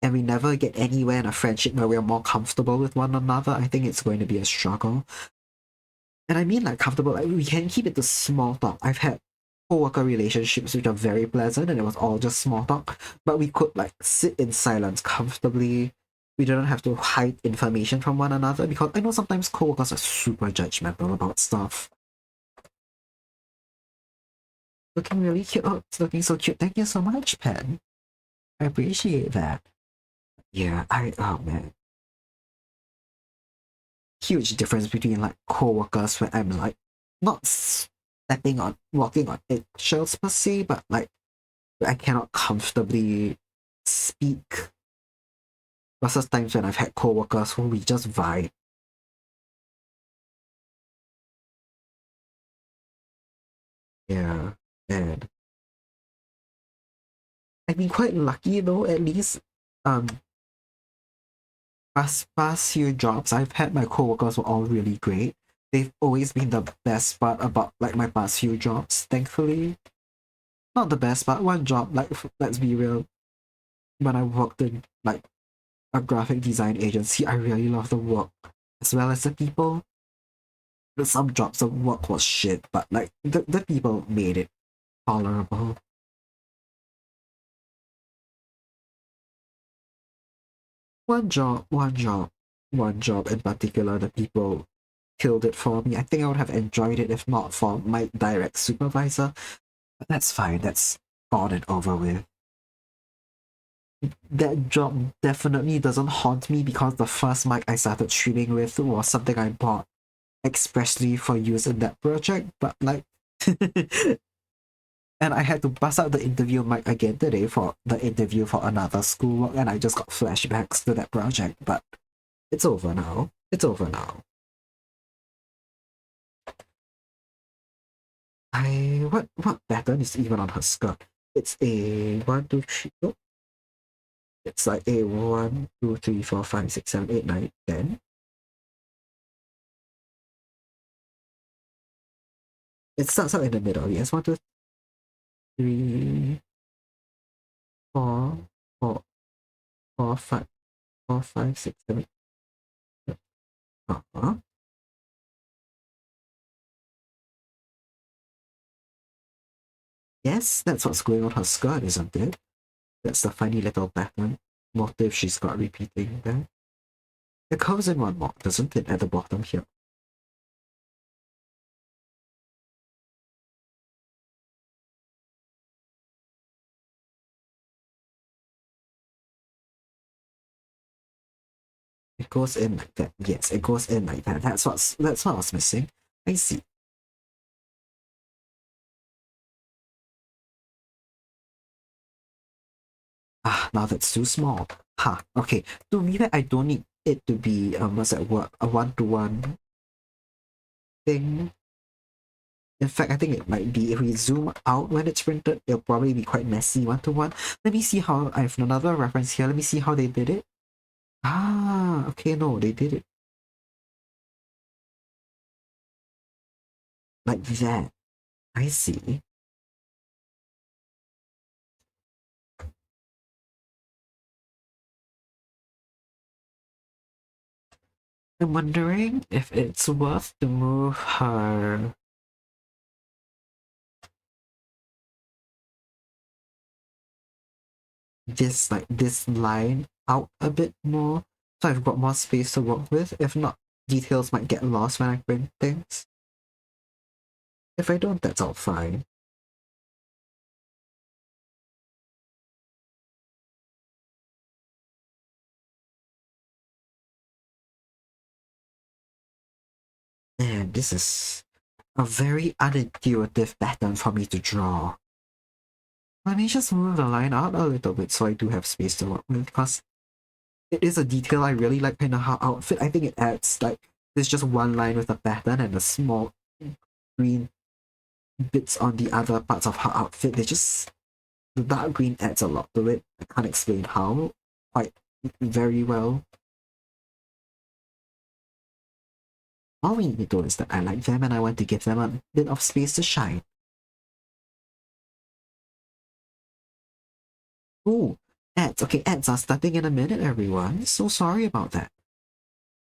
and we never get anywhere in a friendship where we're more comfortable with one another, I think it's going to be a struggle. And I mean like comfortable, like we can keep it to small talk. I've had co-worker relationships which are very pleasant and it was all just small talk, but we could like sit in silence comfortably. We didn't have to hide information from one another because I know sometimes co-workers are super judgmental about stuff. Looking really cute. Oh, it's looking so cute. Thank you so much, Pen. I appreciate that. Yeah, oh man. Huge difference between like co-workers where I'm like not walking on eggshells per se, but like I cannot comfortably speak versus times when I've had co-workers who we just vibe. Yeah, and I've been quite lucky though, at least um past few jobs I've had, my co-workers were all really great. They've always been the best part about like my past few jobs, thankfully. Not the best part, one job, like let's be real, when I worked in like a graphic design agency, I really loved the work as well as the people. Some jobs the work was shit, but like the people made it tolerable. One job in particular, the people killed it for me. I think I would have enjoyed it if not for my direct supervisor. But that's fine, that's gone and over with. That job definitely doesn't haunt me because the first mic I started streaming with was something I bought expressly for use in that project, but like and I had to bust out the interview mic again today for the interview for another schoolwork, and I just got flashbacks to that project, but it's over now. It's over now. What pattern is even on her skirt? It's a one, two, three. No, it's like a 1, 2, 3, 4, 5, 6, 7, 8, 9, 10. It starts out in the middle. Yes, 1, 2, 3, 4, 4, 4, 5, 4, 5, 6, 7. Uh-huh. Yes, that's what's going on her skirt, isn't it? That's the funny little pattern motif she's got repeating there. It comes in one more, doesn't it, at the bottom here? It goes in like that. Yes, it goes in like that. That's what I was missing. I see. Ah, now that's too small. Ha, okay. To me, that I don't need it to be what's that word? A one-to-one thing. In fact, I think it might be if we zoom out when it's printed, it'll probably be quite messy one-to-one. Let me see how I have another reference here. Let me see how they did it. Ah, okay, no, they did it like that. I see. I'm wondering if it's worth to move her this line out a bit more so I've got more space to work with. If not, details might get lost when I print things. If I don't, that's all fine. And this is a very unintuitive pattern for me to draw. Let me just move the line out a little bit so I do have space to work with because it is a detail I really like in her outfit. I think it adds like there's just one line with a pattern and the small green bits on the other parts of her outfit. They just the dark green adds a lot to it. I can't explain how quite very well. All we need to know is that I like them and I want to give them a bit of space to shine. Oh, ads. Okay, ads are starting in a minute, everyone. So sorry about that.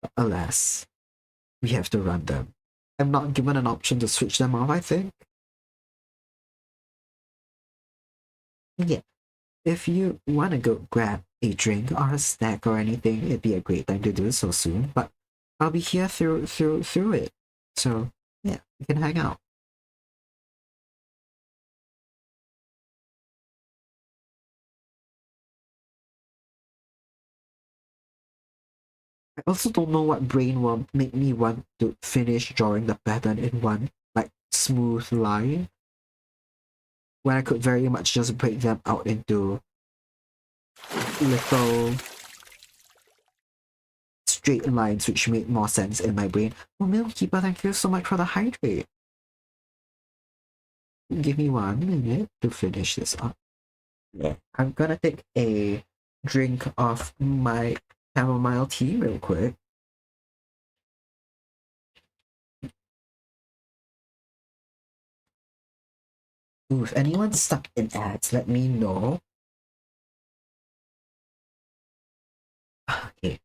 But alas, we have to run them. I'm not given an option to switch them off, I think. Yeah, if you want to go grab a drink or a snack or anything, it'd be a great time to do so soon. But I'll be here through it. So yeah, we can hang out. I also don't know what brain will make me want to finish drawing the pattern in one like smooth line when I could very much just break them out into little straight lines which make more sense in my brain. Oh, Milkeeper, thank you so much for the hydrate. Give me 1 minute to finish this up. Yeah. I'm gonna take a drink of my chamomile tea real quick. Ooh, if anyone's stuck in ads, let me know. Okay.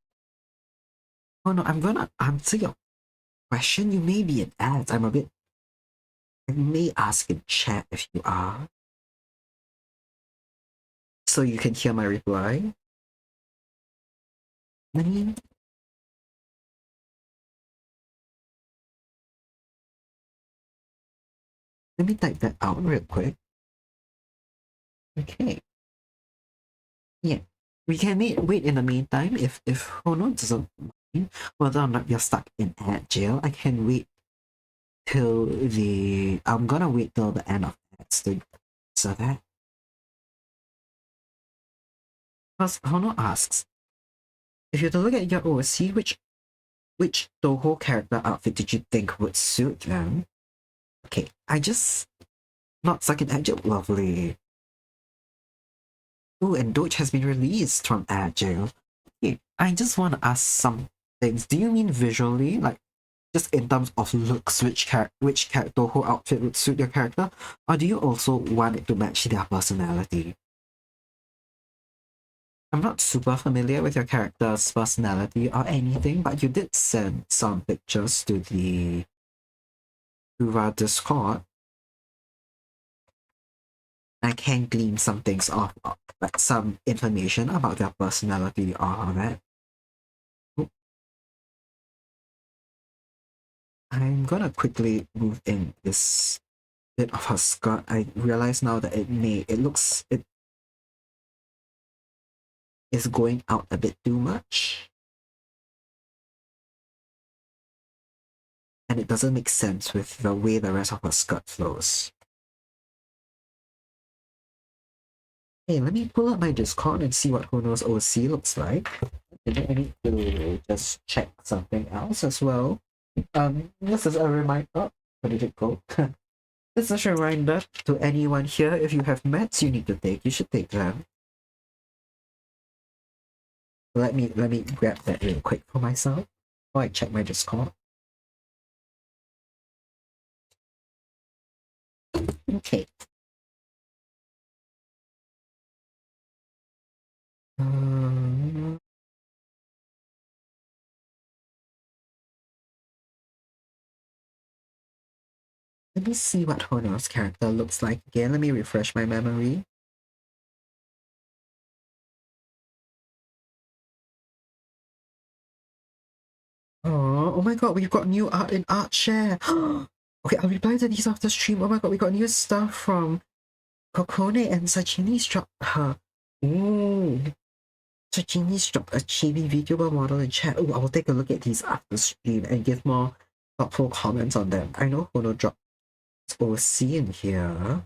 Oh no, I'm gonna answer your question. You may be in ads. I may ask in chat if you are. So you can hear my reply. Let me type that out real quick. Okay. Yeah. We can wait in the meantime if Hono doesn't mind whether or not you're stuck in ad jail. I can wait till I'm gonna wait till the end of ads to answer that. Because Hono asks, if you were to look at your OC, which Toho character outfit did you think would suit them? Okay, I just not stuck in ad jail. Lovely. Ooh, and Doge has been released from ad jail. Okay, I just want to ask some things. Do you mean visually, like just in terms of looks, which character whole outfit would suit your character, or do you also want it to match their personality? I'm not super familiar with your character's personality or anything, but you did send some pictures to our Discord. I can glean some things off, like some information about their personality or all that. I'm gonna quickly move in this bit of her skirt. I realize now that it is going out a bit too much. And it doesn't make sense with the way the rest of her skirt flows. Hey, let me pull up my Discord and see what Hono's OC looks like. And then I need to just check something else as well. This is a reminder. Oh, where did it go? This is a reminder to anyone here, if you have meds you need to take, you should take them. Let me grab that real quick for myself before I check my Discord. Okay. Let me see what Honor's character looks like again. Let me refresh my memory. Oh my god, we've got new art in Art Share. Okay, I'll reply to these after stream. Oh my god, we got new stuff from Kokone and Sachini's dropped her. Ooh. Sachini's dropped a chibi VTuber model in chat. Oh, I will take a look at these after stream and give more thoughtful comments on them. I know Hono dropped OC in here.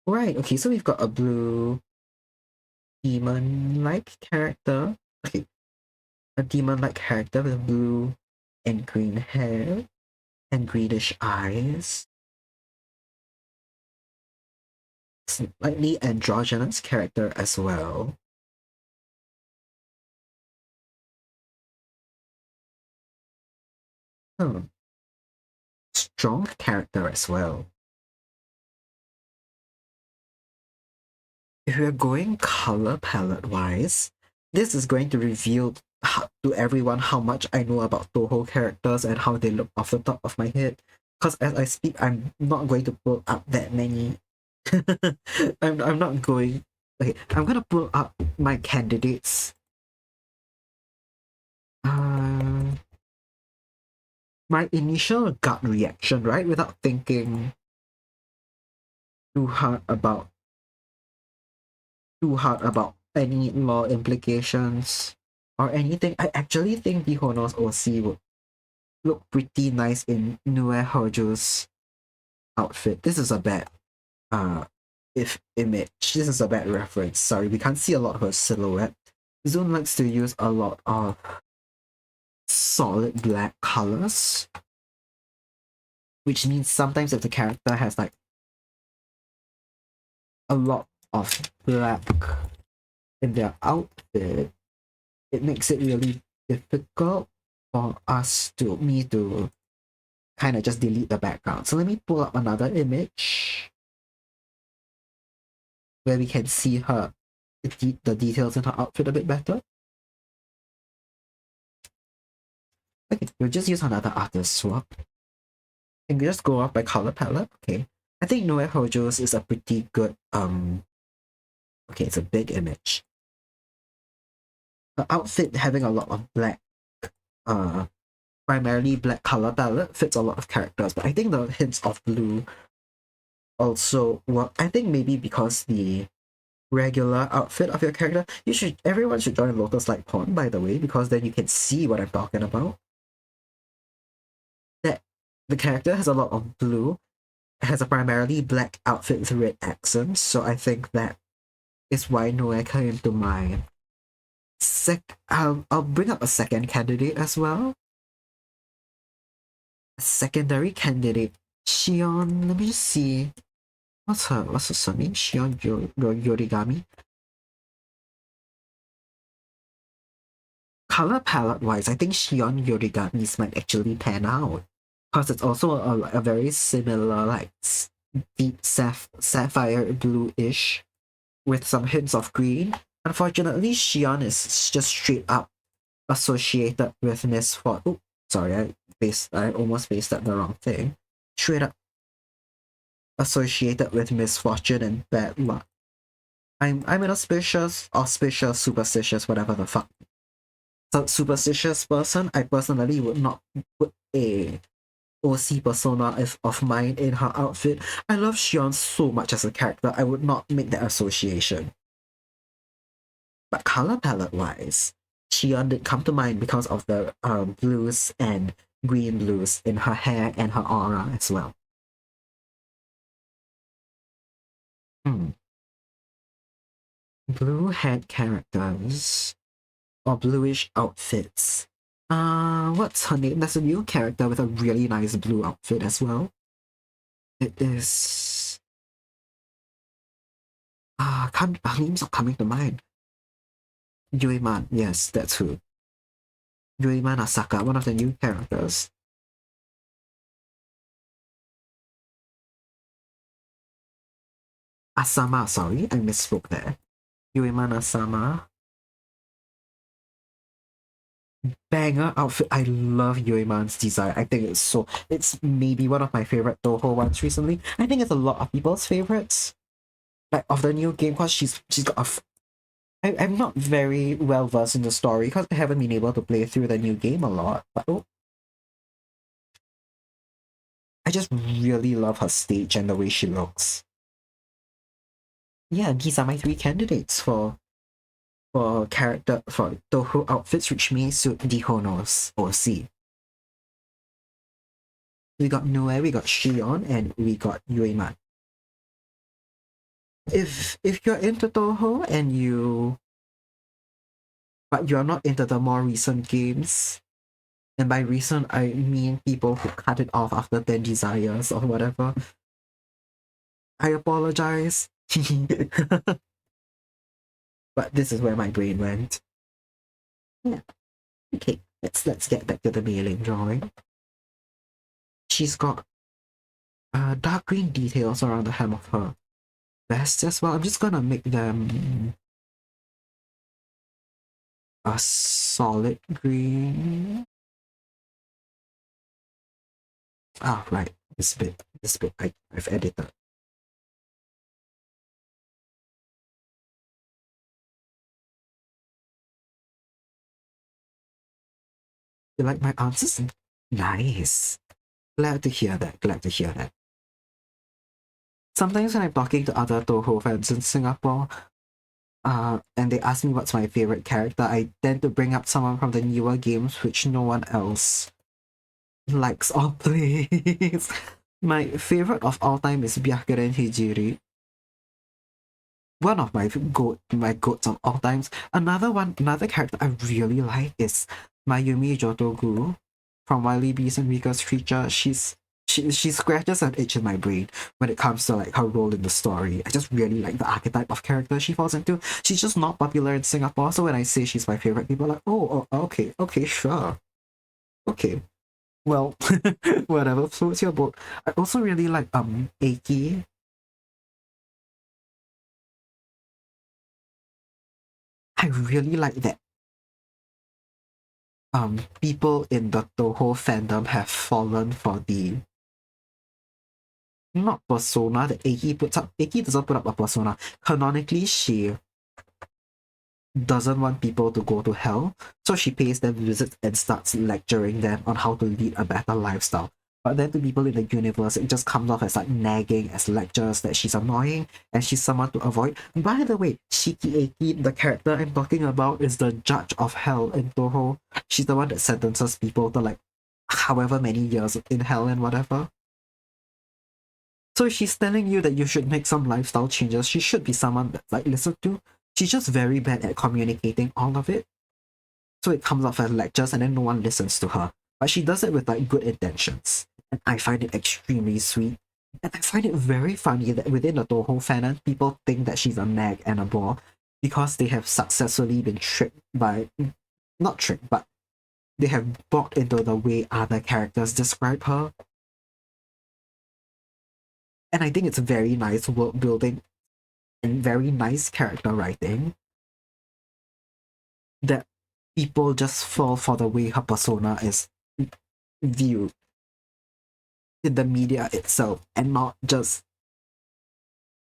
Right, okay, so we've got a blue demon-like character. Okay, a demon-like character with blue and green hair and greenish eyes. Slightly androgynous character as well. Strong character as well. If we're going color palette wise, this is going to reveal to everyone how much I know about Toho characters and how they look off the top of my head. Because as I speak, I'm not going to pull up that many I'm not going. Okay, I'm gonna pull up my candidates. Uh, my initial gut reaction, right, without thinking too hard about any law implications or anything. I actually think the Honos OC would look pretty nice in Nue Hojo's outfit. This is a bad if image. This is a bad reference. Sorry, we can't see a lot of her silhouette. Zoom likes to use a lot of solid black colors, which means sometimes if the character has like a lot of black in their outfit, it makes it really difficult for me to kind of just delete the background. So let me pull up another image where we can see the details in her outfit a bit better. Okay, we'll just use another artist swap. And we just go off by color palette. Okay. I think Noe Hojo's is a pretty good okay, it's a big image. The outfit having a lot of black, primarily black color palette fits a lot of characters, but I think the hints of blue also work. I think maybe because the regular outfit of your character, everyone should join Lotus Light Pawn, by the way, because then you can see what I'm talking about. That the character has a lot of blue, has a primarily black outfit with red accents, so I think that is why Noe came to mind. I'll bring up a second candidate as well. A secondary candidate, Shion. Let me just see. What's her surname? Shion Yorigami. Color palette wise, I think Shion Yorigami's might actually pan out. Because it's also a very similar, like deep sapphire blue-ish with some hints of green. Unfortunately, Shion is just straight up associated with misfortune. Oh, sorry, I almost pasted the wrong thing. Straight up associated with misfortune and bad luck. I'm an auspicious, superstitious, whatever the fuck. So superstitious person. I personally would not put a OC persona of mine in her outfit. I love Shion so much as a character. I would not make that association. But color palette wise, Shion did come to mind because of the blues and green blues in her hair and her aura as well. Blue head characters or bluish outfits. What's her name? There's a new character with a really nice blue outfit as well. It is her name's not coming to mind. Yuiman, yes, that's who. Yuiman Asaka, one of the new characters. Asama, sorry, I misspoke there. Yuiman Asama. Banger outfit. I love Yuiman's design. I think it's maybe one of my favorite Toho ones recently. I think it's a lot of people's favorites. Like of the new game, because she's got I'm not very well versed in the story because I haven't been able to play through the new game a lot. But I just really love her stage and the way she looks. Yeah, these are my three candidates for Toho outfits, which may suit the Honos or C. We got Noe, we got Shion, and we got Yuiman. If you're into Toho but you're not into the more recent games, and by recent I mean people who cut it off after 10 desires or whatever, I apologize. But this is where my brain went. Yeah. Okay, let's get back to the mailing drawing. She's got dark green details around the hem of her vest as well. I'm just gonna make them a solid green. Ah, right. This bit I've edited. You like my answers? Nice. Glad to hear that. Glad to hear that. Sometimes when I'm talking to other Toho fans in Singapore, and they ask me what's my favorite character, I tend to bring up someone from the newer games which no one else likes or plays. My favorite of all time is Byakuren Hijiri. One of my goats of all times. Another character I really like is Mayumi Jotogu from Wily Beast and Rika's Creature. She scratches an itch in my brain when it comes to like her role in the story. I just really like the archetype of character she falls into. She's just not popular in Singapore, so when I say she's my favorite, people are like, okay, okay, sure, okay. Well, whatever floats your boat. I also really like Eiki. I really like that people in the Toho fandom have fallen for the not persona that Eiki puts up. Eiki doesn't put up a persona. Canonically, she doesn't want people to go to hell, so she pays them visits and starts lecturing them on how to lead a better lifestyle. But then to people in the universe, it just comes off as like nagging, as lectures that she's annoying and she's someone to avoid. By the way, Shiki Eki, the character I'm talking about, is the judge of hell in Toho. She's the one that sentences people to like however many years in hell and whatever. So she's telling you that you should make some lifestyle changes. She should be someone that's like listened to. She's just very bad at communicating all of it. So it comes off as lectures and then no one listens to her. But she does it with like good intentions. And I find it extremely sweet. And I find it very funny that within the Toho fandom, people think that she's a nag and a bore because they have successfully been tricked by, not tricked, but they have bought into the way other characters describe her. And I think it's very nice world building and very nice character writing that people just fall for the way her persona is viewed in the media itself and not just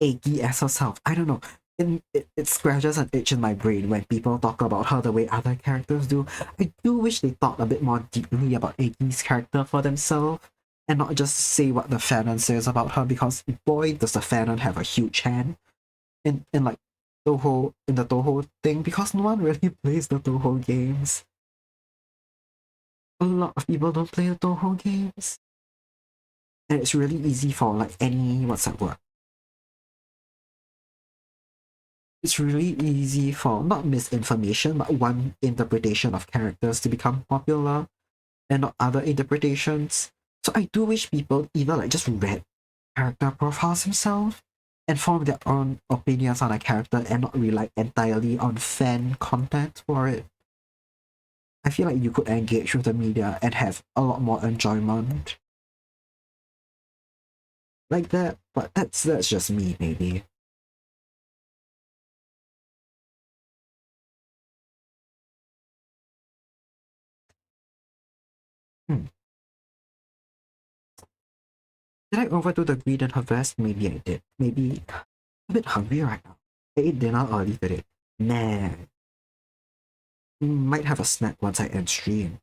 Eiki as herself. I don't know. It scratches an itch in my brain when people talk about her the way other characters do. I do wish they thought a bit more deeply about Eiki's character for themselves and not just say what the fanon says about her, because boy does the fanon have a huge hand in like Toho in the Toho thing, because no one really plays the Toho games. A lot of people don't play the Toho games. And it's really easy for like any what's that word? It's really easy for not misinformation, but one interpretation of characters to become popular and not other interpretations. So I do wish people either like just read character profiles themselves and form their own opinions on a character and not rely entirely on fan content for it. I feel like you could engage with the media and have a lot more enjoyment like that, but that's just me maybe. Hmm. Did I overdo the greed and harvest? Maybe I did. Maybe I'm a bit hungry right now. I ate dinner early today. Man, might have a snack once I end stream.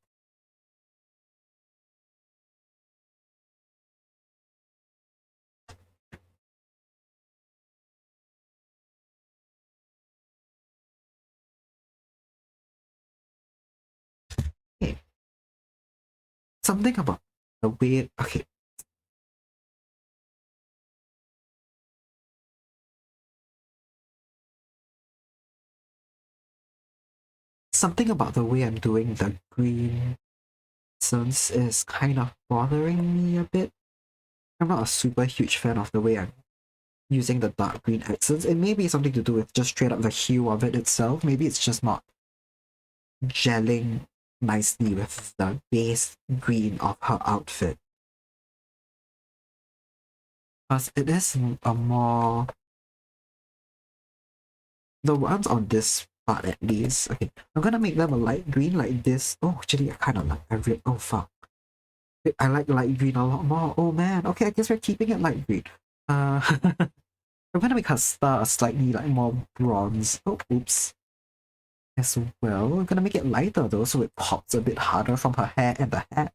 Okay, something about the way. Okay, something about the way I'm doing the green sense is kind of bothering me a bit. I'm not a super huge fan of the way I'm using the dark green accents. It may be something to do with just straight up the hue of it itself. Maybe it's just not gelling nicely with the base green of her outfit. Because it is a more... The ones on this part at least. Okay, I'm gonna make them a light green like this. Oh, actually, I kind of like... Oh, fuck. I like light green a lot more. Oh, man. Okay, I guess we're keeping it light green. I'm gonna make her star slightly like more bronze. Oh, oops. as well. We're gonna make it lighter though, so it pops a bit harder from her hair and the hat.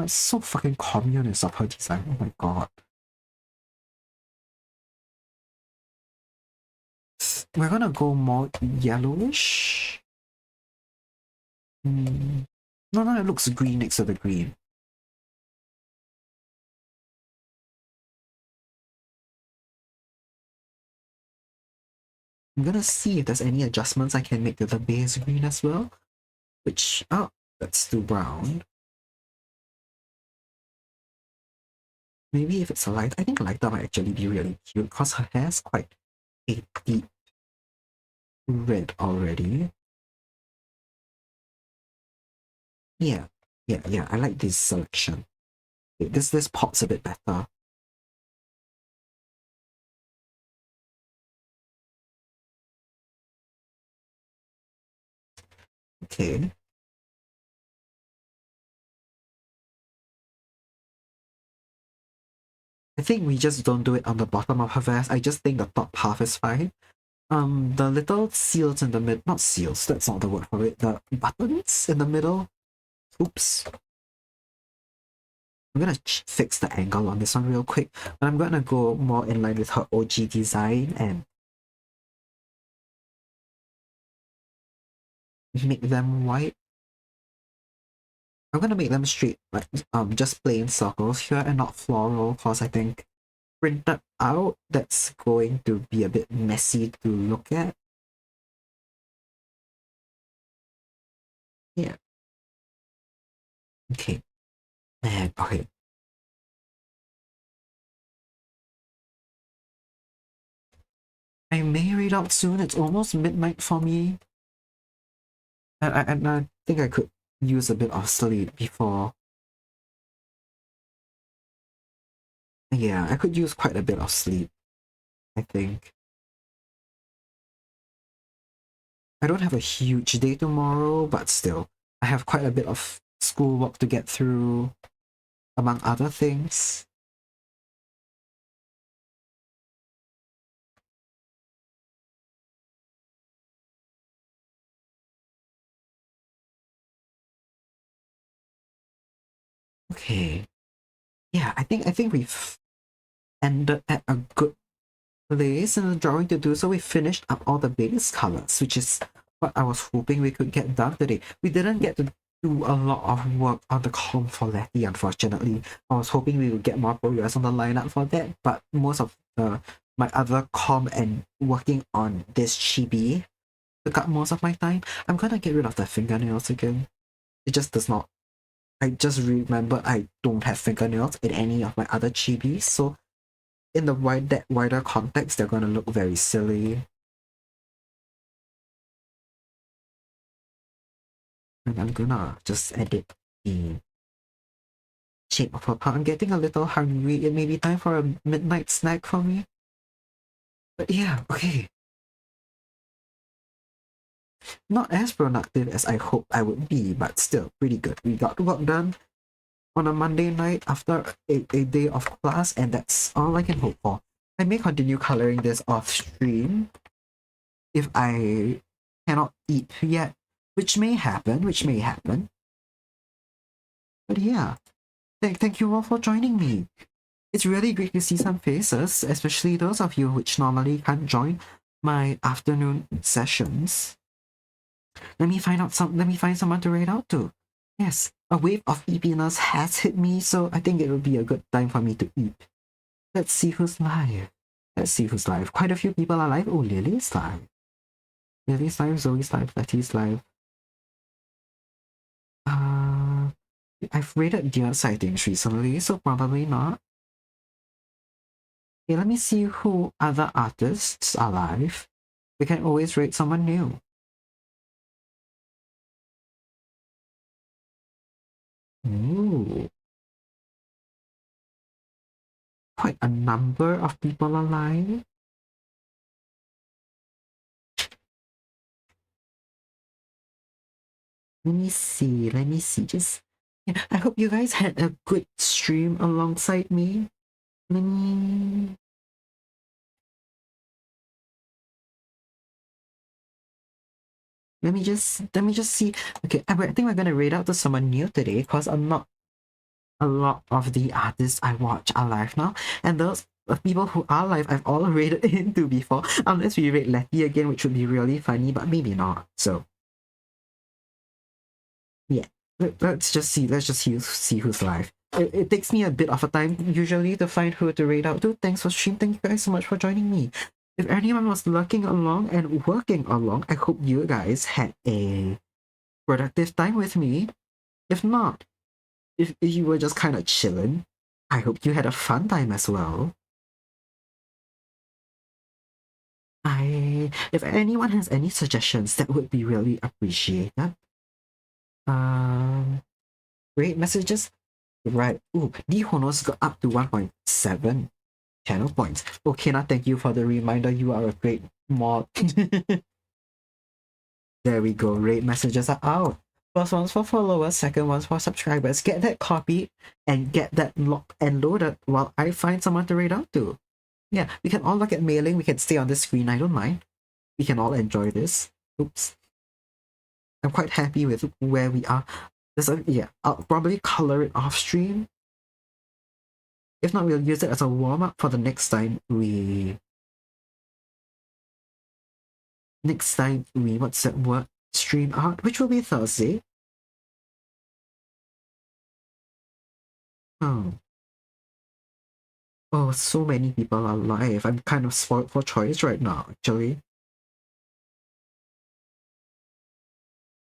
So fucking communist of her design. Oh my god. We're gonna go more yellowish. No, no, it looks green next to the green. I'm gonna see if there's any adjustments I can make to the base green as well. Which, oh, that's too brown. Maybe if it's a light, I think lighter might actually be really cute because her hair's quite a deep red already. Yeah, yeah, I like this selection. This pops a bit better. Okay. I think we just don't do it on the bottom of her vest. I just think the top half is fine. The little seals in the mid, not seals, that's not the word for it. The buttons in the middle. Oops. I'm gonna fix the angle on this one real quick, but I'm gonna go more in line with her OG design and make them white. I'm gonna make them straight, like just plain circles here and not floral, cause I think printed out that's going to be a bit messy to look at. Yeah. Okay. And okay. I may read out soon. It's almost midnight for me. And I think I could use a bit of sleep before. Yeah, I could use quite a bit of sleep, I think. I don't have a huge day tomorrow, but still, I have quite a bit of schoolwork to get through, among other things. Okay. Yeah, I think we've ended at a good place in the drawing to do so. We finished up all the base colors, which is what I was hoping we could get done today. We didn't get to do a lot of work on the com for Letty, unfortunately. I was hoping we would get more progress on the lineup for that, but most of my other com and working on this chibi took up most of my time. I'm gonna get rid of the fingernails again. It just does not. I just remember I don't have fingernails in any of my other chibis, so in the wider context, they're gonna look very silly. And I'm gonna just edit the shape of her part. I'm getting a little hungry. It may be time for a midnight snack for me. But yeah, okay. Not as productive as I hoped I would be, but still pretty good. We got work done on a Monday night after a day of class, and that's all I can hope for. I may continue coloring this off stream if I cannot eat yet, which may happen, But yeah, thank you all for joining me. It's really great to see some faces, especially those of you which normally can't join my afternoon sessions. Let me find someone to raid out to. Yes, a wave of eepiness has hit me, so I think it will be a good time for me to eat. Let's see who's live. Let's see who's live. Quite a few people are live. Oh, Lily's live. Lily's live, Zoe's live, Letty's live. I've rated Dear Sightings recently, so probably not. Okay, let me see who other artists are live. We can always rate someone new. Ooh. Quite a number of people are live. Let me see. Just yeah, I hope you guys had a good stream alongside me. Let me let me just see. Okay, I think we're gonna read out to someone new today because not a lot of the artists I watch are live now, and those people who are live I've all rated into before. Unless we rate Letty again, which would be really funny, but maybe not. So yeah, let's just see. Let's just see who's live. It takes me a bit of a time usually to find who to rate out to. Thanks for stream. Thank you guys so much for joining me. If anyone was lurking along and working along, I hope you guys had a productive time with me. If not, if you were just kind of chilling, I hope you had a fun time as well. If anyone has any suggestions, that would be really appreciated. Um, Great messages. Right. Ooh, the Honos got up to 1.7 channel points. Okay, now thank you for the reminder. You are a great mod. There we go. Rate messages are out. First one's for followers, second one's for subscribers. Get that copied and get that locked and loaded while I find someone to rate out to. Yeah, we can all look at mailing. We can stay on the screen. I don't mind. We can all enjoy this. Oops. I'm quite happy with where we are. Yeah, I'll probably color it off stream. If not, we'll use it as a warm-up for the next time we what's that word? Stream out, which will be Thursday. Oh. Oh, so many people are live. I'm kind of spoiled for choice right now, actually.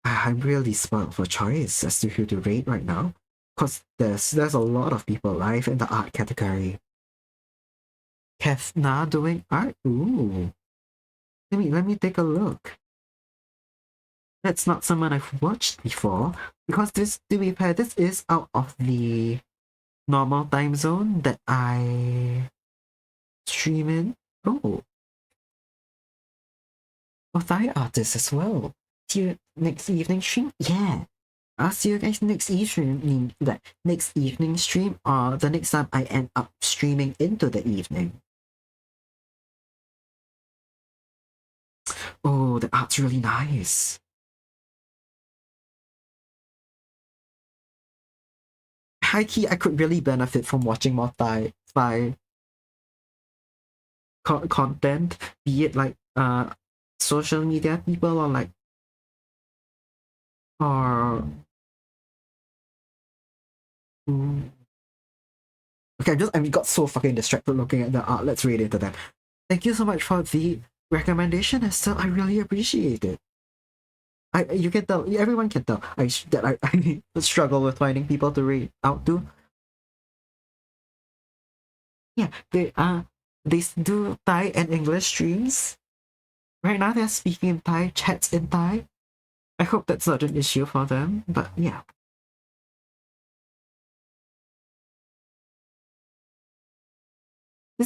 I'm really spoiled for choice as to who to rate right now. Because there's a lot of people live in the art category. Kathna doing art? Ooh. Let me take a look. That's not someone I've watched before. Because this, to be fair, this is out of the normal time zone that I stream in. Oh. Oh, Thai artists as well. See you next evening stream? Yeah. I'll see you guys next evening. Next evening stream or the next time I end up streaming into the evening. Oh, the art's really nice. High key, I could really benefit from watching more Thai content, be it like social media people or like or okay, I got so fucking distracted looking at the art. Let's read into that. Thank you so much for the recommendation, Estelle. I really appreciate it. You can tell, everyone can tell that I struggle with finding people to read out to. Yeah, they do Thai and English streams. Right now they're speaking in Thai, chats in Thai. I hope that's not an issue for them, but yeah.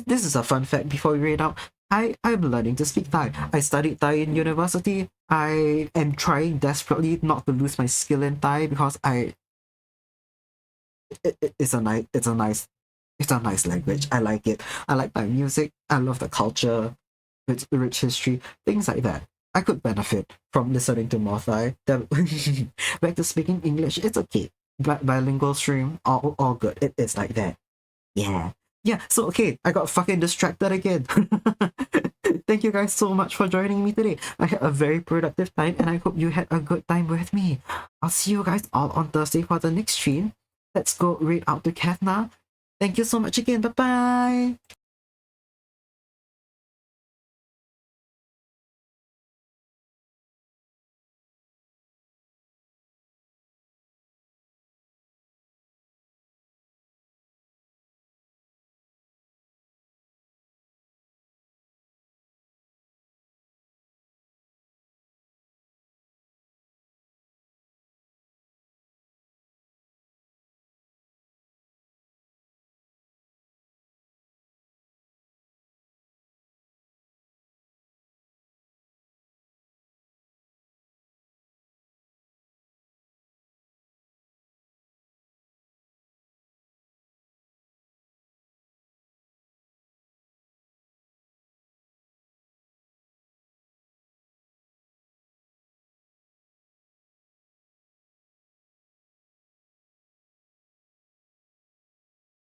This is a fun fact before we read out. I'm learning to speak Thai. I studied Thai in university. I am trying desperately not to lose my skill in Thai because it's a nice language. I like it. I like Thai music. I love the culture, its rich history, things like that. I could benefit from listening to more Thai. Back to speaking English, it's okay. Bilingual stream, all good. It's like that. Yeah. Yeah, so okay, I got fucking distracted again. Thank you guys so much for joining me today. I had a very productive time and I hope you had a good time with me. I'll see you guys all on Thursday for the next stream. Let's go read out to Kathna. Thank you so much again. Bye bye.